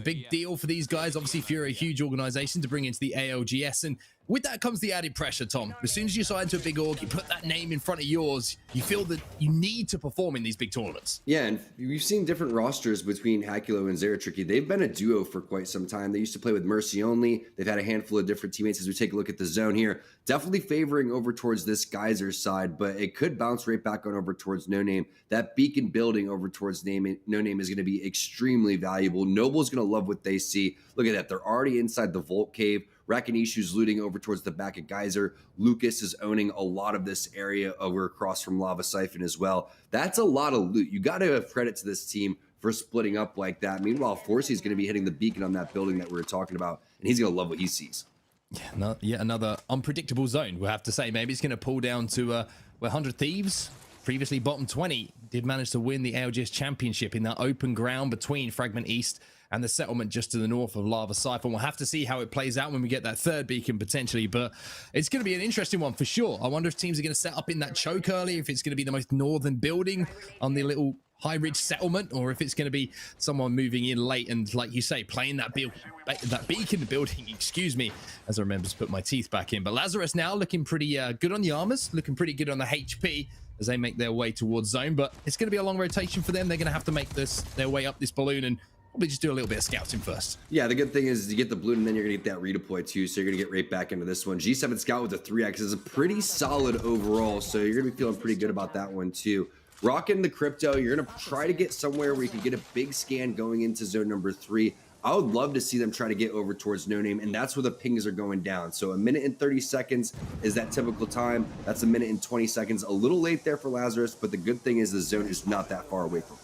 big deal for these guys. Obviously, Furia, a huge organization to bring into the ALGS, and with that comes the added pressure, Tom. As soon as you sign to a big org, you put that name in front of yours, you feel that you need to perform in these big tournaments. Yeah, and we've seen different rosters between Hakulo and Zeratricky. They've been a duo for quite some time. They used to play with Mercy only. They've had a handful of different teammates. As we take a look at the zone here, definitely favoring over towards this Geyser side, but it could bounce right back on over towards No Name. That beacon building over towards No Name is going to be extremely valuable. Noble's going to love what they see. Look at that. They're already inside the Vault Cave. Rakinishu's looting over towards the back of Geyser. Lucas is owning a lot of this area over across from Lava Siphon as well. That's a lot of loot. You got to have credit to this team for splitting up like that. Meanwhile, Forcey's going to be hitting the beacon on that building that we were talking about, and he's going to love what he sees. Yeah, yet another unpredictable zone, we'll have to say. Maybe it's going to pull down to 100 Thieves, previously bottom 20, did manage to win the ALGS Championship in that open ground between Fragment East and the settlement just to the north of Lava Siphon. We'll have to see how it plays out when we get that third beacon potentially, but it's going to be an interesting one for sure. I wonder if teams are going to set up in that choke early, if it's going to be the most northern building on the little High Ridge settlement, or if it's going to be someone moving in late and, like you say, playing that beacon building, excuse me, as I remember to put my teeth back in. But Lazarus now looking pretty good on the armors, looking pretty good on the HP as they make their way towards zone, but it's going to be a long rotation for them. They're going to have to make their way up this balloon and probably just do a little bit of scouting first. Yeah, the good thing is you get the balloon and then you're going to get that redeploy too, so you're going to get right back into this one. G7 Scout with a 3x is a pretty solid overall, so you're going to be feeling pretty good about that one too. Rocking the crypto, you're going to try to get somewhere where you can get a big scan going into zone number 3. I would love to see them try to get over towards No Name, and that's where the pings are going down. So 1 minute and 30 seconds is that typical time. That's 1 minute and 20 seconds. A little late there for Lazarus, but the good thing is the zone is not that far away from him.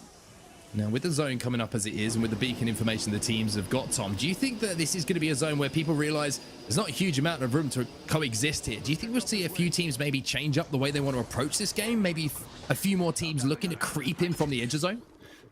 Now, with the zone coming up as it is, and with the beacon information the teams have got, Tom, do you think that this is going to be a zone where people realize there's not a huge amount of room to coexist here? Do you think we'll see a few teams maybe change up the way they want to approach this game? Maybe a few more teams looking to creep in from the edge of zone?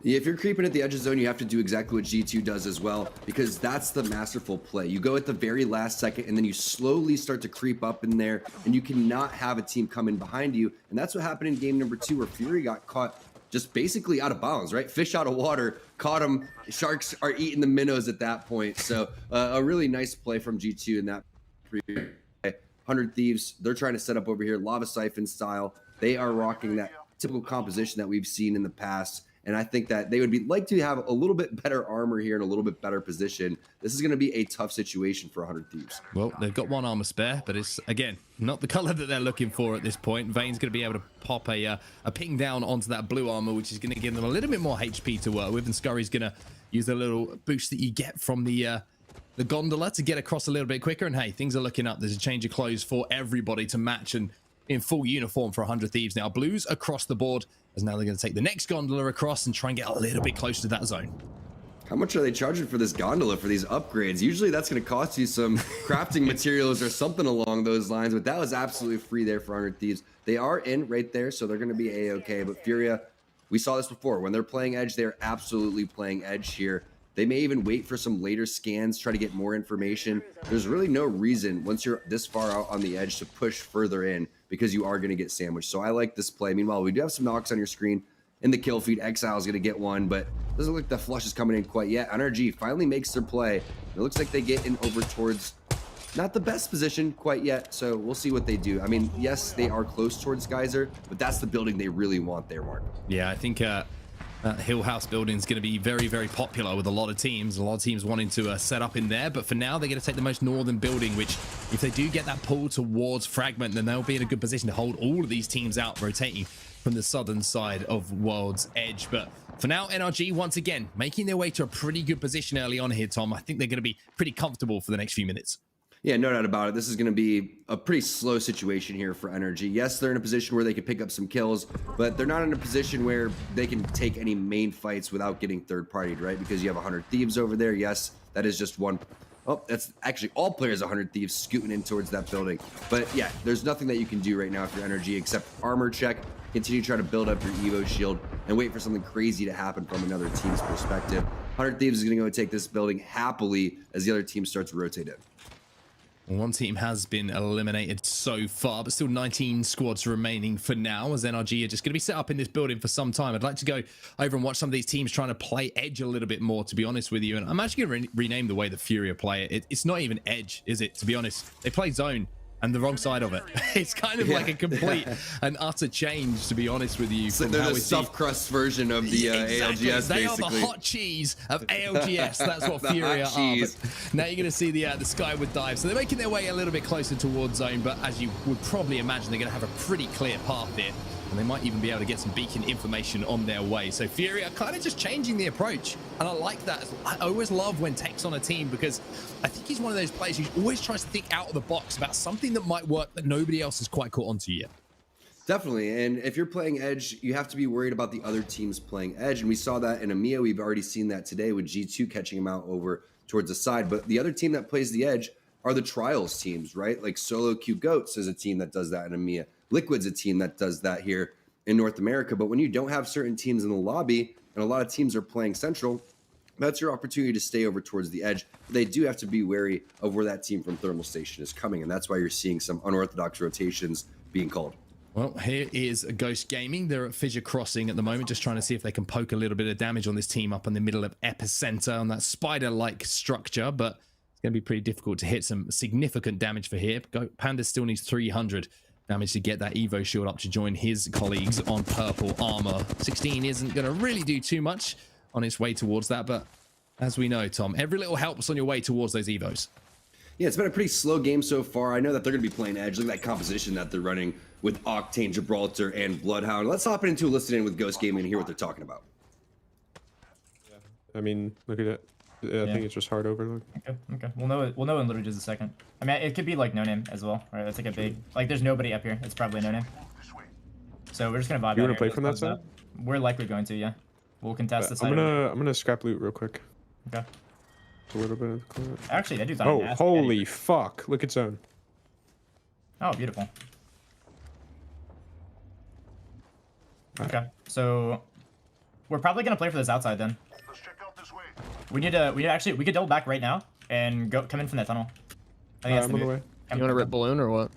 Yeah, if you're creeping at the edge of zone, you have to do exactly what G2 does as well, because that's the masterful play. You go at the very last second, and then you slowly start to creep up in there, and you cannot have a team come in behind you. And that's what happened in game number 2, where Fury got caught just basically out of bounds, right? Fish out of water, caught him. Sharks are eating the minnows at that point. So a really nice play from G2 in that. 100 Thieves, they're trying to set up over here, Lava Siphon style. They are rocking that typical composition that we've seen in the past. And I think that they would like to have a little bit better armor here and a little bit better position. This is going to be a tough situation for 100 Thieves. Well, they've got one armor spare, but it's, again, not the color that they're looking for at this point. Vane's going to be able to pop a ping down onto that blue armor, which is going to give them a little bit more HP to work with. And Scurry's going to use the little boost that you get from the gondola to get across a little bit quicker. And hey, things are looking up. There's a change of clothes for everybody to match and in full uniform for 100 Thieves now. Blues across the board, as now they're going to take the next gondola across and try and get a little bit closer to that zone. How much are they charging for this gondola for these upgrades? Usually that's going to cost you some crafting materials or something along those lines, but that was absolutely free there for 100 Thieves. They are in right there, so they're going to be A-okay, but Furia, we saw this before. When they're playing edge, they're absolutely playing edge here. They may even wait for some later scans, try to get more information. There's really no reason, once you're this far out on the edge, to push further in, because you are going to get sandwiched. So I like this play. Meanwhile, we do have some knocks on your screen in the kill feed. Exile is going to get one, but Doesn't look like the flush is coming in quite yet. NRG finally makes their play. It looks like they get in over towards not the best position quite yet, so we'll see what they do. I mean, yes, they are close towards Geyser, but that's the building they really want there, Mark. Yeah, I think that Hill House building is going to be very, very popular with a lot of teams. A lot of teams wanting to set up in there, but for now, they're going to take the most northern building, which if they do get that pull towards Fragment, then they'll be in a good position to hold all of these teams out, rotating from the southern side of World's Edge. But for now, NRG, once again, making their way to a pretty good position early on here, Tom. I think they're going to be pretty comfortable for the next few minutes. Yeah, no doubt about it. This is going to be a pretty slow situation here for NRG. Yes, they're in a position where they can pick up some kills, but they're not in a position where they can take any main fights without getting third-partied, right? Because you have 100 Thieves over there. Yes, that is just one. Oh, that's actually all players 100 Thieves scooting in towards that building. But yeah, there's nothing that you can do right now if you're NRG except armor check, continue to try to build up your Evo shield, and wait for something crazy to happen from another team's perspective. 100 Thieves is going to go take this building happily as the other team starts to rotate in. One team has been eliminated so far, but still 19 squads remaining for now, as NRG are just going to be set up in this building for some time. I'd like to go over and watch some of these teams trying to play Edge a little bit more, to be honest with you. And I'm actually going to rename the way the Furia play it. It's not even Edge, is it, to be honest? They play Zone. And the wrong side of it. It's kind of like a complete and utter change, to be honest with you. So they're the stuffed crust version of the exactly. ALGS, They basically. are the hot cheese of ALGS. That's what Furia are. But now you're going to see the skyward dive. So they're making their way a little bit closer towards zone, but as you would probably imagine, they're going to have a pretty clear path here. And they might even be able to get some beacon information on their way. So Fury are kind of just changing the approach. And I like that. I always love when Tech's on a team because I think he's one of those players who always tries to think out of the box about something that might work that nobody else has quite caught onto yet. Definitely. And if you're playing Edge, you have to be worried about the other teams playing Edge. And we saw that in EMEA. We've already seen that today with G2 catching him out over towards the side. But the other team that plays the Edge are the Trials teams, right? Like Solo Q Goats is a team that does that in EMEA. Liquid's a team that does that here in North America. But when you don't have certain teams in the lobby and a lot of teams are playing Central, that's your opportunity to stay over towards the Edge. But they do have to be wary of where that team from Thermal Station is coming. And that's why you're seeing some unorthodox rotations being called. Well, here is Ghost Gaming. They're at Fissure Crossing at the moment, just trying to see if they can poke a little bit of damage on this team up in the middle of Epicenter on that spider-like structure. But it's going to be pretty difficult to hit some significant damage for here. Panda still needs 300 damage to get that Evo shield up to join his colleagues on purple armor. 16 isn't going to really do too much on its way towards that, but as we know, Tom, every little helps on your way towards those Evos. Yeah, it's been a pretty slow game so far. I know that they're going to be playing Edge. Look at that composition that they're running with Octane, Gibraltar, and Bloodhound. Let's hop into Listen In with Ghost Gaming and hear what they're talking about. I mean, look at it. I think it's just hard overload. Okay. We'll know in literally just a second. I mean, it could be like no name as well, right? That's like a big, like there's nobody up here. It's probably no name. So we're just gonna vibe. You want to play from that side? We're likely going to, yeah. We'll contest the side. I'm gonna scrap loot real quick. Okay. A little bit of clear. Actually, that dude's on Oh, holy fuck! Look at zone. Oh, beautiful. Okay, so we're probably gonna play for this outside then. We could double back right now and come in from that tunnel. I think that's the move. You want to rip balloon or what?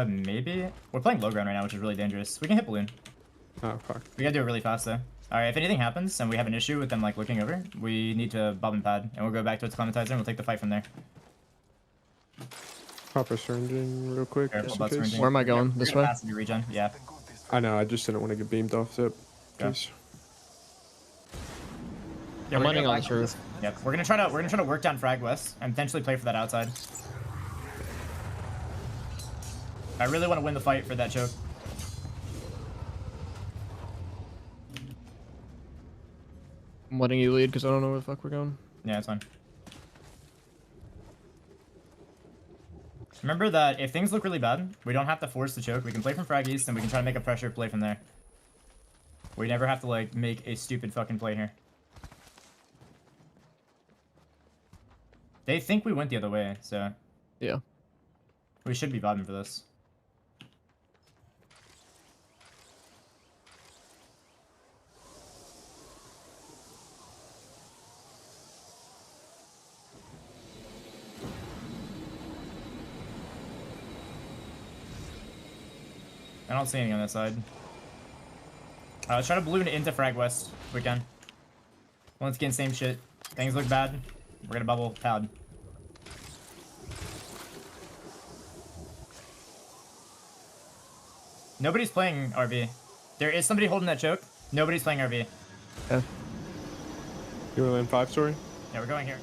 Maybe. We're playing low ground right now, which is really dangerous. We can hit balloon. Oh, fuck. We gotta do it really fast though. Alright, if anything happens and we have an issue with them like looking over, we need to bob and pad, and we'll go back to its clematizer and we'll take the fight from there. Pop a syringing real quick. Where am I going? This way? Regen. Yeah. I know, I just didn't want to get beamed off zip. Yeah. Yeah, I'm landing on this roof. Yep, we're gonna try to work down frag west and potentially play for that outside. I really want to win the fight for that choke. I'm letting you lead because I don't know where the fuck we're going. Yeah, it's fine. Remember that if things look really bad, we don't have to force the choke. We can play from frag east and we can try to make a pressure play from there. We never have to like make a stupid fucking play here. They think we went the other way, so yeah, we should be vibing for this. I don't see any on that side. Let's try to balloon into frag west if we can. Once again, same shit. Things look bad. We're gonna bubble pad. Nobody's playing RV. There is somebody holding that choke. Nobody's playing RV. Yeah. You want to land 5-story? Yeah, we're going here.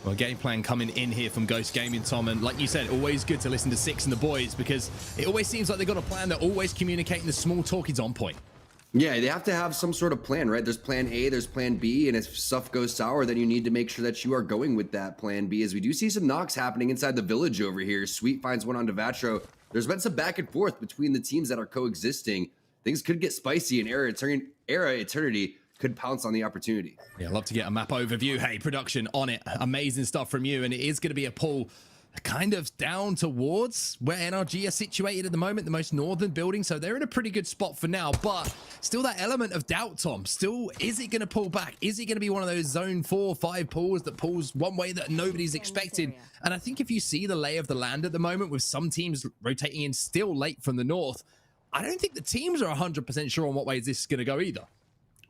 Well, game plan coming in here from Ghost Gaming, Tom, and like you said, always good to listen to Six and the boys because it always seems like they've got a plan. They're always communicating. The small talk is on point. Yeah, they have to have some sort of plan, right? There's plan A, there's plan B, and if stuff goes sour, then you need to make sure that you are going with that plan B, as we do see some knocks happening inside the village over here. Sweet finds one on Devatro. There's been some back and forth between the teams that are coexisting. Things could get spicy, and Era Eternity could pounce on the opportunity. Yeah, I'd love to get a map overview. Hey, production on it. Amazing stuff from you, and it is going to be a pull kind of down towards where NRG are situated at the moment, the most northern building, so they're in a pretty good spot for now, but still that element of doubt, Tom. Still, is it going to pull back? Is it going to be one of those zone 4-5 pulls that pulls one way that nobody's expecting? And I think if you see the lay of the land at the moment with some teams rotating in still late from the north, I don't think the teams are 100% sure on what way this is going to go either.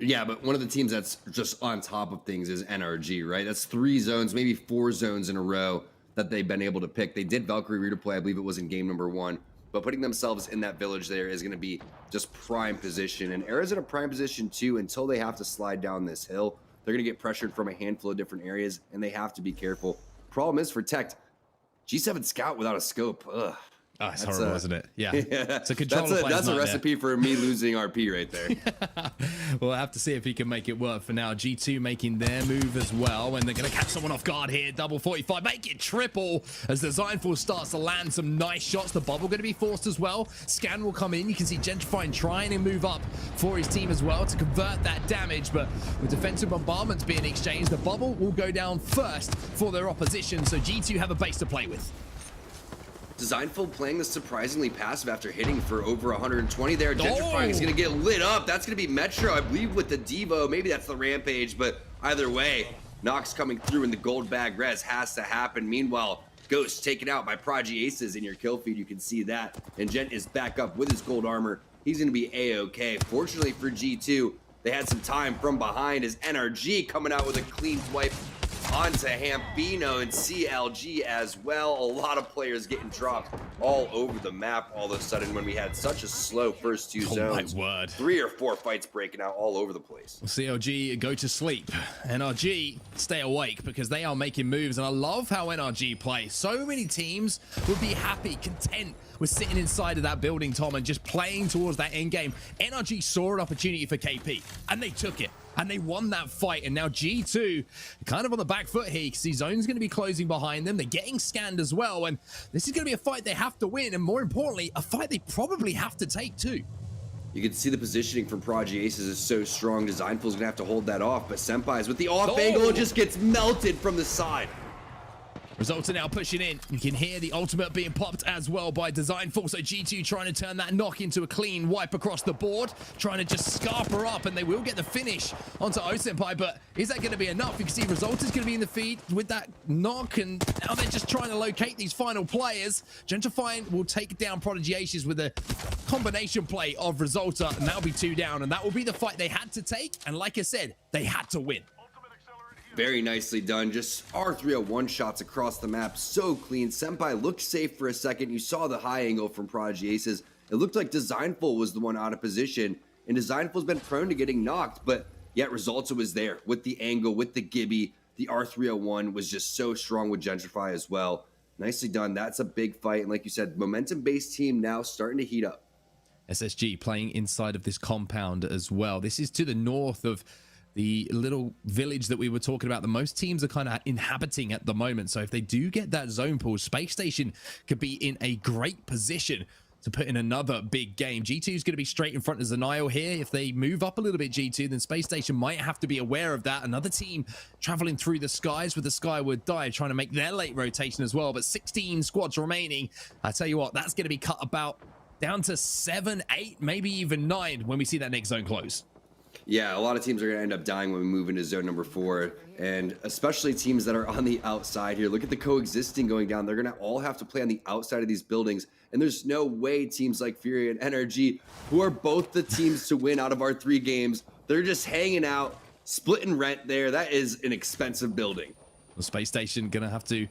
Yeah, but one of the teams that's just on top of things is NRG, right? That's 3 zones, maybe 4 zones in a row that they've been able to pick. They did Valkyrie redeploy, I believe it was in game number 1, but putting themselves in that village there is going to be just prime position. And Era's in a prime position too until they have to slide down this hill. They're going to get pressured from a handful of different areas, and they have to be careful. Problem is for Tech, G7 Scout without a scope. Ugh. Oh, it's horrible, isn't it? Yeah. That's a a recipe for me losing RP right there. We'll have to see if he can make it work for now. G2 making their move as well, and they're going to catch someone off guard here. Double 45, make it triple as Designful starts to land some nice shots. The bubble going to be forced as well. Scan will come in. You can see Gentrifying trying to move up for his team as well to convert that damage, but with defensive bombardments being exchanged, the bubble will go down first for their opposition, so G2 have a base to play with. Designful playing this surprisingly passive after hitting for over 120 there. Gentrifying is going to get lit up. That's going to be Metro, I believe, with the Devo. Maybe that's the Rampage, but either way, Nox coming through in the gold bag res has to happen. Meanwhile, Ghost taken out by Prodigy Aces in your kill feed. You can see that. And Gent is back up with his gold armor. He's going to be A-OK. Fortunately for G2, they had some time from behind as NRG coming out with a clean wipe onto Hampino and CLG as well. A lot of players getting dropped all over the map all of a sudden when we had such a slow first 2 zones. My word. 3 or 4 fights breaking out all over the place. CLG go to sleep. NRG stay awake because they are making moves, and I love how NRG play. So many teams would be happy, content with sitting inside of that building, Tom, and just playing towards that end game. NRG saw an opportunity for KP, and they took it. And they won that fight, and now G2 kind of on the back foot here because the zone's going to be closing behind them. They're getting scanned as well, and this is going to be a fight they have to win, and more importantly, a fight they probably have to take too. You can see the positioning from Prodigy Aces is so strong. Designful's going to have to hold that off, but Senpai's with the off angle and just gets melted from the side. Results are now pushing in. You can hear the ultimate being popped as well by Designful. So G2 trying to turn that knock into a clean wipe across the board, trying to just scarp her up, and they will get the finish onto O-Senpai, but is that going to be enough? You can see Result is going to be in the feed with that knock, and now they're just trying to locate these final players. Gentrifying will take down Prodigy Aces with a combination play of Resulta, and that'll be 2 down, and that will be the fight they had to take, and like I said, they had to win. Very nicely done. Just R301 shots across the map. So clean. Senpai looked safe for a second. You saw the high angle from Prodigy Aces. It looked like Designful was the one out of position. And Designful's been prone to getting knocked. But yet Resulta was there with the angle, with the Gibby. The R301 was just so strong with Gentrify as well. Nicely done. That's a big fight. And like you said, momentum-based team now starting to heat up. SSG playing inside of this compound as well. This is to the north of the little village that we were talking about. The most teams are kind of inhabiting at the moment. So if they do get that zone pull, Space Station could be in a great position to put in another big game. G2 is going to be straight in front of Zanile here. If they move up a little bit, G2, then Space Station might have to be aware of that. Another team traveling through the skies with the Skyward Dive, trying to make their late rotation as well. But 16 squads remaining. I tell you what, that's going to be cut about down to 7, 8, maybe even 9 when we see that next zone close. Yeah, a lot of teams are going to end up dying when we move into zone number 4, and especially teams that are on the outside here. Look at the coexisting going down. They're going to all have to play on the outside of these buildings, and there's no way teams like Fury and NRG, who are both the teams to win out of our 3 games, they're just hanging out, splitting rent there. That is an expensive building. The space station gonna have to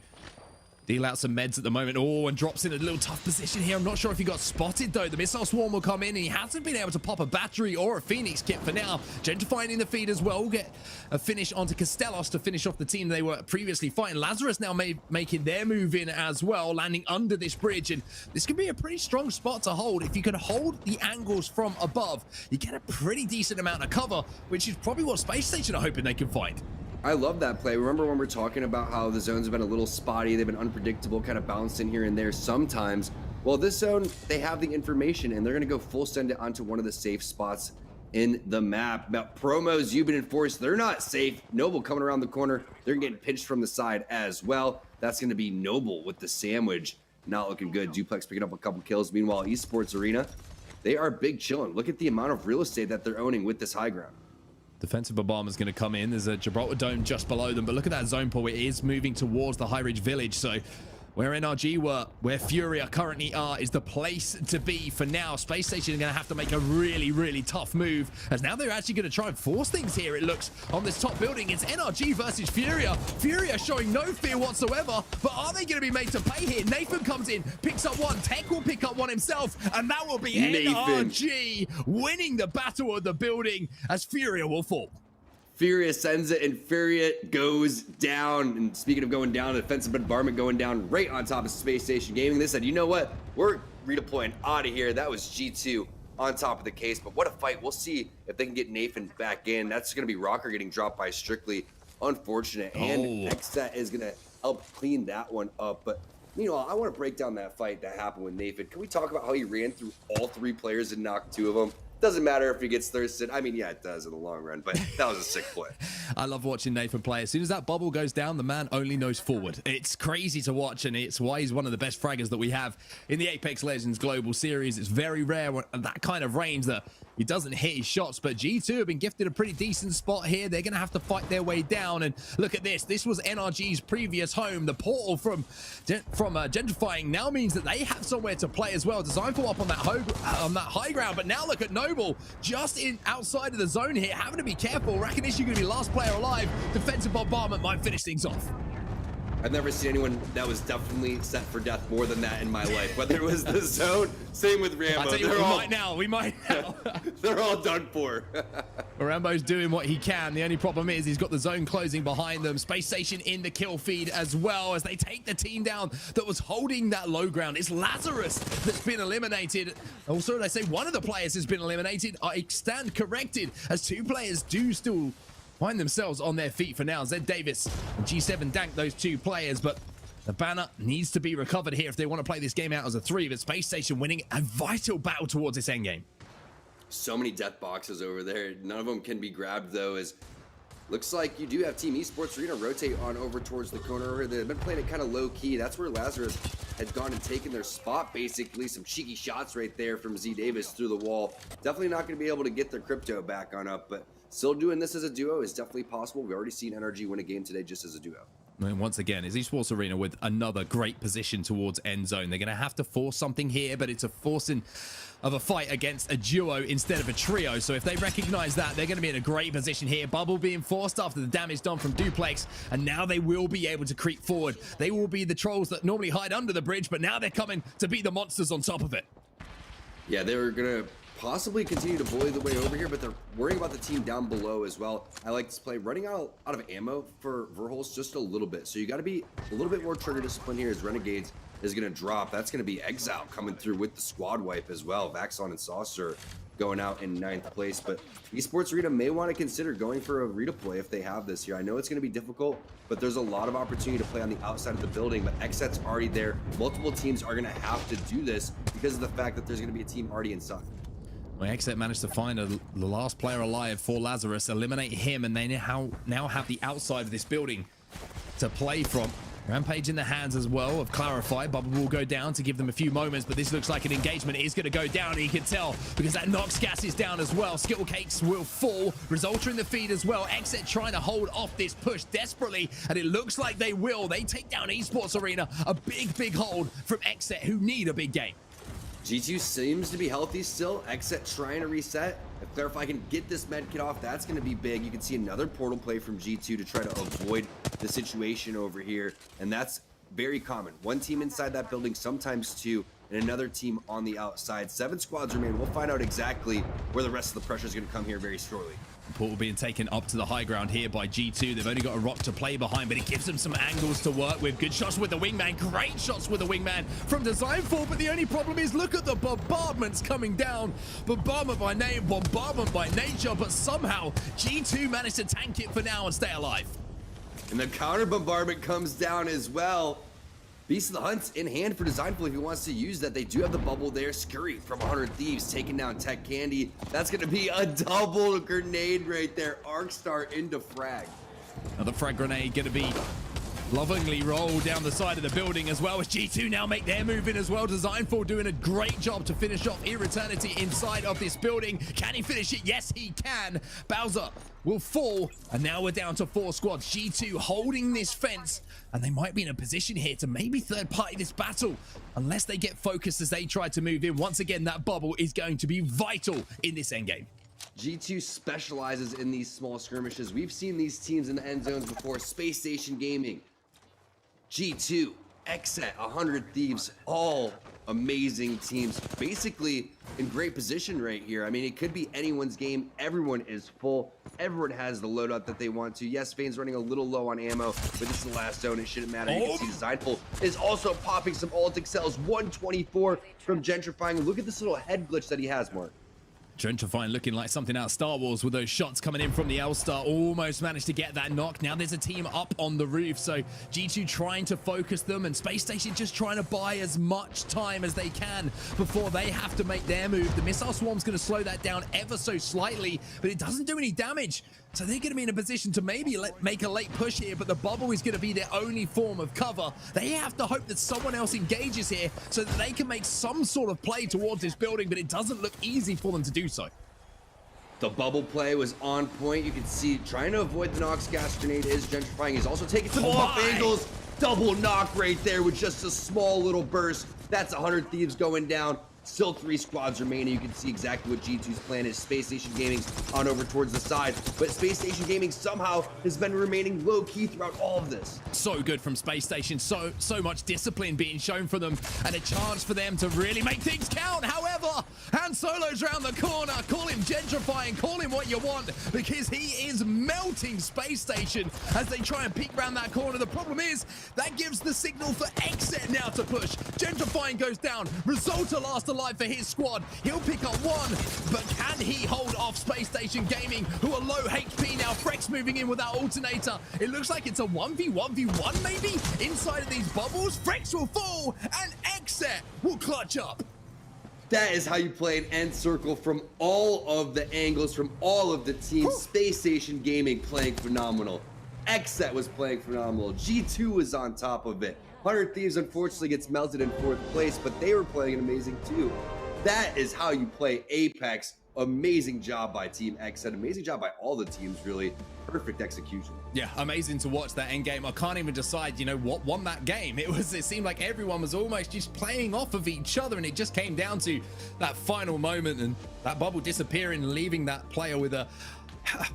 deal out some meds at the moment. Oh, and drops in a little tough position here. I'm not sure if he got spotted, though. The missile swarm will come in, and he hasn't been able to pop a battery or a Phoenix kit for now. Gentrifying in the feed as well. We'll get a finish onto Castellos to finish off the team they were previously fighting. Lazarus now making their move in as well, landing under this bridge, and this can be a pretty strong spot to hold. If you can hold the angles from above, you get a pretty decent amount of cover, which is probably what Space Station are hoping they can find. I love that play. Remember when we're talking about how the zones have been a little spotty, they've been unpredictable, kind of bounced in here and there sometimes. Well, this zone, they have the information, and they're going to go full send it onto one of the safe spots in the map. About promos, you've been enforced. They're not safe. Noble coming around the corner. They're getting pinched from the side as well. That's going to be Noble with the sandwich. Not looking good. Duplex picking up a couple kills. Meanwhile, Esports Arena, they are big chilling. Look at the amount of real estate that they're owning with this high ground. Defensive bomber's going to come in. There's a Gibraltar dome just below them, but look at that zone pull. It is moving towards the High Ridge Village, so where NRG were, where Furia currently are, is the place to be for now. Space Station are going to have to make a really, really tough move, as now they're actually going to try and force things here, it looks, on this top building. It's NRG versus Furia. Furia showing no fear whatsoever, but are they going to be made to pay here? Nathan comes in, picks up one. Tech will pick up one himself, and that will be NRG winning the battle of the building, as Furia will fall. Furia sends it, and Furia goes down. And speaking of going down, the defensive bombardment going down right on top of Space Station Gaming. They said, you know what? We're redeploying out of here. That was G2 on top of the case, but what a fight. We'll see if they can get Nathan back in. That's going to be Rocker getting dropped by Strictly. Unfortunate. And Xset is going to help clean that one up. But meanwhile, I want to break down that fight that happened with Nathan. Can we talk about how he ran through all three players and knocked two of them? Doesn't matter if he gets thirsted. I mean, yeah, it does in the long run, but that was a sick play. I love watching Nathan play. As soon as that bubble goes down, the man only knows forward. It's crazy to watch, and it's why he's one of the best fraggers that we have in the Apex Legends Global Series. It's very rare when that kind of range that he doesn't hit his shots, but G2 have been gifted a pretty decent spot here. They're going to have to fight their way down, and look at this. This was NRG's previous home. The portal from gentrifying now means that they have somewhere to play as well. Design for up on that high ground, but now look at Noble just outside of the zone here, having to be careful. Recognition going to be last player alive. Defensive bombardment might finish things off. I've never seen anyone that was definitely set for death more than that in my life. Whether it was the zone, same with Rambo. I tell you, we might now. They're all done for. Rambo's doing what he can. The only problem is he's got the zone closing behind them. Space Station in the kill feed as well, as they take the team down that was holding that low ground. It's Lazarus that's been eliminated. Also, they say one of the players has been eliminated. I stand corrected, as two players do still find themselves on their feet for now. Zed Davis and G7 dank those two players, but the banner needs to be recovered here if they want to play this game out as a 3, but Space Station winning a vital battle towards this endgame. So many death boxes over there. None of them can be grabbed, though, as looks like you do have Team Esports Arena rotate on over towards the corner over here. They've been playing it kind of low-key. That's where Lazarus had gone and taken their spot, basically. Some cheeky shots right there from Z Davis through the wall. Definitely not going to be able to get their crypto back on up, but still doing this as a duo is definitely possible. We've already seen NRG win a game today just as a duo. And once again, is Esports Arena with another great position towards end zone. They're going to have to force something here, but it's a forcing of a fight against a duo instead of a trio. So if they recognize that, they're going to be in a great position here. Bubble being forced after the damage done from Duplex, and now they will be able to creep forward. They will be the trolls that normally hide under the bridge, but now they're coming to be the monsters on top of it. Yeah, they're going to possibly continue to bully the way over here, but they're worrying about the team down below as well. I like this play. Running out of ammo for Verholz just a little bit, so you got to be a little bit more trigger discipline here as Renegades is going to drop. That's going to be Exile coming through with the squad wipe as well. Vaxon and Saucer going out in 9th place, but Esports Arena may want to consider going for a redeploy if they have this here. I know it's going to be difficult, but there's a lot of opportunity to play on the outside of the building, but Xset's already there. Multiple teams are going to have to do this because of the fact that there's going to be a team already inside. Well, Xset managed to find the last player alive for Lazarus, eliminate him, and they now have the outside of this building to play from. Rampage in the hands as well of Clarify. Bubble will go down to give them a few moments, but this looks like an engagement. It is going to go down, and you can tell because that Nox gas is down as well. Skittle Cakes will fall. Resulter in the feed as well. Xset trying to hold off this push desperately, and it looks like they will. They take down Esports Arena. A big hold from Xset, who need a big game. G2 seems to be healthy still. Xset trying to reset. If Clarify can get this med kit off, that's going to be big. You can see another portal play from G2 to try to avoid the situation over here, and that's very common. One team inside that building, sometimes two, and another team on the outside. 7 squads remain. We'll find out exactly where the rest of the pressure is going to come here very shortly. Portal being taken up to the high ground here by G2. They've only got a rock to play behind, but it gives them some angles to work with. Good shots with the wingman. Great shots with the wingman from Designful, but the only problem is look at the bombardments coming down. Bombardment by name, bombardment by nature, but somehow G2 managed to tank it for now and stay alive. And the counter bombardment comes down as well. Beast of the Hunt's in hand for Designful if he wants to use that. They do have the bubble there. Scurry from 100 Thieves taking down Tech Candy. That's going to be a double grenade right there. Arc Star into frag. Now the frag grenade going to be lovingly rolled down the side of the building as well as G2 now make their move in as well. Designful doing a great job to finish off Eternity inside of this building. Can he finish it? Yes, he can. Bowser will fall, and now we're down to 4 squads. G2 holding this fence, and they might be in a position here to maybe third party this battle unless they get focused as they try to move in. Once again, that bubble is going to be vital in this endgame. G2 specializes in these small skirmishes. We've seen these teams in the end zones before. Space Station Gaming, G2, Xset, 100 Thieves, all amazing teams. Basically in great position right here. I mean, it could be anyone's game. Everyone is full. Everyone has the loadout that they want to. Yes, Vane's running a little low on ammo, but this is the last zone. It shouldn't matter. You can see Designful is also popping some ult excels. 124 from Gentrifying. Look at this little head glitch that he has, Mark. Gentrifying looking like something out of Star Wars with those shots coming in from the L-Star. Almost managed to get that knock. Now there's a team up on the roof, so G2 trying to focus them, and Space Station just trying to buy as much time as they can before they have to make their move. The missile swarm's going to slow that down ever so slightly, but it doesn't do any damage. So they're going to be in a position to maybe make a late push here, but the bubble is going to be their only form of cover. They have to hope that someone else engages here so that they can make some sort of play towards this building, but it doesn't look easy for them to do so. The bubble play was on point. You can see trying to avoid the Nox gas grenade is Gentrifying. He's also taking some off angles. Double knock right there with just a small little burst. That's 100 Thieves going down. Still 3 squads remaining. You can see exactly what G2's plan is. Space Station Gaming on over towards the side, but Space Station Gaming somehow has been remaining low-key throughout all of this. So good from Space Station. So much discipline being shown for them, and a chance for them to really make things count. However, Han Solo's around the corner. Call him Gentrifying, call him what you want, because he is melting Space Station as they try and peek around that corner. The problem is that gives the signal for Xset now to push. Gentrifying goes down. Resulta last alive for his squad. He'll pick up 1, but can he hold off Space Station Gaming, who are low HP now? Frex moving in with that alternator. It looks like it's a 1v1v1 maybe inside of these bubbles. Frex will fall, and Xset will clutch up. That is how you play an end circle from all of the angles, from all of the teams. Space Station Gaming playing phenomenal. Xset was playing phenomenal. G2 was on top of it. 100 Thieves unfortunately gets melted in 4th place, but they were playing amazing too. That is how you play Apex. Amazing job by Team Xset. Amazing job by all the teams, really. Perfect execution. Yeah, amazing to watch that end game. I can't even decide, you know, what won that game. It seemed like everyone was almost just playing off of each other, and it just came down to that final moment and that bubble disappearing, leaving that player with a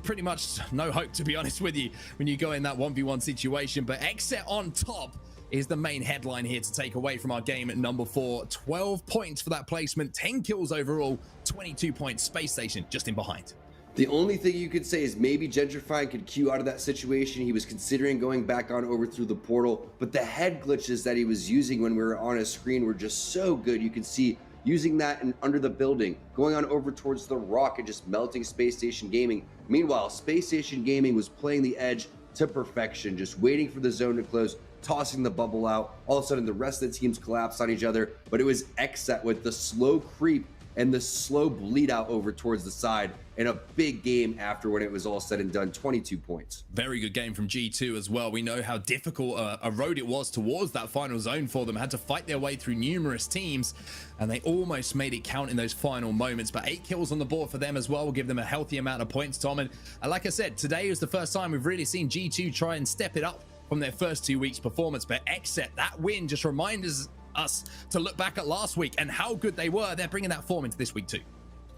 pretty much no hope, to be honest with you, when you go in that 1v1 situation. But Xset on top is the main headline here to take away from our game at number 4. 12 points for that placement, 10 kills overall, 22 points. Space Station just in behind. The only thing you could say is maybe Gentrifying could queue out of that situation. He was considering going back on over through the portal, but the head glitches that he was using when we were on his screen were just so good. You can see using that and under the building, going on over towards the rock and just melting Space Station Gaming. Meanwhile, Space Station Gaming was playing the edge to perfection, just waiting for the zone to close, tossing the bubble out. All of a sudden, the rest of the teams collapsed on each other, but it was Xset with the slow creep and the slow bleed out over towards the side, and a big game after when it was all said and done. 22 points. Very good game from G2 as well. We know how difficult a road it was towards that final zone for them. Had to fight their way through numerous teams, and they almost made it count in those final moments. But 8 kills on the board for them as well will give them a healthy amount of points, Tom. And like I said, today is the first time we've really seen G2 try and step it up from their first 2 weeks performance. But Xset, that win just reminds us to look back at last week and how good they were. They're bringing that form into this week too.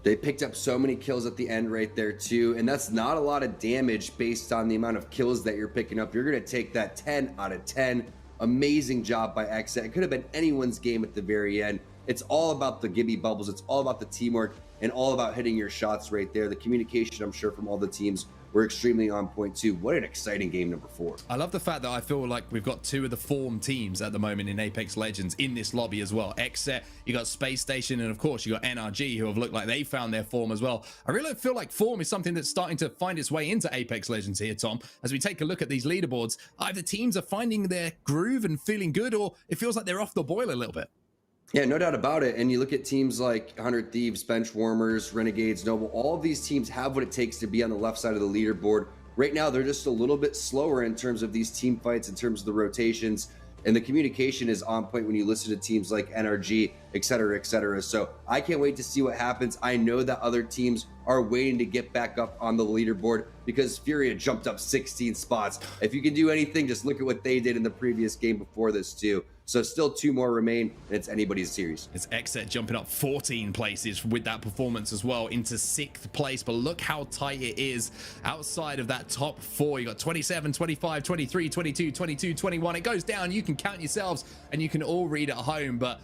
They picked up so many kills at the end right there too, and that's not a lot of damage based on the amount of kills that you're picking up. You're going to take that 10 out of 10. Amazing job by Exet. It could have been anyone's game at the very end. It's all about the Gibby bubbles. It's all about the teamwork and all about hitting your shots right there. The communication, I'm sure, from all the teams were extremely on point too. What an exciting game number 4. I love the fact that I feel like we've got 2 of the form teams at the moment in Apex Legends in this lobby as well. Exet, you got Space Station, and of course you got NRG, who have looked like they found their form as well. I really feel like form is something that's starting to find its way into Apex Legends here, Tom. As we take a look at these leaderboards, either teams are finding their groove and feeling good, or it feels like they're off the boil a little bit. Yeah, no doubt about it. And you look at teams like 100 Thieves, Benchwarmers, Renegades, Noble, all of these teams have what it takes to be on the left side of the leaderboard. Right now, they're just a little bit slower in terms of these team fights, in terms of the rotations, and the communication is on point when you listen to teams like NRG, et cetera, et cetera. So I can't wait to see what happens. I know that other teams are waiting to get back up on the leaderboard because Furia jumped up 16 spots. If you can do anything, just look at what they did in the previous game before this too. So still 2 more remain, and it's anybody's series. It's Exet jumping up 14 places with that performance as well into 6th place. But look how tight it is outside of that top 4. You got 27, 25, 23, 22, 22, 21. It goes down. You can count yourselves, and you can all read at home. But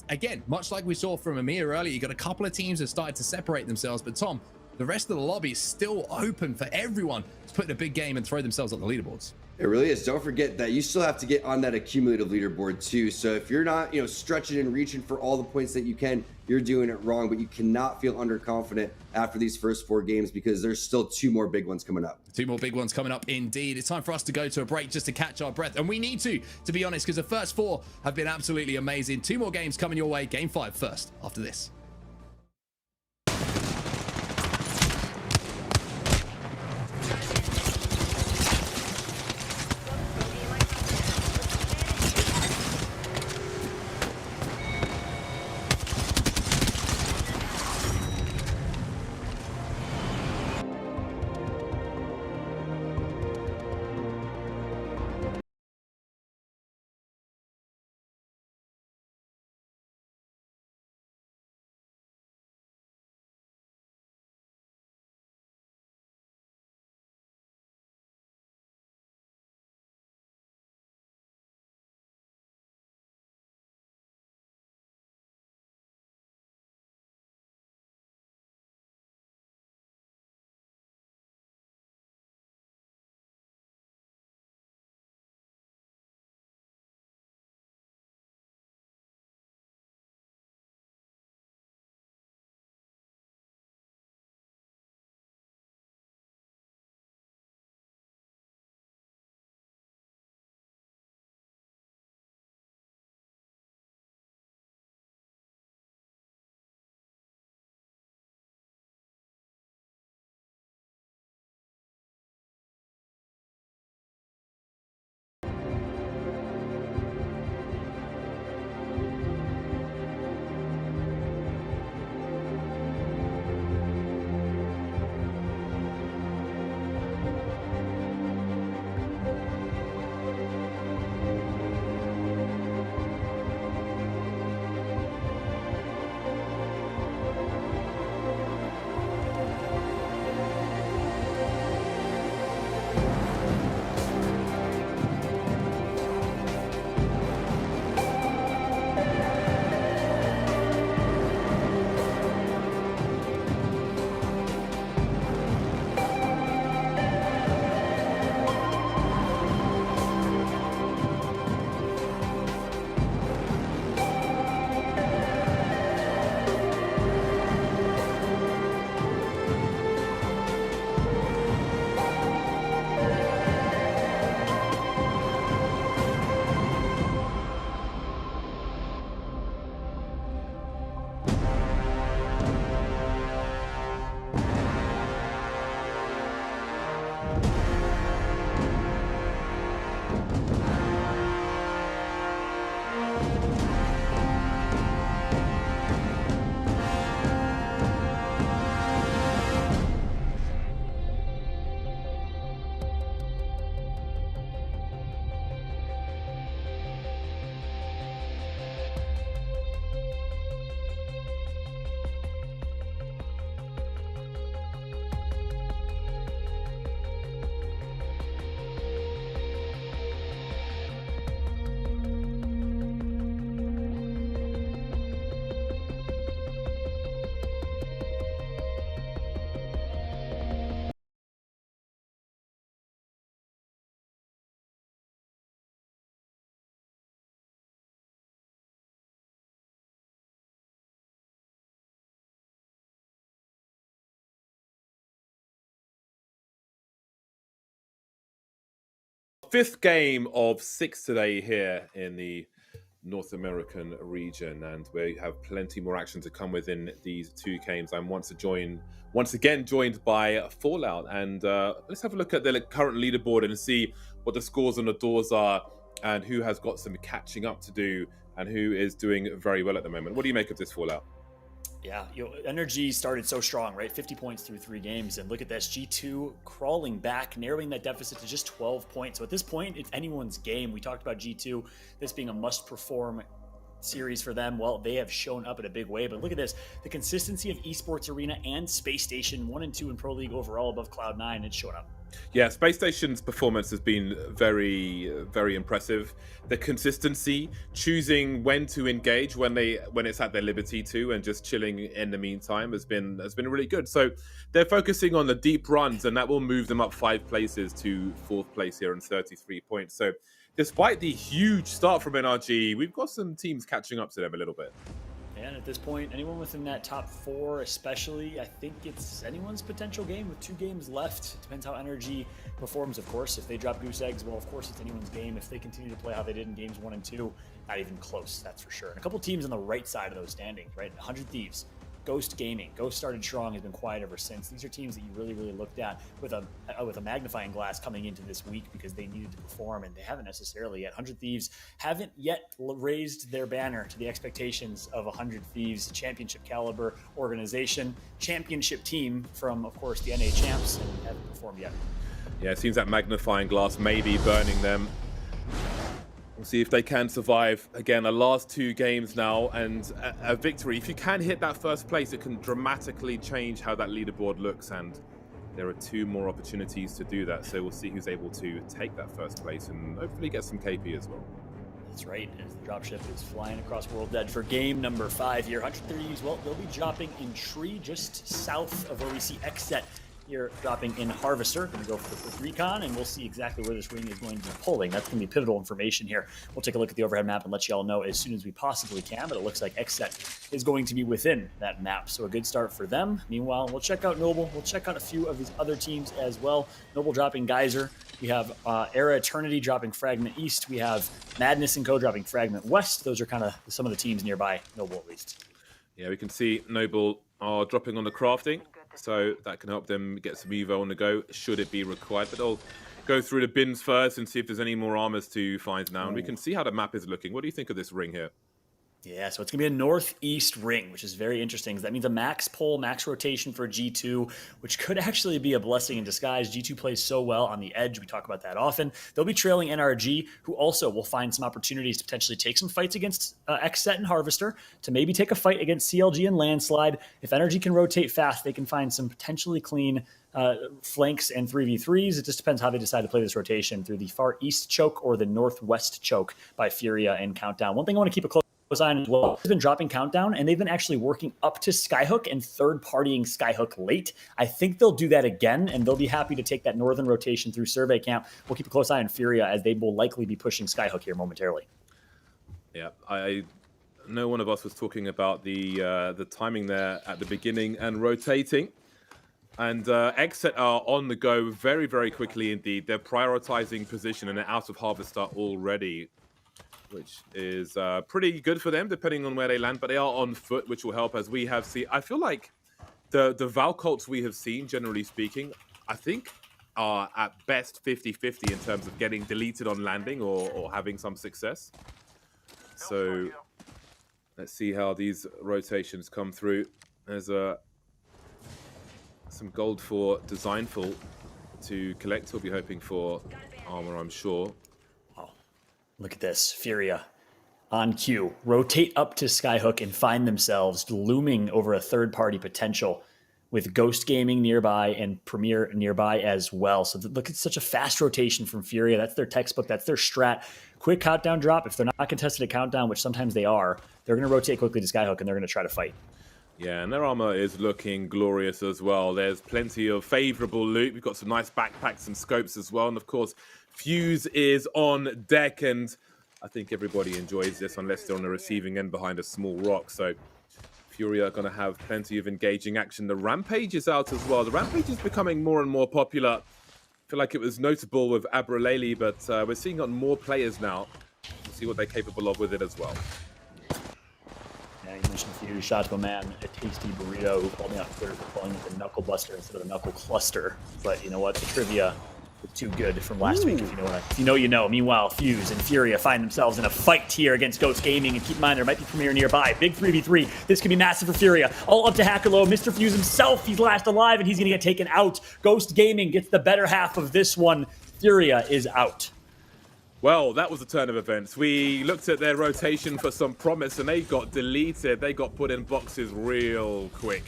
again, much like we saw from Amir earlier, you got a couple of teams that started to separate themselves. But Tom, the rest of the lobby is still open for everyone to put in a big game and throw themselves on the leaderboards. It really is. Don't forget that you still have to get on that accumulative leaderboard too. So if you're not, stretching and reaching for all the points that you can, you're doing it wrong. But you cannot feel underconfident after these first 4 games because there's still 2 more big ones coming up. 2 more big ones coming up indeed. It's time for us to go to a break just to catch our breath. And we need to be honest, because the first 4 have been absolutely amazing. 2 more games coming your way. Game 5 first after this. fifth game of 6 today here in the North American region, and we have plenty more action to come within these 2 games. I'm once again joined by Fallout, and let's have a look at the current leaderboard and see what the scores on the doors are, and who has got some catching up to do, and who is doing very well at the moment. What do you make of this, Fallout? Yeah, Energy started so strong, right? 50 points through 3 games. And look at this, G2 crawling back, narrowing that deficit to just 12 points. So at this point, it's anyone's game. We talked about G2, this being a must-perform series for them. Well, they have shown up in a big way. But look at this, the consistency of Esports Arena and Space Station, 1 and 2 in Pro League overall above Cloud9, it's showing up. Yeah, Space Station's performance has been very, very impressive. The consistency, choosing when to engage when it's at their liberty to, and just chilling in the meantime has been really good. So they're focusing on the deep runs, and that will move them up 5 places to 4th place here and 33 points. So despite the huge start from NRG, we've got some teams catching up to them a little bit. And at this point, anyone within that top 4 especially, I think it's anyone's potential game with 2 games left. It depends how Energy performs, of course. If they drop goose eggs, well, of course, it's anyone's game. If they continue to play how they did in games 1 and 2, not even close, that's for sure. And a couple teams on the right side of those standings, right? 100 Thieves, Ghost Gaming. Ghost started strong, has been quiet ever since. These are teams that you really, really looked at with a magnifying glass coming into this week because they needed to perform, and they haven't necessarily yet. 100 Thieves haven't yet raised their banner to the expectations of 100 Thieves, championship caliber organization, championship team from, of course, the NA champs, and haven't performed yet. Yeah, it seems that magnifying glass may be burning them. We'll see if they can survive. Again, the last 2 games now, and a victory. If you can hit that 1st place, it can dramatically change how that leaderboard looks, and there are 2 more opportunities to do that. So we'll see who's able to take that 1st place and hopefully get some KP as well. That's right, as the dropship is flying across World Edge for game number 5 here. 100 Thieves, well, they'll be dropping in Tree, just south of where we see Xset here, dropping in Harvester. Going to go for the quick recon, and we'll see exactly where this ring is going to be pulling. That's going to be pivotal information here. We'll take a look at the overhead map and let you all know as soon as we possibly can, but it looks like Xset is going to be within that map, so a good start for them. Meanwhile, we'll check out Noble. We'll check out a few of these other teams as well. Noble dropping Geyser. We have Era Eternity dropping Fragment East. We have Madness & Co. dropping Fragment West. Those are kind of some of the teams nearby, Noble at least. Yeah, we can see Noble are dropping on the crafting, so that can help them get some evo on the go, should it be required. But they'll go through the bins first and see if there's any more armors to find now. And we can see how the map is looking. What do you think of this ring here? Yeah, so it's going to be a northeast ring, which is very interesting. That means a max pull, max rotation for G2, which could actually be a blessing in disguise. G2 plays so well on the edge. We talk about that often. They'll be trailing NRG, who also will find some opportunities to potentially take some fights against Xset and Harvester, to maybe take a fight against CLG and Landslide. If NRG can rotate fast, they can find some potentially clean flanks and 3v3s. It just depends how they decide to play this rotation through the far east choke or the northwest choke by Furia and Countdown. One thing I want to keep a close on as well, has been dropping Countdown, and they've been actually working up to Skyhook and third-partying Skyhook late. I think they'll do that again, and they'll be happy to take that northern rotation through Survey Camp. We'll keep a close eye on Furia, as they will likely be pushing Skyhook here momentarily. Yeah, I know one of us was talking about the timing there at the beginning and rotating. And Xset are on the go very, very quickly indeed. They're prioritizing position, and they're out of Harvester already, which is pretty good for them, depending on where they land. But they are on foot, which will help, as we have seen. I feel like the Valcolts we have seen, generally speaking, I think are at best 50-50 in terms of getting deleted on landing or having some success. So let's see how these rotations come through. There's some gold for Designful to collect. We'll be hoping for armor, I'm sure. Look at this, Furia on cue. Rotate up to Skyhook and find themselves looming over a third-party potential with Ghost Gaming nearby and Premier nearby as well. So look at such a fast rotation from Furia. That's their textbook. That's their strat. Quick countdown drop. If they're not contested at countdown, which sometimes they are, they're going to rotate quickly to Skyhook, and they're going to try to fight. Yeah, and their armor is looking glorious as well. There's plenty of favorable loot. We've got some nice backpacks and scopes as well. And of course, Fuse is on deck, and I think everybody enjoys this unless they're on the receiving end behind a small rock. So Furia are going to have plenty of engaging action. The Rampage is out as well. The Rampage is becoming more and more popular feel like it was notable with Abraleli, but we're seeing on more players now. We'll see what they're capable of with it as well. Yeah, you mentioned a few shots to a man, a tasty burrito, who called me on Twitter for calling it the knuckle buster instead of the knuckle cluster. But you know what? The trivia was too good from last week, if you know what if you know, you know. Meanwhile, Fuse and Furia find themselves in a fight here against Ghost Gaming, and keep in mind there might be Premier nearby. Big 3v3. This could be massive for Furia. All up to Hackerlow. Mr. Fuse himself, he's last alive, and he's going to get taken out. Ghost Gaming gets the better half of this one. Furia is out. Well, that was a turn of events. We looked at their rotation for some promise, and they got deleted. They got put in boxes real quick.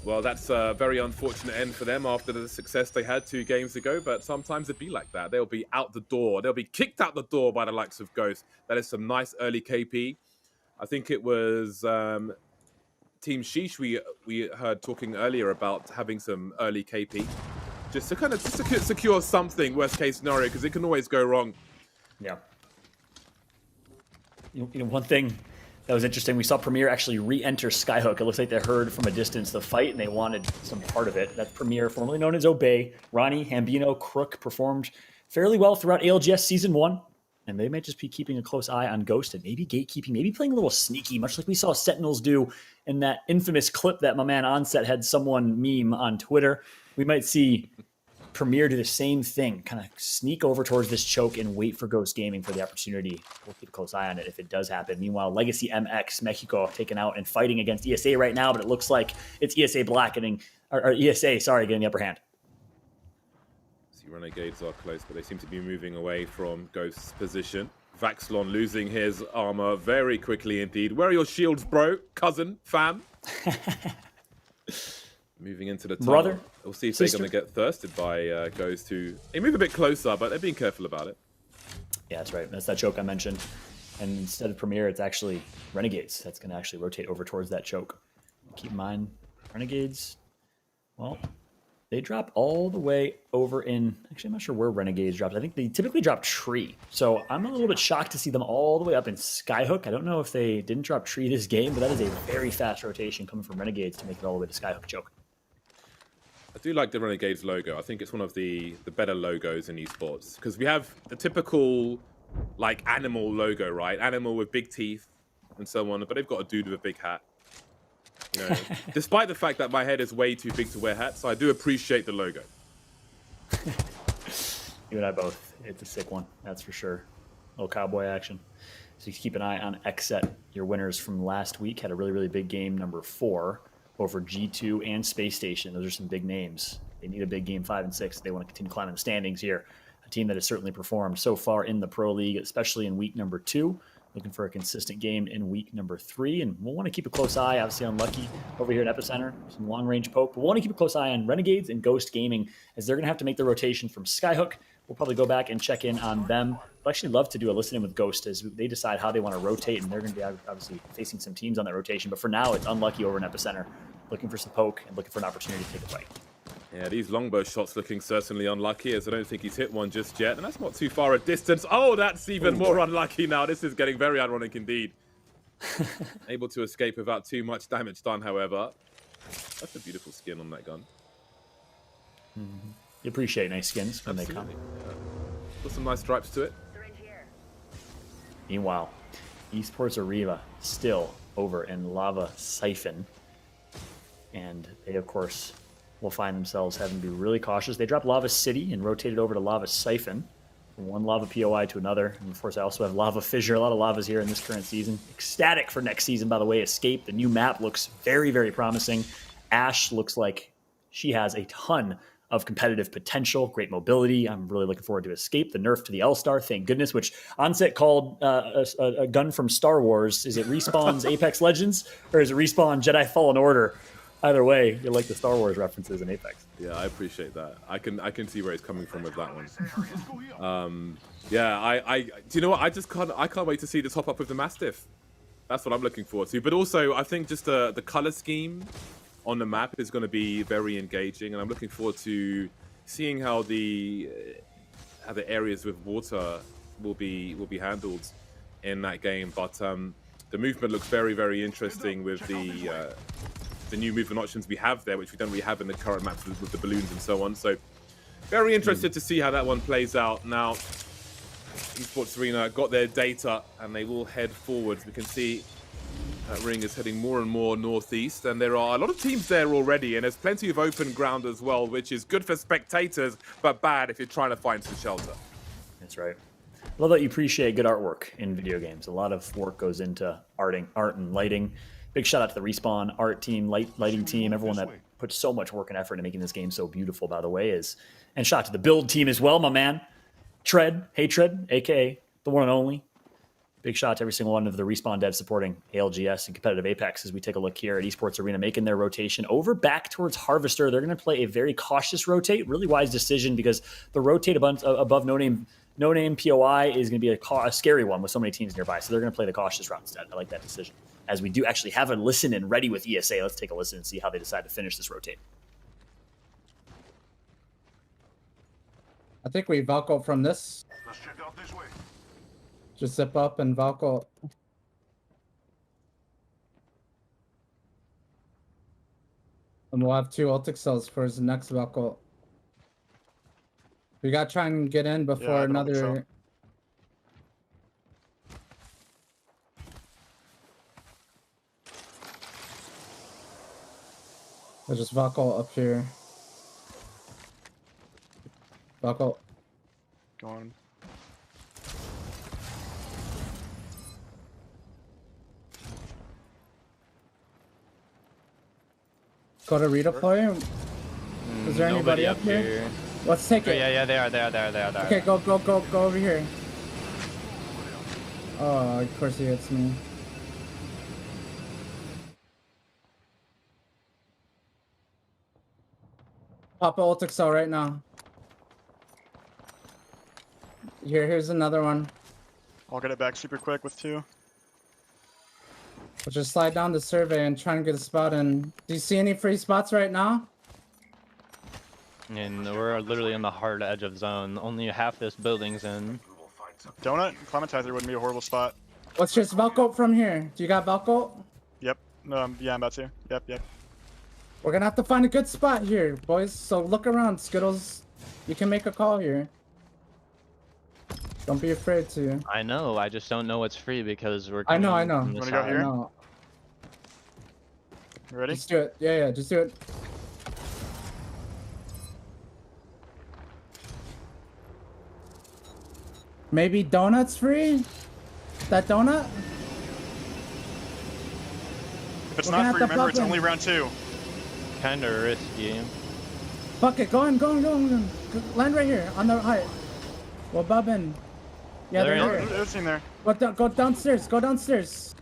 Well, that's a very unfortunate end for them after the success they had 2 games ago, but sometimes it'd be like that. They'll be out the door. They'll be kicked out the door by the likes of Ghost. That is some nice early KP. I think it was Team Sheesh we heard talking earlier about having some early KP. Just to kind of secure something, worst case scenario, because it can always go wrong. Yeah. You know, one thing that was interesting, we saw Premier actually re-enter Skyhook. It looks like they heard from a distance the fight, and they wanted some part of it. That's Premier, formerly known as Obey. Ronnie, Hambino, Crook performed fairly well throughout ALGS Season 1. And they might just be keeping a close eye on Ghost and maybe gatekeeping, maybe playing a little sneaky, much like we saw Sentinels do in that infamous clip that my man Onset had someone meme on Twitter. We might see Premier do the same thing, kind of sneak over towards this choke and wait for Ghost Gaming for the opportunity. We'll keep a close eye on it if it does happen. Meanwhile, Legacy MX Mexico taken out and fighting against ESA right now, but it looks like it's ESA Black getting, or ESA, sorry, getting the upper hand. See, Renegades are close, but they seem to be moving away from Ghost's position. Vaxlon losing his armor very quickly indeed. Where are your shields, bro? Cousin? Fam? Moving into the tunnel. Brother, we'll see if sister. they're going to get thirsted by Ghost, who they move a bit closer, but they're being careful about it. Yeah, that's right. That's that choke I mentioned. And instead of Premier, it's actually Renegades that's going to actually rotate over towards that choke. Keep in mind, Renegades, well, they drop all the way over in... Actually, I'm not sure where Renegades dropped. I think they typically drop Tree. So I'm a little bit shocked to see them all the way up in Skyhook. I don't know if they didn't drop Tree this game, but that is a very fast rotation coming from Renegades to make it all the way to Skyhook choke. I do like the Renegades logo. I think it's one of the better logos in esports, because we have the typical like animal logo, right? Animal with big teeth and so on, but they've got a dude with a big hat. You know, despite the fact that my head is way too big to wear hats, I do appreciate the logo. You and I both. It's a sick one, that's for sure. A little cowboy action. So you keep an eye on XSET. Your winners from last week had a really, really big game, number 4. Over G2 and Space Station. Those are some big names. They need a big game 5 and 6 if they want to continue climbing the standings here. A team that has certainly performed so far in the Pro League, especially in week number 2. Looking for a consistent game in week number 3. And we'll want to keep a close eye, obviously Unlucky over here at Epicenter. Some long-range poke. But we'll want to keep a close eye on Renegades and Ghost Gaming, as they're going to have to make the rotation from Skyhook. We'll probably go back and check in on them. I'd actually love to do a listen-in with Ghost as they decide how they want to rotate, and they're going to be obviously facing some teams on that rotation. But for now, it's Unlucky over in Epicenter, looking for some poke and looking for an opportunity to take a fight. Yeah, these longbow shots looking certainly unlucky, as I don't think he's hit one just yet. And that's not too far a distance. Oh, that's even more unlucky now. This is getting very ironic indeed. Able to escape without too much damage done, however. That's a beautiful skin on that gun. Mm-hmm. You appreciate nice skins when Absolutely. They come. Yeah. Put some nice stripes to it. Meanwhile, Esports Arriva still over in Lava Siphon. And they, of course, will find themselves having to be really cautious. They dropped Lava City and rotated over to Lava Siphon. From one Lava POI to another. And, of course, I also have Lava Fissure. A lot of lavas here in this current season. Ecstatic for next season, by the way. Escape. The new map looks very, very promising. Ash looks like she has a ton of competitive potential, great mobility. I'm really looking forward to Escape, the nerf to the L-Star, thank goodness, which Onset called a gun from Star Wars. Is it Respawn's Apex Legends, or is it Respawn Jedi Fallen Order? Either way, you like the Star Wars references in Apex. Yeah, I appreciate that. I can see where he's coming from with that one. Yeah, I do you know what? I can't wait to see the top up with the Mastiff. That's what I'm looking forward to. But also, I think just the color scheme on the map is going to be very engaging, and I'm looking forward to seeing how the areas with water will be handled in that game. But the movement looks very, very interesting with the new movement options we have there, which we don't really have in the current maps with the balloons and so on. So Very interested to see how that one plays out. Now, Esports Arena got their data and they will head forwards. We can see that ring is heading more and more northeast, and there are a lot of teams there already, and there's plenty of open ground as well, which is good for spectators, but bad if you're trying to find some shelter. That's right. Love that you appreciate good artwork in video games. A lot of work goes into art and lighting. Big shout out to the Respawn art team, lighting team, everyone that puts so much work and effort into making this game so beautiful, by the way. And shout out to the build team as well, my man. Tread, hey Tread, aka the one and only. Big shout out to every single one of the Respawn devs supporting ALGS and competitive Apex as we take a look here at Esports Arena, making their rotation over back towards Harvester. They're going to play a very cautious rotate, really wise decision because the rotate above no name POI is going to be a scary one with so many teams nearby. So they're going to play the cautious route instead. I like that decision. As we do actually have a listen and ready with ESA, let's take a listen and see how they decide to finish this rotate. I think we Valko from this. Let's check out this way. Just zip up and Valko. And we'll have 2 ultic cells for his next Valko. We gotta try and get in before another. There's just Valko up here. Valko. Go on. Go to redeploy. Is there anybody up here? Let's take it. Yeah, they are. Okay, go over here. Oh, of course he hits me. Pop a ultic cell right now. Here's another one. I'll get it back super quick with 2. We'll just slide down the survey and try and get a spot in. Do you see any free spots right now? And we're literally on the hard edge of zone. Only half this building's in. Donut Clementizer wouldn't be a horrible spot. Let's just Valko from here. Do you got Valko? Yep. Yeah, I'm about to. Yep. We're gonna have to find a good spot here, boys. So look around, Skittles. You can make a call here. Don't be afraid to. I know. I just don't know what's free because we're. I know. Wanna go here? You ready? Just do it. Yeah. Just do it. Maybe donuts free? That donut? If it's not free, remember it's only round 2. Kinda risky. Fuck it, go in. Land right here on the height. Well, bob in. Yeah, they're here. There's a team there. Go downstairs. Go downstairs.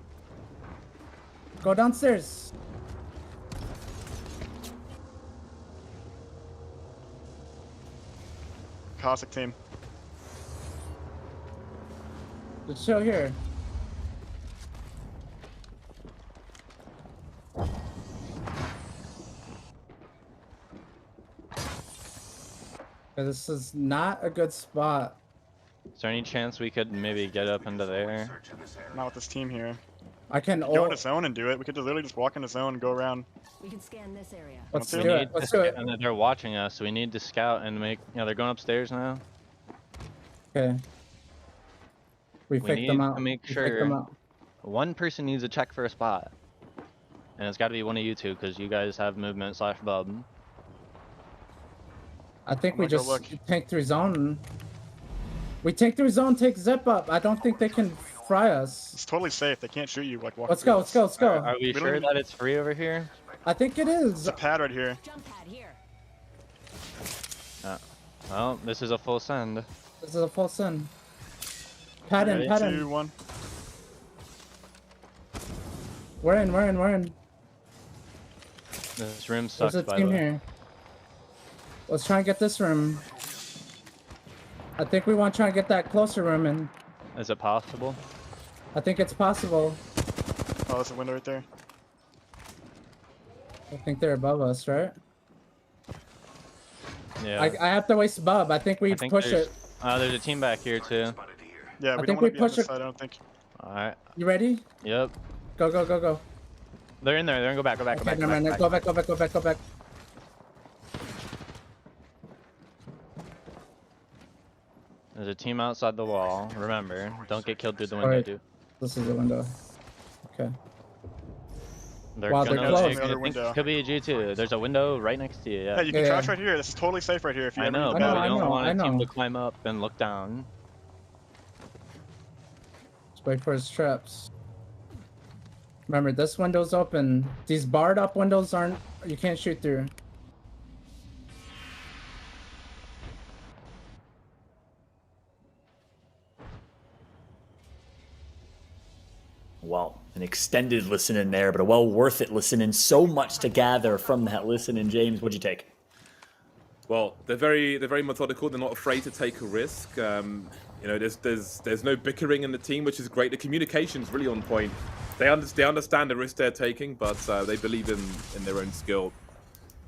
Cossack team. Just chill here. This is not a good spot. Is there any chance we could maybe get up into there? Not with this team here. I can go into zone and do it. We could literally just walk into zone and go around. We can scan this area. Let's do it. And they're watching us, so we need to scout and make. They're going upstairs now. Okay. We faked them out. To make sure one person needs to check for a spot, and it's got to be one of you two because you guys have movement / bub. I think we just tank through zone. We tank through zone, take zip up. I don't think they can fry us. It's totally safe. They can't shoot you like walking. Let's go. Are we sure that it's free over here? I think it is. There's a pad right here. Jump pad here. Well, this is a full send. This is a full send. Pad in. 2, 1. We're in. This room sucks, There's a by team the way. here. Let's try and get this room. I think we want to try and get that closer room in. Is it possible? I think it's possible. Oh, there's a window right there. I think they're above us, right? Yeah. I have to waste Bub. I think we push it. There's a team back here too. Yeah, I we think don't want to be on push this it. side, I don't think. Alright. You ready? Yep. Go. They're in there. They're gonna go back. Go back. There's a team outside the wall. Remember, don't get killed through the window, Alright. dude. This is the window. Okay. They're Wow, they're gonna, close. I Another think window. Could be a G2. There's a window right next to you. Yeah, Yeah. you can Yeah. crouch right here. This is totally safe right here. If you I ever know, need but to you don't want I a team know. to climb up and look down. Let's wait for his traps. Remember, this window's open. These barred up windows aren't. You can't shoot through. Well, an extended listen in there, but a well worth it listen in. So much to gather from that listen in. James, what'd you take? Well, they're very methodical. They're not afraid to take a risk. You know, there's no bickering in the team, which is great. The communication's really on point. They understand the risk they're taking, but they believe in their own skill.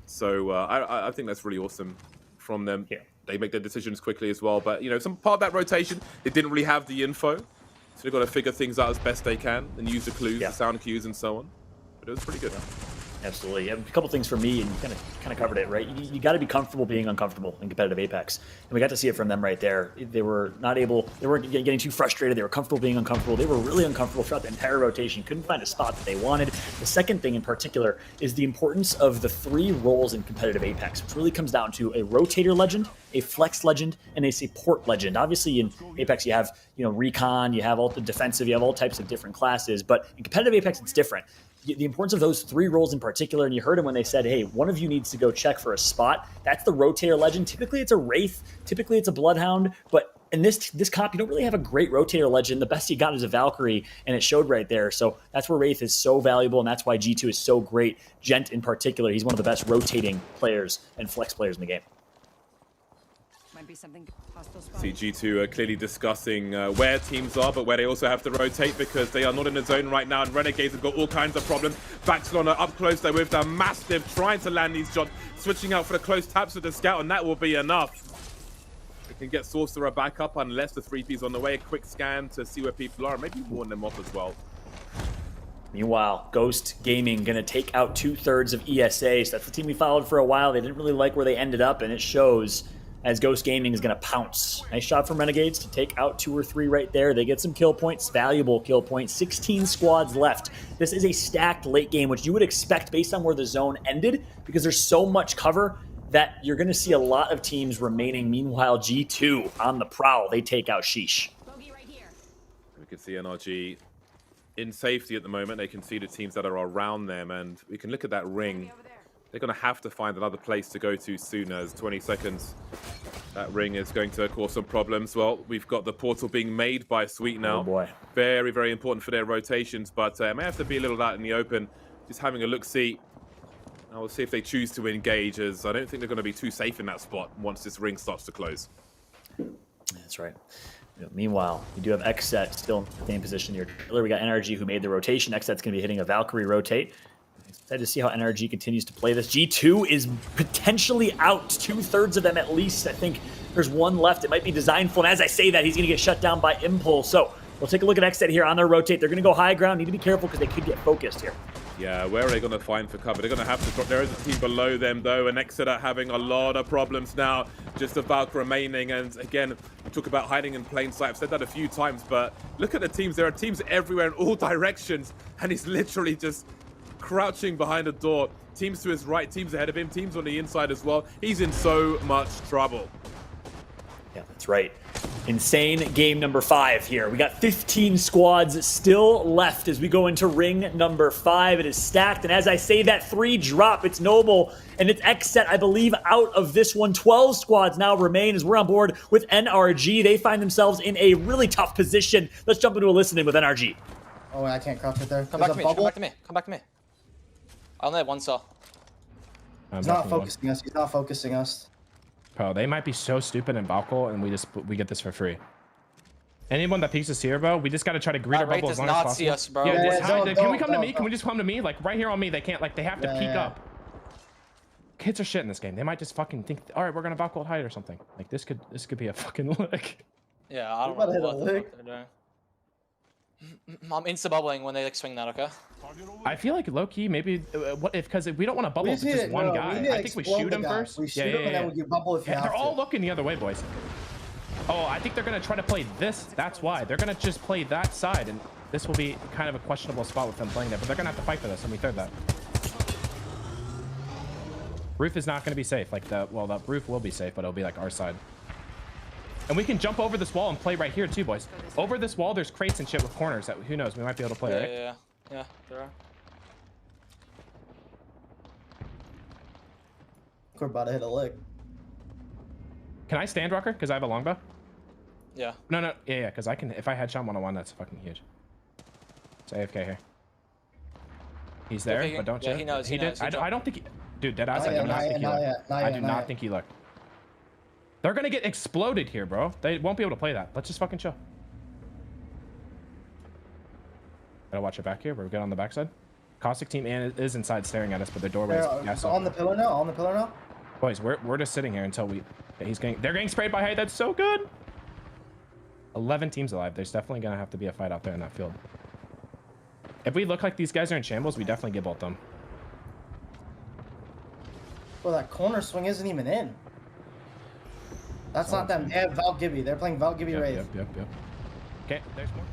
So I think that's really awesome from them. Yeah. They make their decisions quickly as well. But you know, some part of that rotation, they didn't really have the info, so they've got to figure things out as best they can and use the clues, the sound cues, and so on. But it was pretty good. Absolutely. A couple things for me, and you kind of covered it, right? You got to be comfortable being uncomfortable in competitive Apex, and we got to see it from them right there. They were not able, they weren't getting too frustrated. They were comfortable being uncomfortable. They were really uncomfortable throughout the entire rotation. Couldn't find a spot that they wanted. The second thing in particular is the importance of the 3 roles in competitive Apex, which really comes down to a rotator legend, a flex legend, and a support legend. Obviously, in Apex, you have recon, you have all the defensive, you have all types of different classes, but in competitive Apex, it's different. The importance of those 3 roles in particular, and you heard him when they said, hey, one of you needs to go check for a spot. That's the rotator legend. Typically, it's a Wraith. Typically, it's a Bloodhound. But in this comp, you don't really have a great rotator legend. The best you got is a Valkyrie, and it showed right there. So that's where Wraith is so valuable, and that's why G2 is so great. Gent in particular, he's one of the best rotating players and flex players in the game. See G2 clearly discussing where teams are, but where they also have to rotate because they are not in the zone right now, and Renegades have got all kinds of problems. Baxlon up close there with the massive, trying to land these shots, switching out for the close taps with the scout, and that will be enough. They can get Sorcerer back up unless the 3P's on the way. A quick scan to see where people are, maybe warn them off as well. Meanwhile, Ghost Gaming going to take out 2/3 of ESA. So that's the team we followed for a while. They didn't really like where they ended up, and it shows as Ghost Gaming is going to pounce. Nice shot from Renegades to take out 2 or 3 right there. They get some kill points, valuable kill points. 16 squads left. This is a stacked late game, which you would expect based on where the zone ended, because there's so much cover that you're going to see a lot of teams remaining. Meanwhile, G2 on the prowl. They take out Sheesh. We can see NRG in safety at the moment. They can see the teams that are around them, and we can look at that ring. They're going to have to find another place to go to soon, as 20 seconds. That ring is going to cause some problems. Well, we've got the portal being made by Sweet now. Oh boy. Very, very important for their rotations, but it may have to be a little out in the open. Just having a look-see. Now we'll see if they choose to engage, as I don't think they're going to be too safe in that spot once this ring starts to close. That's right. Meanwhile, we do have XSET still in the same position here. We got NRG who made the rotation. XSET's going to be hitting a Valkyrie rotate. Excited to see how NRG continues to play this. G2 is potentially out. 2/3 of them at least. I think there's one left. It might be Designful. And as I say that, he's going to get shut down by Impulse. So we'll take a look at XSET here on their rotate. They're going to go high ground. Need to be careful because they could get focused here. Yeah, where are they going to find for cover? They're going to have to drop. There is a team below them, though, and XSET are having a lot of problems now. Just a Valk remaining, and again, we talk about hiding in plain sight. I've said that a few times, but look at the teams. There are teams everywhere in all directions, and he's literally just crouching behind a door. Teams to his right, teams ahead of him, teams on the inside as well. He's in so much trouble. Yeah, that's right. Insane game number 5 here. We got 15 squads still left as we go into ring number 5. It is stacked, and as I say that, 3 drop. It's Noble, and it's XSET, I believe, out of this one. 12 squads now remain as we're on board with NRG. They find themselves in a really tough position. Let's jump into a listen-in with NRG. Oh, I can't crouch right there. Come back to me, come back to me, come back to me. I only have 1 saw. He's not focusing us. He's not focusing us. Bro, they might be so stupid in Valkyrie, and we get this for free. Anyone that peeks us here, bro, we just gotta try to greet our bubble as long as possible. see us, bro. Yeah, just hide. Can we come to me? Don't. Can we just come to me? Like right here on me. They can't. Like they have to peek up. Kids are shit in this game. They might just fucking think, all right, we're gonna Valkyrie hide or something. Like this could be a fucking lick. Yeah, I don't know what the fuck they're doing. I'm insta-bubbling when they like swing that, okay? I feel like low-key, maybe, what if, because we don't want to bubble if it's just one guy. I think we shoot him first. We shoot him and then we get bubble if you have They're all to. looking the other way, boys. Oh, I think they're going to try to play this. That's why. They're going to just play that side, and this will be kind of a questionable spot with them playing there, but they're going to have to fight for this, and we third that. Roof is not going to be safe. Like, the roof will be safe, but it'll be like our side. And we can jump over this wall and play right here too, boys. Over this wall, there's crates and shit with corners that, who knows, we might be able to play, right? Yeah, there are. We're about to hit a lick. Can I stand Rucker? Because I have a longbow? Yeah. No, yeah, because I can, if I headshot 1-on-1, that's fucking huge. It's AFK here. He's there, but don't you? He knows. He did. I don't think he, dude, dead eyes. I do not think he looked. I do not think he looked. They're gonna get exploded here, bro. They won't be able to play that. Let's just fucking chill. Gotta watch it back here. We're good on the backside. Caustic team is inside staring at us, but their doorway is on the pillar now. On the pillar now. Boys, we're just sitting here until we. They're getting sprayed by height. That's so good. 11 teams alive. There's definitely gonna have to be a fight out there in that field. If we look like these guys are in shambles, we definitely get both them. Well, that corner swing isn't even in. That's not them. They have Val Gibby. They're playing Val Gibby Wraith. Yep. Okay, there's more.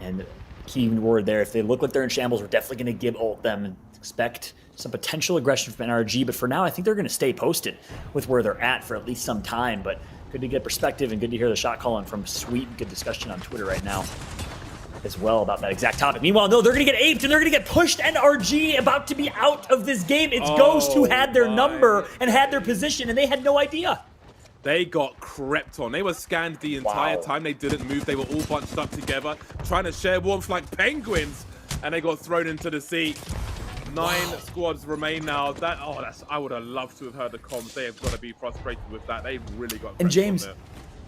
And key word there, if they look like they're in shambles, we're definitely going to give ult them and expect some potential aggression from NRG. But for now, I think they're going to stay posted with where they're at for at least some time. But good to get perspective and good to hear the shot calling from Sweet. Good discussion on Twitter right now as well about that exact topic. Meanwhile, no, they're going to get aped and they're going to get pushed. NRG about to be out of this game. It's Ghost who had their number and had their position, and they had no idea. They got crept on. They were scanned the entire time. They didn't move. They were all bunched up together, trying to share warmth like penguins, and they got thrown into the sea. 9 squads remain now. I would have loved to have heard the comms. They have got to be frustrated with that. They really got crept and James, on there.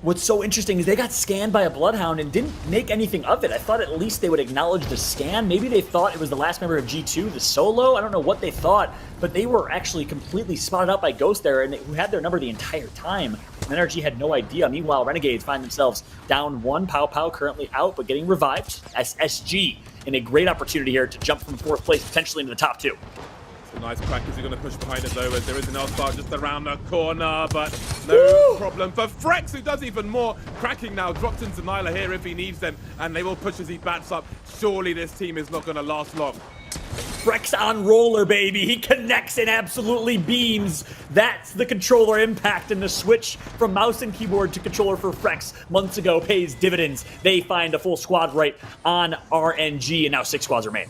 What's so interesting is they got scanned by a Bloodhound and didn't make anything of it. I thought at least they would acknowledge the scan. Maybe they thought it was the last member of G2, the solo. I don't know what they thought, but they were actually completely spotted out by Ghost there, and who had their number the entire time. NRG had no idea. Meanwhile, Renegades find themselves down 1. Pow Pow currently out, but getting revived as SG in a great opportunity here to jump from 4th place potentially into the top 2. A nice crack. Is he going to push behind it though, as there is an L-Star just around the corner, but no problem for Frex, who does even more. Cracking now, dropped into Nyla here if he needs them, and they will push as he bats up. Surely this team is not going to last long. Frex on roller, baby. He connects and absolutely beams. That's the controller impact, and the switch from mouse and keyboard to controller for Frex months ago pays dividends. They find a full squad right on RNG, and now 6 squads remain.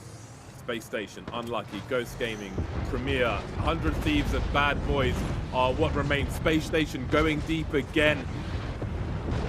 Space Station, unlucky. Ghost Gaming, Premier, 100 Thieves and Bad Boys are what remains. Space Station going deep again.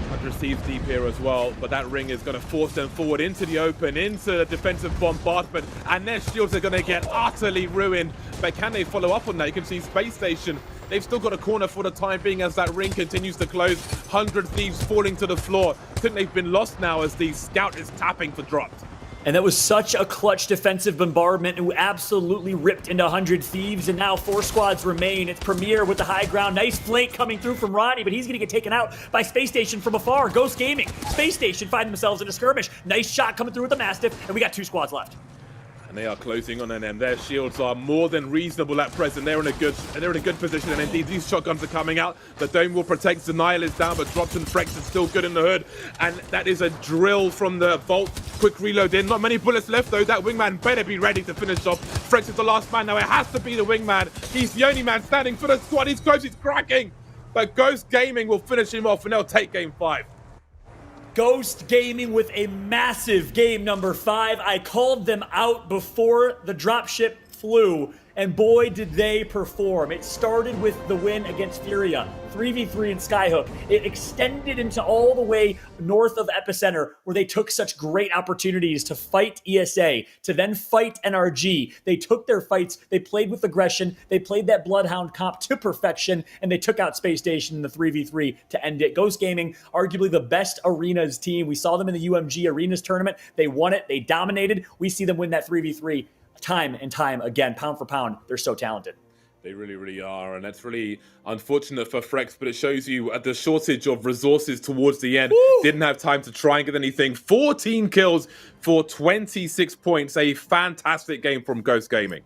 100 Thieves deep here as well, but that ring is going to force them forward into the open, into the defensive bombardment, and their shields are going to get utterly ruined. But can they follow up on that? You can see Space Station, they've still got a corner for the time being as that ring continues to close. 100 Thieves falling to the floor. Think they've been lost now as the scout is tapping for dropped. And that was such a clutch defensive bombardment who absolutely ripped into 100 Thieves, and now 4 squads remain. It's Premier with the high ground. Nice flank coming through from Ronnie, but he's going to get taken out by Space Station from afar. Ghost Gaming, Space Station find themselves in a skirmish. Nice shot coming through with the Mastiff, and we got 2 squads left. And they are closing on them. Their shields are more than reasonable at present. They're in a good position, and indeed these shotguns are coming out. The dome will protect. Denial is down, but Dropped and Frex is still good in the hood. And that is a drill from the Vault. Quick reload in. Not many bullets left though. That wingman better be ready to finish off. Frex is the last man now. It has to be the wingman. He's the only man standing for the squad. He's close. He's cracking. But Ghost Gaming will finish him off, and they'll take game 5. Ghost Gaming with a massive game number 5. I called them out before the dropship flew, and boy did they perform. It started with the win against Furia, 3v3 in Skyhook. It extended into all the way north of Epicenter, where they took such great opportunities to fight ESA, to then fight NRG. They took their fights, they played with aggression, they played that Bloodhound comp to perfection, and they took out Space Station in the 3v3 to end it. Ghost Gaming, arguably the best Arenas team. We saw them in the UMG Arenas tournament. They won it, they dominated. We see them win that 3v3 time and time again, pound for pound. They're so talented. They really, really are, and that's really unfortunate for Frex, but it shows you the shortage of resources towards the end. Woo! Didn't have time to try and get anything. 14 kills for 26 points. A fantastic game from Ghost Gaming.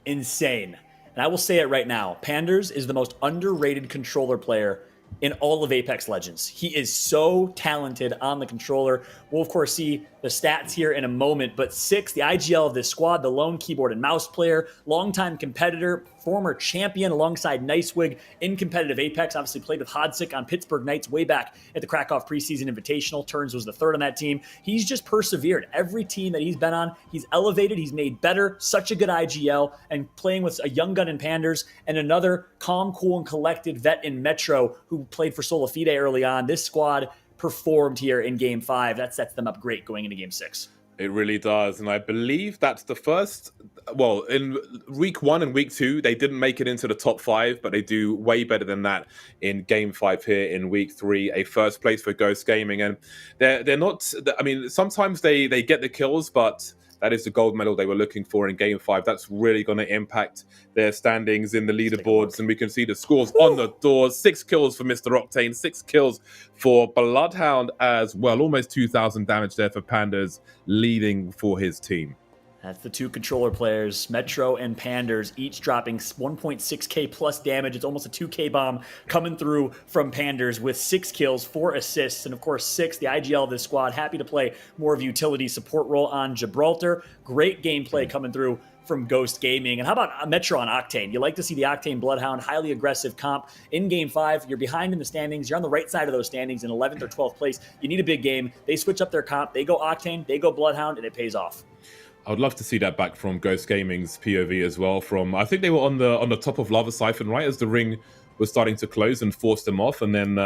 Insane. And I will say it right now, Panders is the most underrated controller player in all of Apex Legends. He is so talented on the controller. We'll, of course, see the stats here in a moment, but Six, the IGL of this squad, the lone keyboard and mouse player, longtime competitor, former champion alongside Nicewig in competitive Apex, obviously played with Hodsick on Pittsburgh Knights way back at the Krakow preseason invitational. Turns was the third on that team. He's just persevered. Every team that he's been on, he's elevated, he's made better, such a good IGL, and playing with a young gun in Panders and another calm, cool, and collected vet in Metro who played for Solafide early on. This squad performed here in Game 5. That sets them up great going into Game 6. It really does. And I believe that's the first, well, in week 1 and week 2, they didn't make it into the top 5, but they do way better than that in Game 5 here in week 3, a first place for Ghost Gaming. And they're not, I mean, sometimes they get the kills, but that is the gold medal they were looking for in Game 5. That's really going to impact their standings in the leaderboards. And we can see the scores on the doors. 6 kills for Mr. Octane, 6 kills for Bloodhound as well. Almost 2,000 damage there for Pandas, leading for his team. That's the two controller players, Metro and Panders, each dropping 1.6k plus damage. It's almost a 2k bomb coming through from Panders with 6 kills, 4 assists, and of course 6, the IGL of this squad, happy to play more of a utility support role on Gibraltar. Great gameplay coming through from Ghost Gaming. And how about Metro on Octane? You like to see the Octane Bloodhound, highly aggressive comp. In Game 5, you're behind in the standings. You're on the right side of those standings in 11th or 12th place. You need a big game. They switch up their comp. They go Octane, they go Bloodhound, and it pays off. I would love to see that back from Ghost Gaming's POV as well. From I think they were on the top of Lava Siphon, right, as the ring was starting to close and forced them off. And then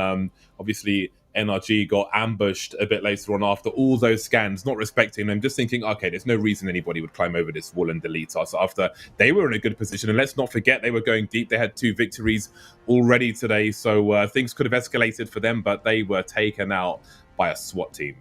obviously NRG got ambushed a bit later on after all those scans, not respecting them, just thinking, okay, there's no reason anybody would climb over this wall and delete us after they were in a good position. And let's not forget, they were going deep. They had 2 victories already today. So things could have escalated for them, but they were taken out by a SWAT team.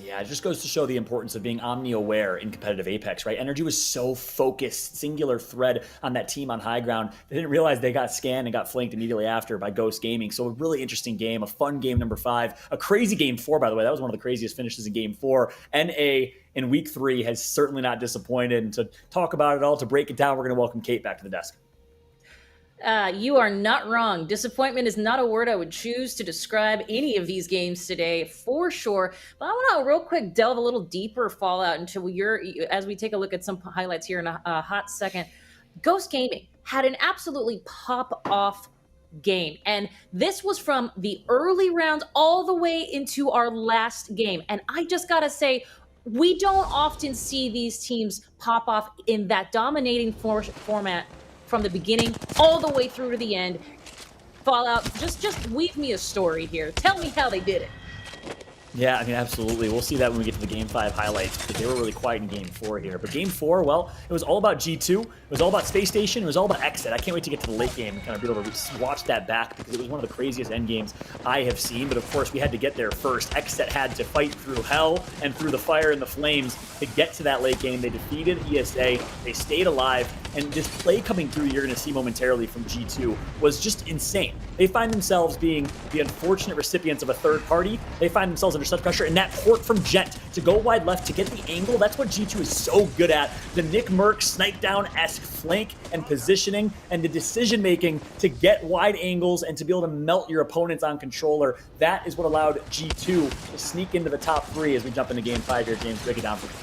Yeah, it just goes to show the importance of being omni-aware in competitive Apex, right? Energy was so focused, singular thread on that team on high ground. They didn't realize they got scanned and got flanked immediately after by Ghost Gaming. So a really interesting game, a fun game number 5, a crazy Game 4, by the way. That was one of the craziest finishes in Game 4. NA in week 3 has certainly not disappointed. And to talk about it all, to break it down, we're going to welcome Kate back to the desk. You are not wrong. Disappointment is not a word I would choose to describe any of these games today, for sure. But I want to real quick delve a little deeper, Fallout, into as we take a look at some highlights here in a hot second. Ghost Gaming had an absolutely pop-off game, and this was from the early rounds all the way into our last game. And I just gotta say, we don't often see these teams pop off in that dominating format from the beginning all the way through to the end. Fallout, just weave me a story here. Tell me how they did it. Yeah, I mean, absolutely. We'll see that when we get to the Game 5 highlights, because they were really quiet in Game 4 here. But Game 4, well, it was all about G2. It was all about Space Station. It was all about Exit. I can't wait to get to the late game and kind of be able to watch that back, because it was one of the craziest end games I have seen. But of course, we had to get there first. Exit had to fight through hell and through the fire and the flames to get to that late game. They defeated ESA. They stayed alive. And this play coming through, you're going to see momentarily from G2, was just insane. They find themselves being the unfortunate recipients of a third party. They find themselves under such pressure, and that port from Gent to go wide left to get the angle, that's what G2 is so good at. The Nick Merck snipe down-esque flank and positioning, and the decision making to get wide angles and to be able to melt your opponents on controller. That is what allowed G2 to sneak into the top 3 as we jump into Game 5 here. James, break it down for me.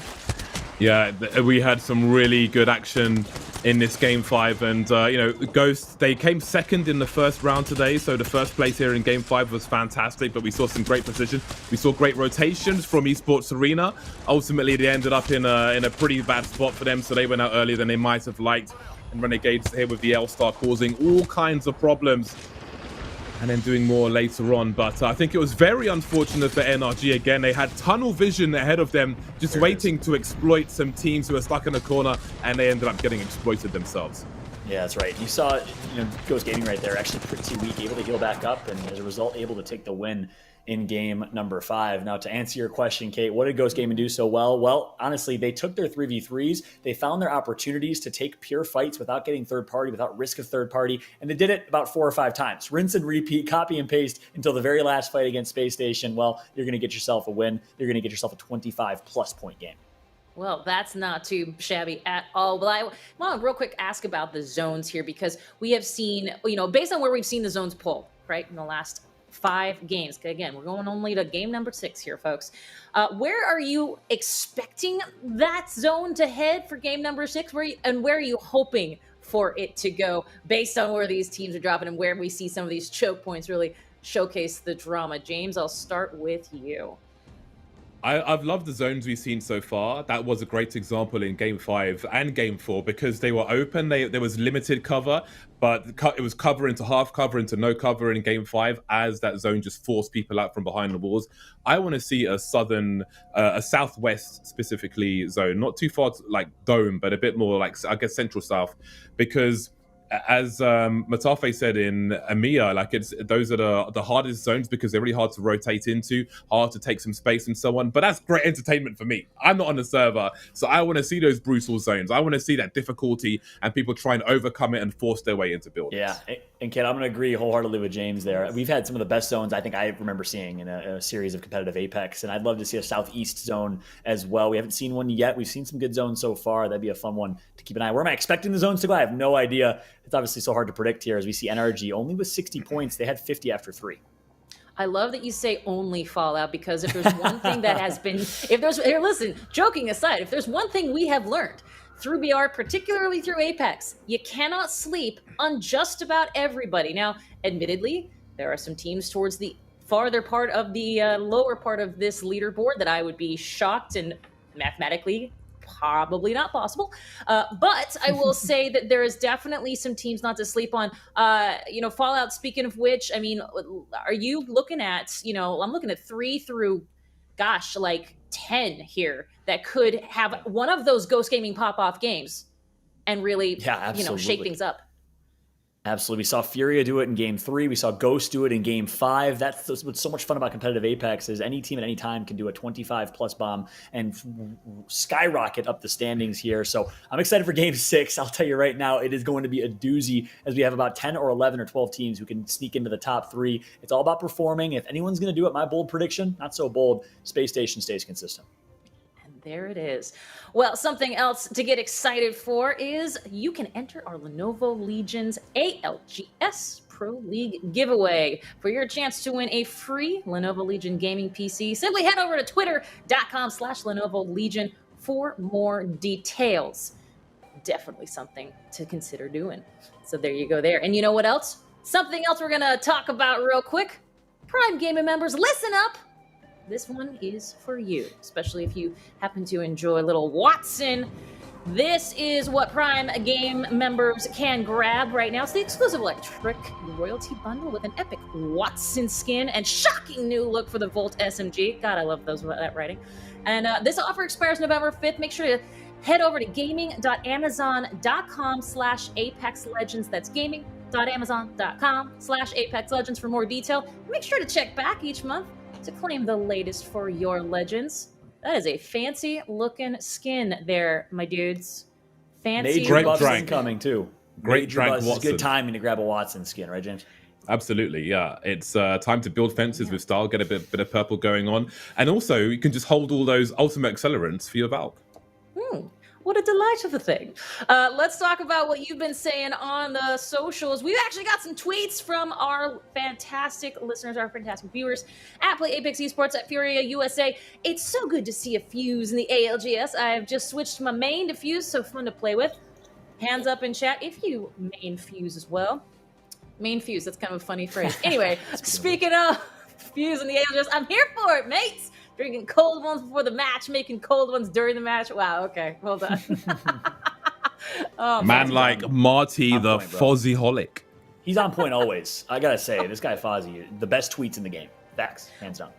Yeah, we had some really good action in this Game 5, and you know, Ghost, they came second in the first round today, so the first place here in Game 5 was fantastic, but we saw some great precision. We saw great rotations from Esports Arena. Ultimately, they ended up in a pretty bad spot for them, so they went out earlier than they might have liked, and Renegades here with the L-Star causing all kinds of problems, and then doing more later on. But I think it was very unfortunate for NRG again. They had tunnel vision ahead of them, just waiting to exploit some teams who were stuck in a corner, and they ended up getting exploited themselves. Yeah, that's right. You saw, Ghost Gaming right there, actually pretty weak, able to heal back up, and as a result, able to take the win in game number 5. Now, to answer your question, Kate, what did Ghost Gaming do so well? Well, honestly, they took their 3v3s. They found their opportunities to take pure fights without getting third party, without risk of third party, and they did it about 4 or 5 times. Rinse and repeat, copy and paste until the very last fight against Space Station. Well, you're going to get yourself a win. You're going to get yourself a 25-plus point game. Well, that's not too shabby at all. But I want to real quick ask about the zones here, because we have seen, based on where we've seen the zones pull, right, in the last 5 games. Again, we're going only to game number 6 here, folks. Where are you expecting that zone to head for game number 6? Where are you hoping for it to go based on where these teams are dropping and where we see some of these choke points really showcase the drama? James, I'll start with you. I've loved the zones we've seen so far. That was a great example in Game 5 and Game 4 because they were open. There was limited cover, but it was cover into half cover into no cover in Game 5 as that zone just forced people out from behind the walls. I want to see a southwest specifically zone, not too far like Dome, but a bit more like, I guess, central south, because as Matafe said in EMEA, like those are the hardest zones because they're really hard to rotate into, hard to take some space and so on. But that's great entertainment for me. I'm not on the server, so I want to see those brutal zones. I want to see that difficulty and people try and overcome it and force their way into buildings. Yeah, and Kid, I'm going to agree wholeheartedly with James there. We've had some of the best zones I think I remember seeing in a series of competitive Apex, and I'd love to see a southeast zone as well. We haven't seen one yet. We've seen some good zones so far. That'd be a fun one to keep an eye on. Where am I expecting the zones to go? I have no idea. It's obviously so hard to predict here as we see NRG only with 60 points. They had 50 after 3. I love that you say only Fallout, because if there's one thing that has been, listen, joking aside, if there's one thing we have learned through BR, particularly through Apex, you cannot sleep on just about everybody. Now, admittedly, there are some teams towards the farther part of the lower part of this leaderboard that I would be shocked and mathematically probably not possible. But I will say that there is definitely some teams not to sleep on. Fallout, speaking of which, I mean, are you looking at, I'm looking at 3 through, 10 here that could have one of those Ghost Gaming pop-off games and really, shake things up. Absolutely. We saw Furia do it in Game 3. We saw Ghost do it in Game 5. That's what's so much fun about competitive Apex is any team at any time can do a 25-plus bomb and skyrocket up the standings here. So I'm excited for Game 6. I'll tell you right now, it is going to be a doozy as we have about 10 or 11 or 12 teams who can sneak into the top 3. It's all about performing. If anyone's going to do it, my bold prediction, not so bold, Space Station stays consistent. There it is. Well, something else to get excited for is you can enter our Lenovo Legion's ALGS Pro League giveaway. For your chance to win a free Lenovo Legion gaming PC, simply head over to twitter.com/Lenovo Legion for more details. Definitely something to consider doing. So there you go there. And you know what else? Something else we're going to talk about real quick. Prime Gaming members, listen up. This one is for you, especially if you happen to enjoy little Watson. This is what Prime Game members can grab right now. It's the exclusive Electric Royalty Bundle with an epic Watson skin and shocking new look for the Volt SMG. God, I love that writing. And this offer expires November 5th. Make sure to head over to gaming.amazon.com/Apex Legends. That's gaming.amazon.com/Apex Legends for more detail. Make sure to check back each month to claim the latest for your legends. That is a fancy looking skin there, my dudes. Fancy. Major Watson coming too. Great drag Watson. Good timing to grab a Watson skin, right, James? Absolutely, yeah. It's time to build fences with style, get a bit of purple going on. And also, you can just hold all those ultimate accelerants for your Valk. What a delight of a thing. Let's talk about what you've been saying on the socials. We've actually got some tweets from our fantastic listeners, our fantastic viewers at Play Apex Esports at Furia USA. It's so good to see a Fuse in the ALGS. I've just switched my main to Fuse, so fun to play with. Hands up in chat if you main Fuse as well. Main Fuse, that's kind of a funny phrase. Anyway, speaking of Fuse in the ALGS, I'm here for it, mates. Drinking cold ones before the match, making cold ones during the match. Wow, okay, well done. Man like Marty the Fozzy-holic. He's on point always. I gotta say, this guy Fozzy, the best tweets in the game. Facts, hands down.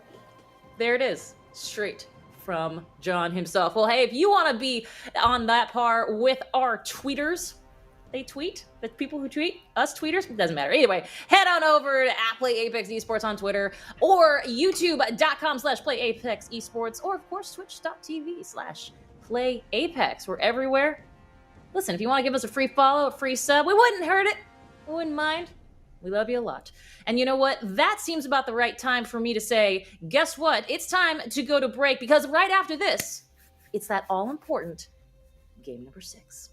There it is, straight from John himself. Well, hey, if you want to be on that par with our tweeters, they tweet, the people who tweet, us tweeters, it doesn't matter. Either way, head on over to Play Apex Esports on Twitter or youtube.com/Play Apex Esports, or of course twitch.tv/Play Apex. We're everywhere. Listen, if you want to give us a free follow, a free sub, we wouldn't hurt it. We wouldn't mind. We love you a lot. And you know what? That seems about the right time for me to say, guess what? It's time to go to break, because right after this, it's that all-important game number 6.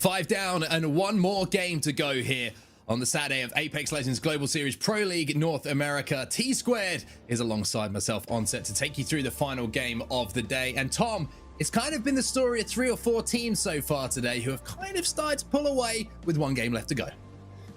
5 down and one more game to go here on the Saturday of Apex Legends Global Series Pro League North America. T-Squared is alongside myself on set to take you through the final game of the day. And Tom, it's kind of been the story of 3 or 4 teams so far today who have kind of started to pull away with 1 game left to go.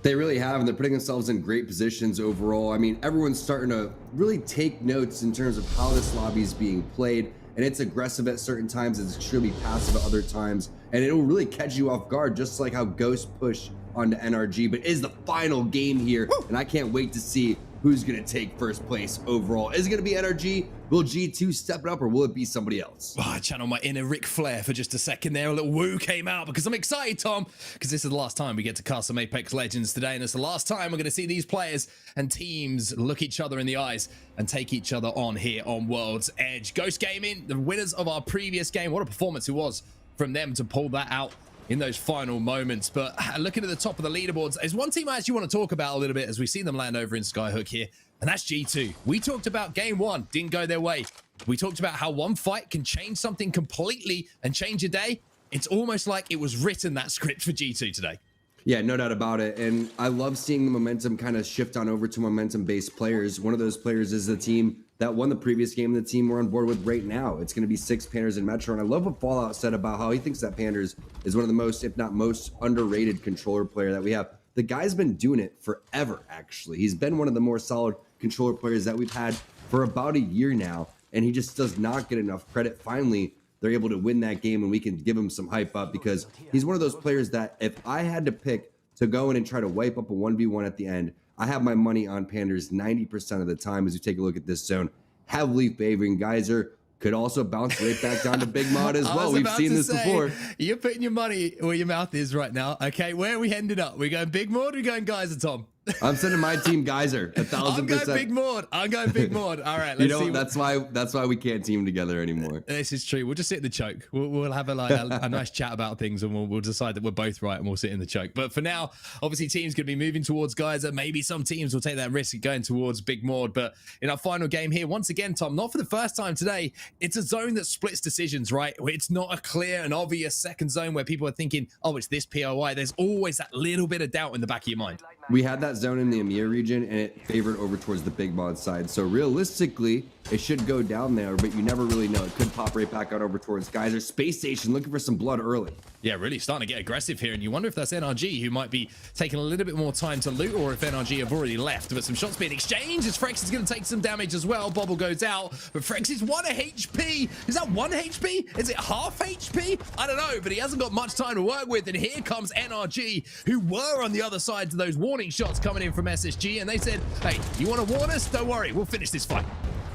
They really have, and they're putting themselves in great positions overall. I mean, everyone's starting to really take notes in terms of how this lobby is being played, and it's aggressive at certain times, it's extremely passive at other times, and it'll really catch you off guard, just like how Ghost pushed onto NRG. But it is the final game here, and I can't wait to see who's going to take first place overall. Is it going to be NRG? Will G2 step it up, or will it be somebody else? Oh, I channel my inner Ric Flair for just a second there. A little woo came out because I'm excited, Tom, because this is the last time we get to cast some Apex Legends today, and it's the last time we're going to see these players and teams look each other in the eyes and take each other on here on World's Edge. Ghost Gaming, the winners of our previous game. What a performance it was from them to pull that out in those final moments. But looking at the top of the leaderboards, there's one team I actually want to talk about a little bit as we see them land over in Skyhook here, and that's G2. We talked about game 1 didn't go their way. We talked about how one fight can change something completely and change a day. It's almost like it was written, that script, for G2 today. Yeah, no doubt about it. And I love seeing the momentum kind of shift on over to momentum-based players. One of those players is the team that won the previous game, the team we're on board with right now. It's going to be 6 Panders in Metro. And I love what Fallout said about how he thinks that Panders is one of the most, if not most, underrated controller player that we have. The guy's been doing it forever, actually. He's been one of the more solid controller players that we've had for about a year now, and he just does not get enough credit. Finally, they're able to win that game, and we can give him some hype up, because he's one of those players that if I had to pick to go in and try to wipe up a 1v1 at the end, I have my money on Panders 90% of the time. As you take a look at this zone, heavily favoring Geyser. Could also bounce right back down to Big Mod as well. We've seen this before. You're putting your money where your mouth is right now. Okay, where are we ended up? We going Big Mod or we going Geyser, Tom? I'm sending my team Geyser 1,000%. I'm going Big Mod. I'm going Big Mod. All right, let's see. That's why we can't team together anymore. This is true. We'll just sit in the choke. We'll have a nice chat about things, and we'll decide that we're both right, and we'll sit in the choke. But for now, obviously, teams going to be moving towards Geyser. Maybe some teams will take that risk of going towards Big Mod. But in our final game here, once again, Tom, not for the first time today, it's a zone that splits decisions, right? It's not a clear and obvious second zone where people are thinking, oh, it's this POI. There's always that little bit of doubt in the back of your mind. We had that zone in the EMEA region, and it favored over towards the Big Mod side. So realistically, it should go down there, but you never really know. It could pop right back out over towards Geyser. Space Station looking for some blood early. Yeah, really starting to get aggressive here, and you wonder if that's NRG who might be taking a little bit more time to loot, or if NRG have already left. But some shots being exchanged as Frex is going to take some damage as well. Bobble goes out, but Frex is 1 HP. Is that 1 HP? Is it half HP? I don't know, but he hasn't got much time to work with, and here comes NRG, who were on the other side to those warning shots coming in from SSG, and they said, hey, you want to warn us? Don't worry, we'll finish this fight.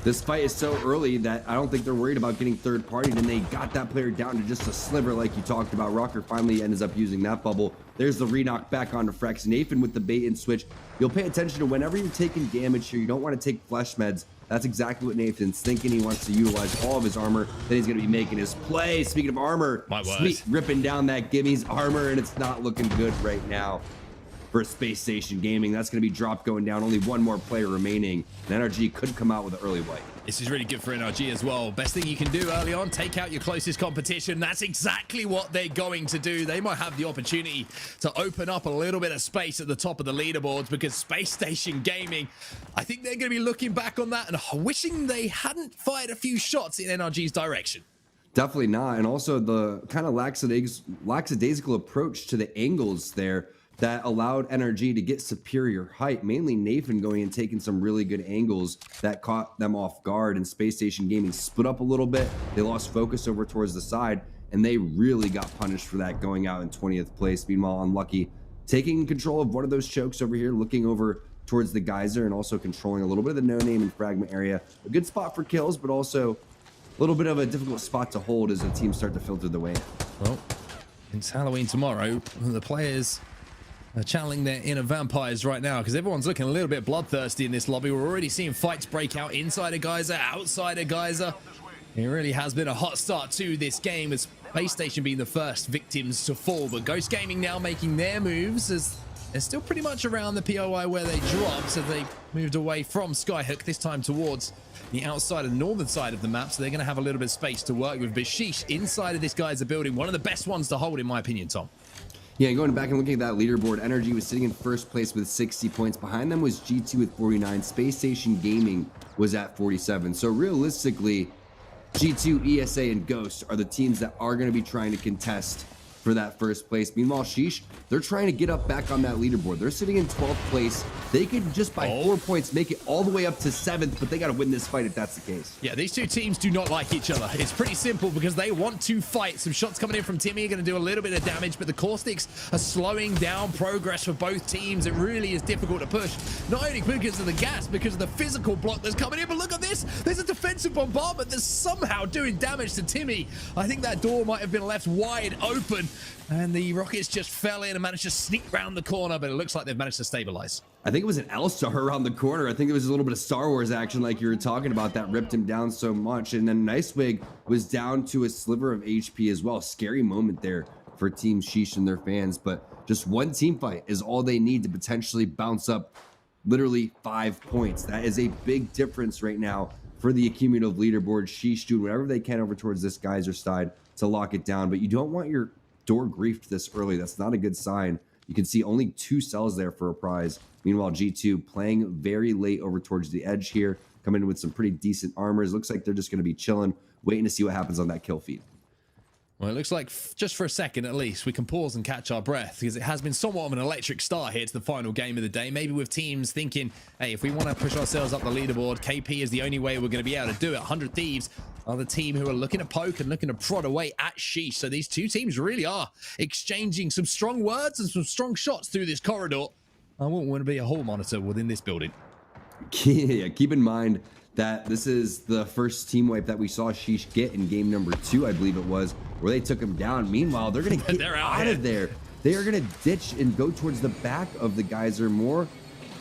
This fight is so early that I don't think they're worried about getting third partied, and they got that player down to just a sliver like you talked about. Rocker finally ends up using that bubble. There's the re-knock back onto Frex. Nathan with the bait and switch. You'll pay attention to whenever you're taking damage here, you don't want to take flesh meds. That's exactly what Nathan's thinking. He wants to utilize all of his armor. Then he's going to be making his play. Speaking of armor, Sweet ripping down that Gimmy's armor, and it's not looking good right now for Space Station Gaming. That's going to be dropped going down. Only one more player remaining. And NRG could come out with an early wipe. This is really good for NRG as well. Best thing you can do early on, take out your closest competition. That's exactly what they're going to do. They might have the opportunity to open up a little bit of space at the top of the leaderboards, because Space Station Gaming, I think they're going to be looking back on that and wishing they hadn't fired a few shots in NRG's direction. Definitely not. And also the kind of lackadaisical approach to the angles there that allowed NRG to get superior height, mainly Nathan going and taking some really good angles that caught them off guard, and Space Station Gaming split up a little bit. They lost focus over towards the side, and they really got punished for that, going out in 20th place. Meanwhile, Unlucky taking control of one of those chokes over here, looking over towards the Geyser, and also controlling a little bit of the no-name and fragment area. A good spot for kills, but also a little bit of a difficult spot to hold as the teams start to filter the way in. Well, it's Halloween tomorrow. The players are channeling their inner vampires right now, because everyone's looking a little bit bloodthirsty in this lobby. We're already seeing fights break out inside a Geyser, outside a Geyser. It really has been a hot start to this game, with Space Station being the first victims to fall. But Ghost Gaming now making their moves, as they're still pretty much around the POI where they dropped, so they moved away from Skyhook, this time towards the outside and northern side of the map, so they're going to have a little bit of space to work with. But Sheesh inside of this Geyser building, one of the best ones to hold in my opinion, Tom. Yeah, going back and looking at that leaderboard, Energy was sitting in first place with 60 points. Behind them was G2 with 49. Space Station Gaming was at 47. So realistically, G2, ESA, and Ghost are the teams that are going to be trying to contest for that first place. Meanwhile, Sheesh, they're trying to get up back on that leaderboard. They're sitting in 12th place. They could just by 4 points make it all the way up to 7th, but they got to win this fight if that's the case. Yeah, these two teams do not like each other. It's pretty simple because they want to fight. Some shots coming in from Timmy are going to do a little bit of damage, but the caustics are slowing down progress for both teams. It really is difficult to push, not only because of the gas, because of the physical block that's coming in, but look at this. There's a defensive bombardment that's somehow doing damage to Timmy. I think that door might have been left wide open, and the rockets just fell in and managed to sneak round the corner, but it looks like they've managed to stabilize. I think it was an L-Star around the corner. I think it was a little bit of Star Wars action like you were talking about that ripped him down so much. And then Nicewig was down to a sliver of HP as well. Scary moment there for Team Sheesh and their fans. But just one team fight is all they need to potentially bounce up literally 5 points. That is a big difference right now for the accumulative leaderboard. Sheesh doing whatever they can over towards this Geyser side to lock it down. But you don't want your door griefed this early. That's not a good sign. You can see only 2 cells there for a prize. Meanwhile, G2 playing very late over towards the edge here, coming in with some pretty decent armors. Looks like they're just going to be chilling, waiting to see what happens on that kill feed. Well, it looks like just for a second at least, we can pause and catch our breath because it has been somewhat of an electric start here to the final game of the day. Maybe with teams thinking, hey, if we want to push ourselves up the leaderboard, KP is the only way we're going to be able to do it. 100 Thieves are the team who are looking to poke and looking to prod away at Sheesh. So these two teams really are exchanging some strong words and some strong shots through this corridor. I wouldn't want to be a hall monitor within this building. Yeah, keep in mind that this is the first team wipe that we saw Sheesh get in game number 2, I believe it was, where they took him down. Meanwhile, they're going to get out of there. They are going to ditch and go towards the back of the Geyser, more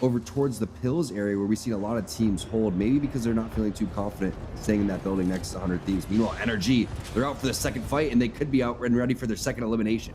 over towards the Pills area where we've seen a lot of teams hold, maybe because they're not feeling too confident staying in that building next to 100 Thieves. Meanwhile, Energy, they're out for the second fight, and they could be out and ready for their second elimination.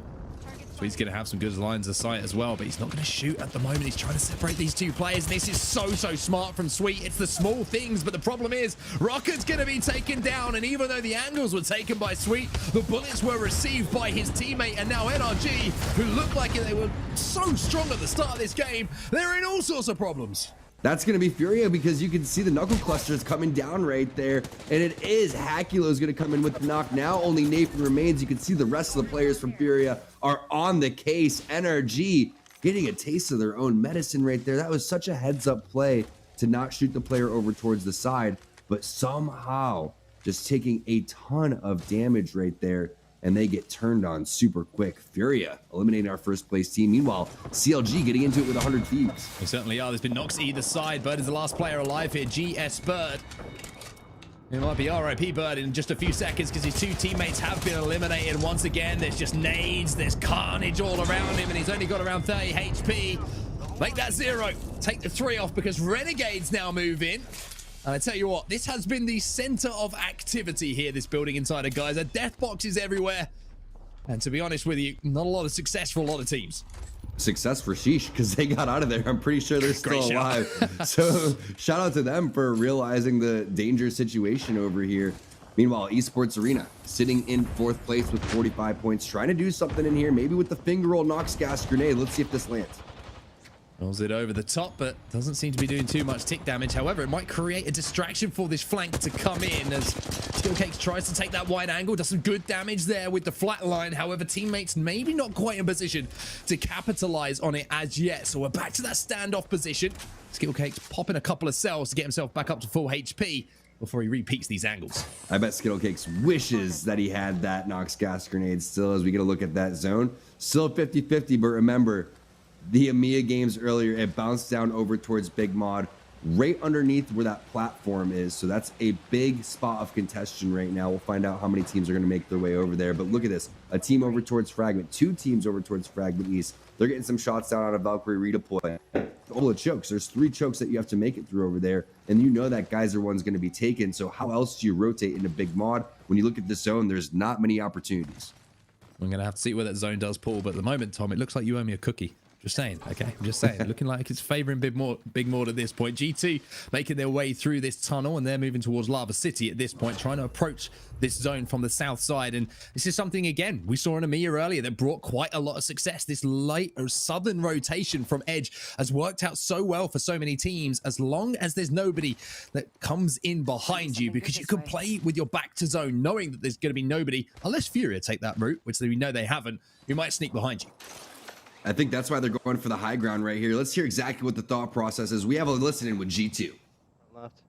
So he's going to have some good lines of sight as well, but he's not going to shoot at the moment. He's trying to separate these two players. This is so smart from Sweet. It's the small things, but the problem is Rocket's going to be taken down, and even though the angles were taken by Sweet, the bullets were received by his teammate, and now NRG, who looked like they were so strong at the start of this game, they're in all sorts of problems. That's going to be Furia because you can see the knuckle clusters coming down right there. And it is Hakulo's going to come in with the knock. Now only Nathan remains. You can see the rest of the players from Furia are on the case. NRG getting a taste of their own medicine right there. That was such a heads up play to not shoot the player over towards the side, but somehow just taking a ton of damage right there. And they get turned on super quick. Furia eliminating our first place team. Meanwhile, CLG getting into it with 100 Thieves. They certainly are. There's been knocks either side. Bird is the last player alive here. GS Bird. It might be RIP Bird in just a few seconds because his two teammates have been eliminated once again. There's just nades. There's carnage all around him, and he's only got around 30 HP. Make that 0. Take the 3 off because Renegades now move in. And I tell you what, this has been the center of activity here, this building inside of Geyser. Death boxes everywhere. And to be honest with you, not a lot of success for a lot of teams. Success for Sheesh because they got out of there. I'm pretty sure they're still alive. So shout out to them for realizing the danger situation over here. Meanwhile, Esports Arena sitting in 4th place with 45 points, trying to do something in here, maybe with the finger roll Nox gas grenade. Let's see if this lands. Rolls it over the top, but doesn't seem to be doing too much tick damage. However, it might create a distraction for this flank to come in as Skillcakes tries to take that wide angle. Does some good damage there with the flat line. However, teammates maybe not quite in position to capitalize on it as yet. So we're back to that standoff position. Skillcakes popping a couple of cells to get himself back up to full HP before he repeats these angles. I bet Skittlecakes wishes that he had that Nox gas grenade still as we get a look at that zone. Still 50-50, but remember, the EMEA games earlier, it bounced down over towards Big Mod, right underneath where that platform is. So that's a big spot of contention right now. We'll find out how many teams are going to make their way over there. But look at this. A team over towards Fragment, 2 teams over towards Fragment East. They're getting some shots down on a Valkyrie redeploy. All the chokes. There's 3 chokes that you have to make it through over there. And you know that Geyser one's going to be taken. So how else do you rotate into Big Mod? When you look at the zone, there's not many opportunities. I'm going to have to see where that zone does pull. But at the moment, Tom, it looks like you owe me a cookie. Just saying, okay? I'm just saying. Looking like it's favoring Big Mord at this point. G2 making their way through this tunnel, and they're moving towards Lava City at this point, trying to approach this zone from the south side. And this is something, again, we saw in EMEA earlier that brought quite a lot of success. This light or southern rotation from Edge has worked out so well for so many teams, as long as there's nobody that comes in behind you, because you can play with your back to zone, knowing that there's going to be nobody, unless Furia take that route, which we know they haven't, who might sneak behind you. I think that's why they're going for the high ground right here. Let's hear exactly what the thought process is. We have a listen in with G2. Left.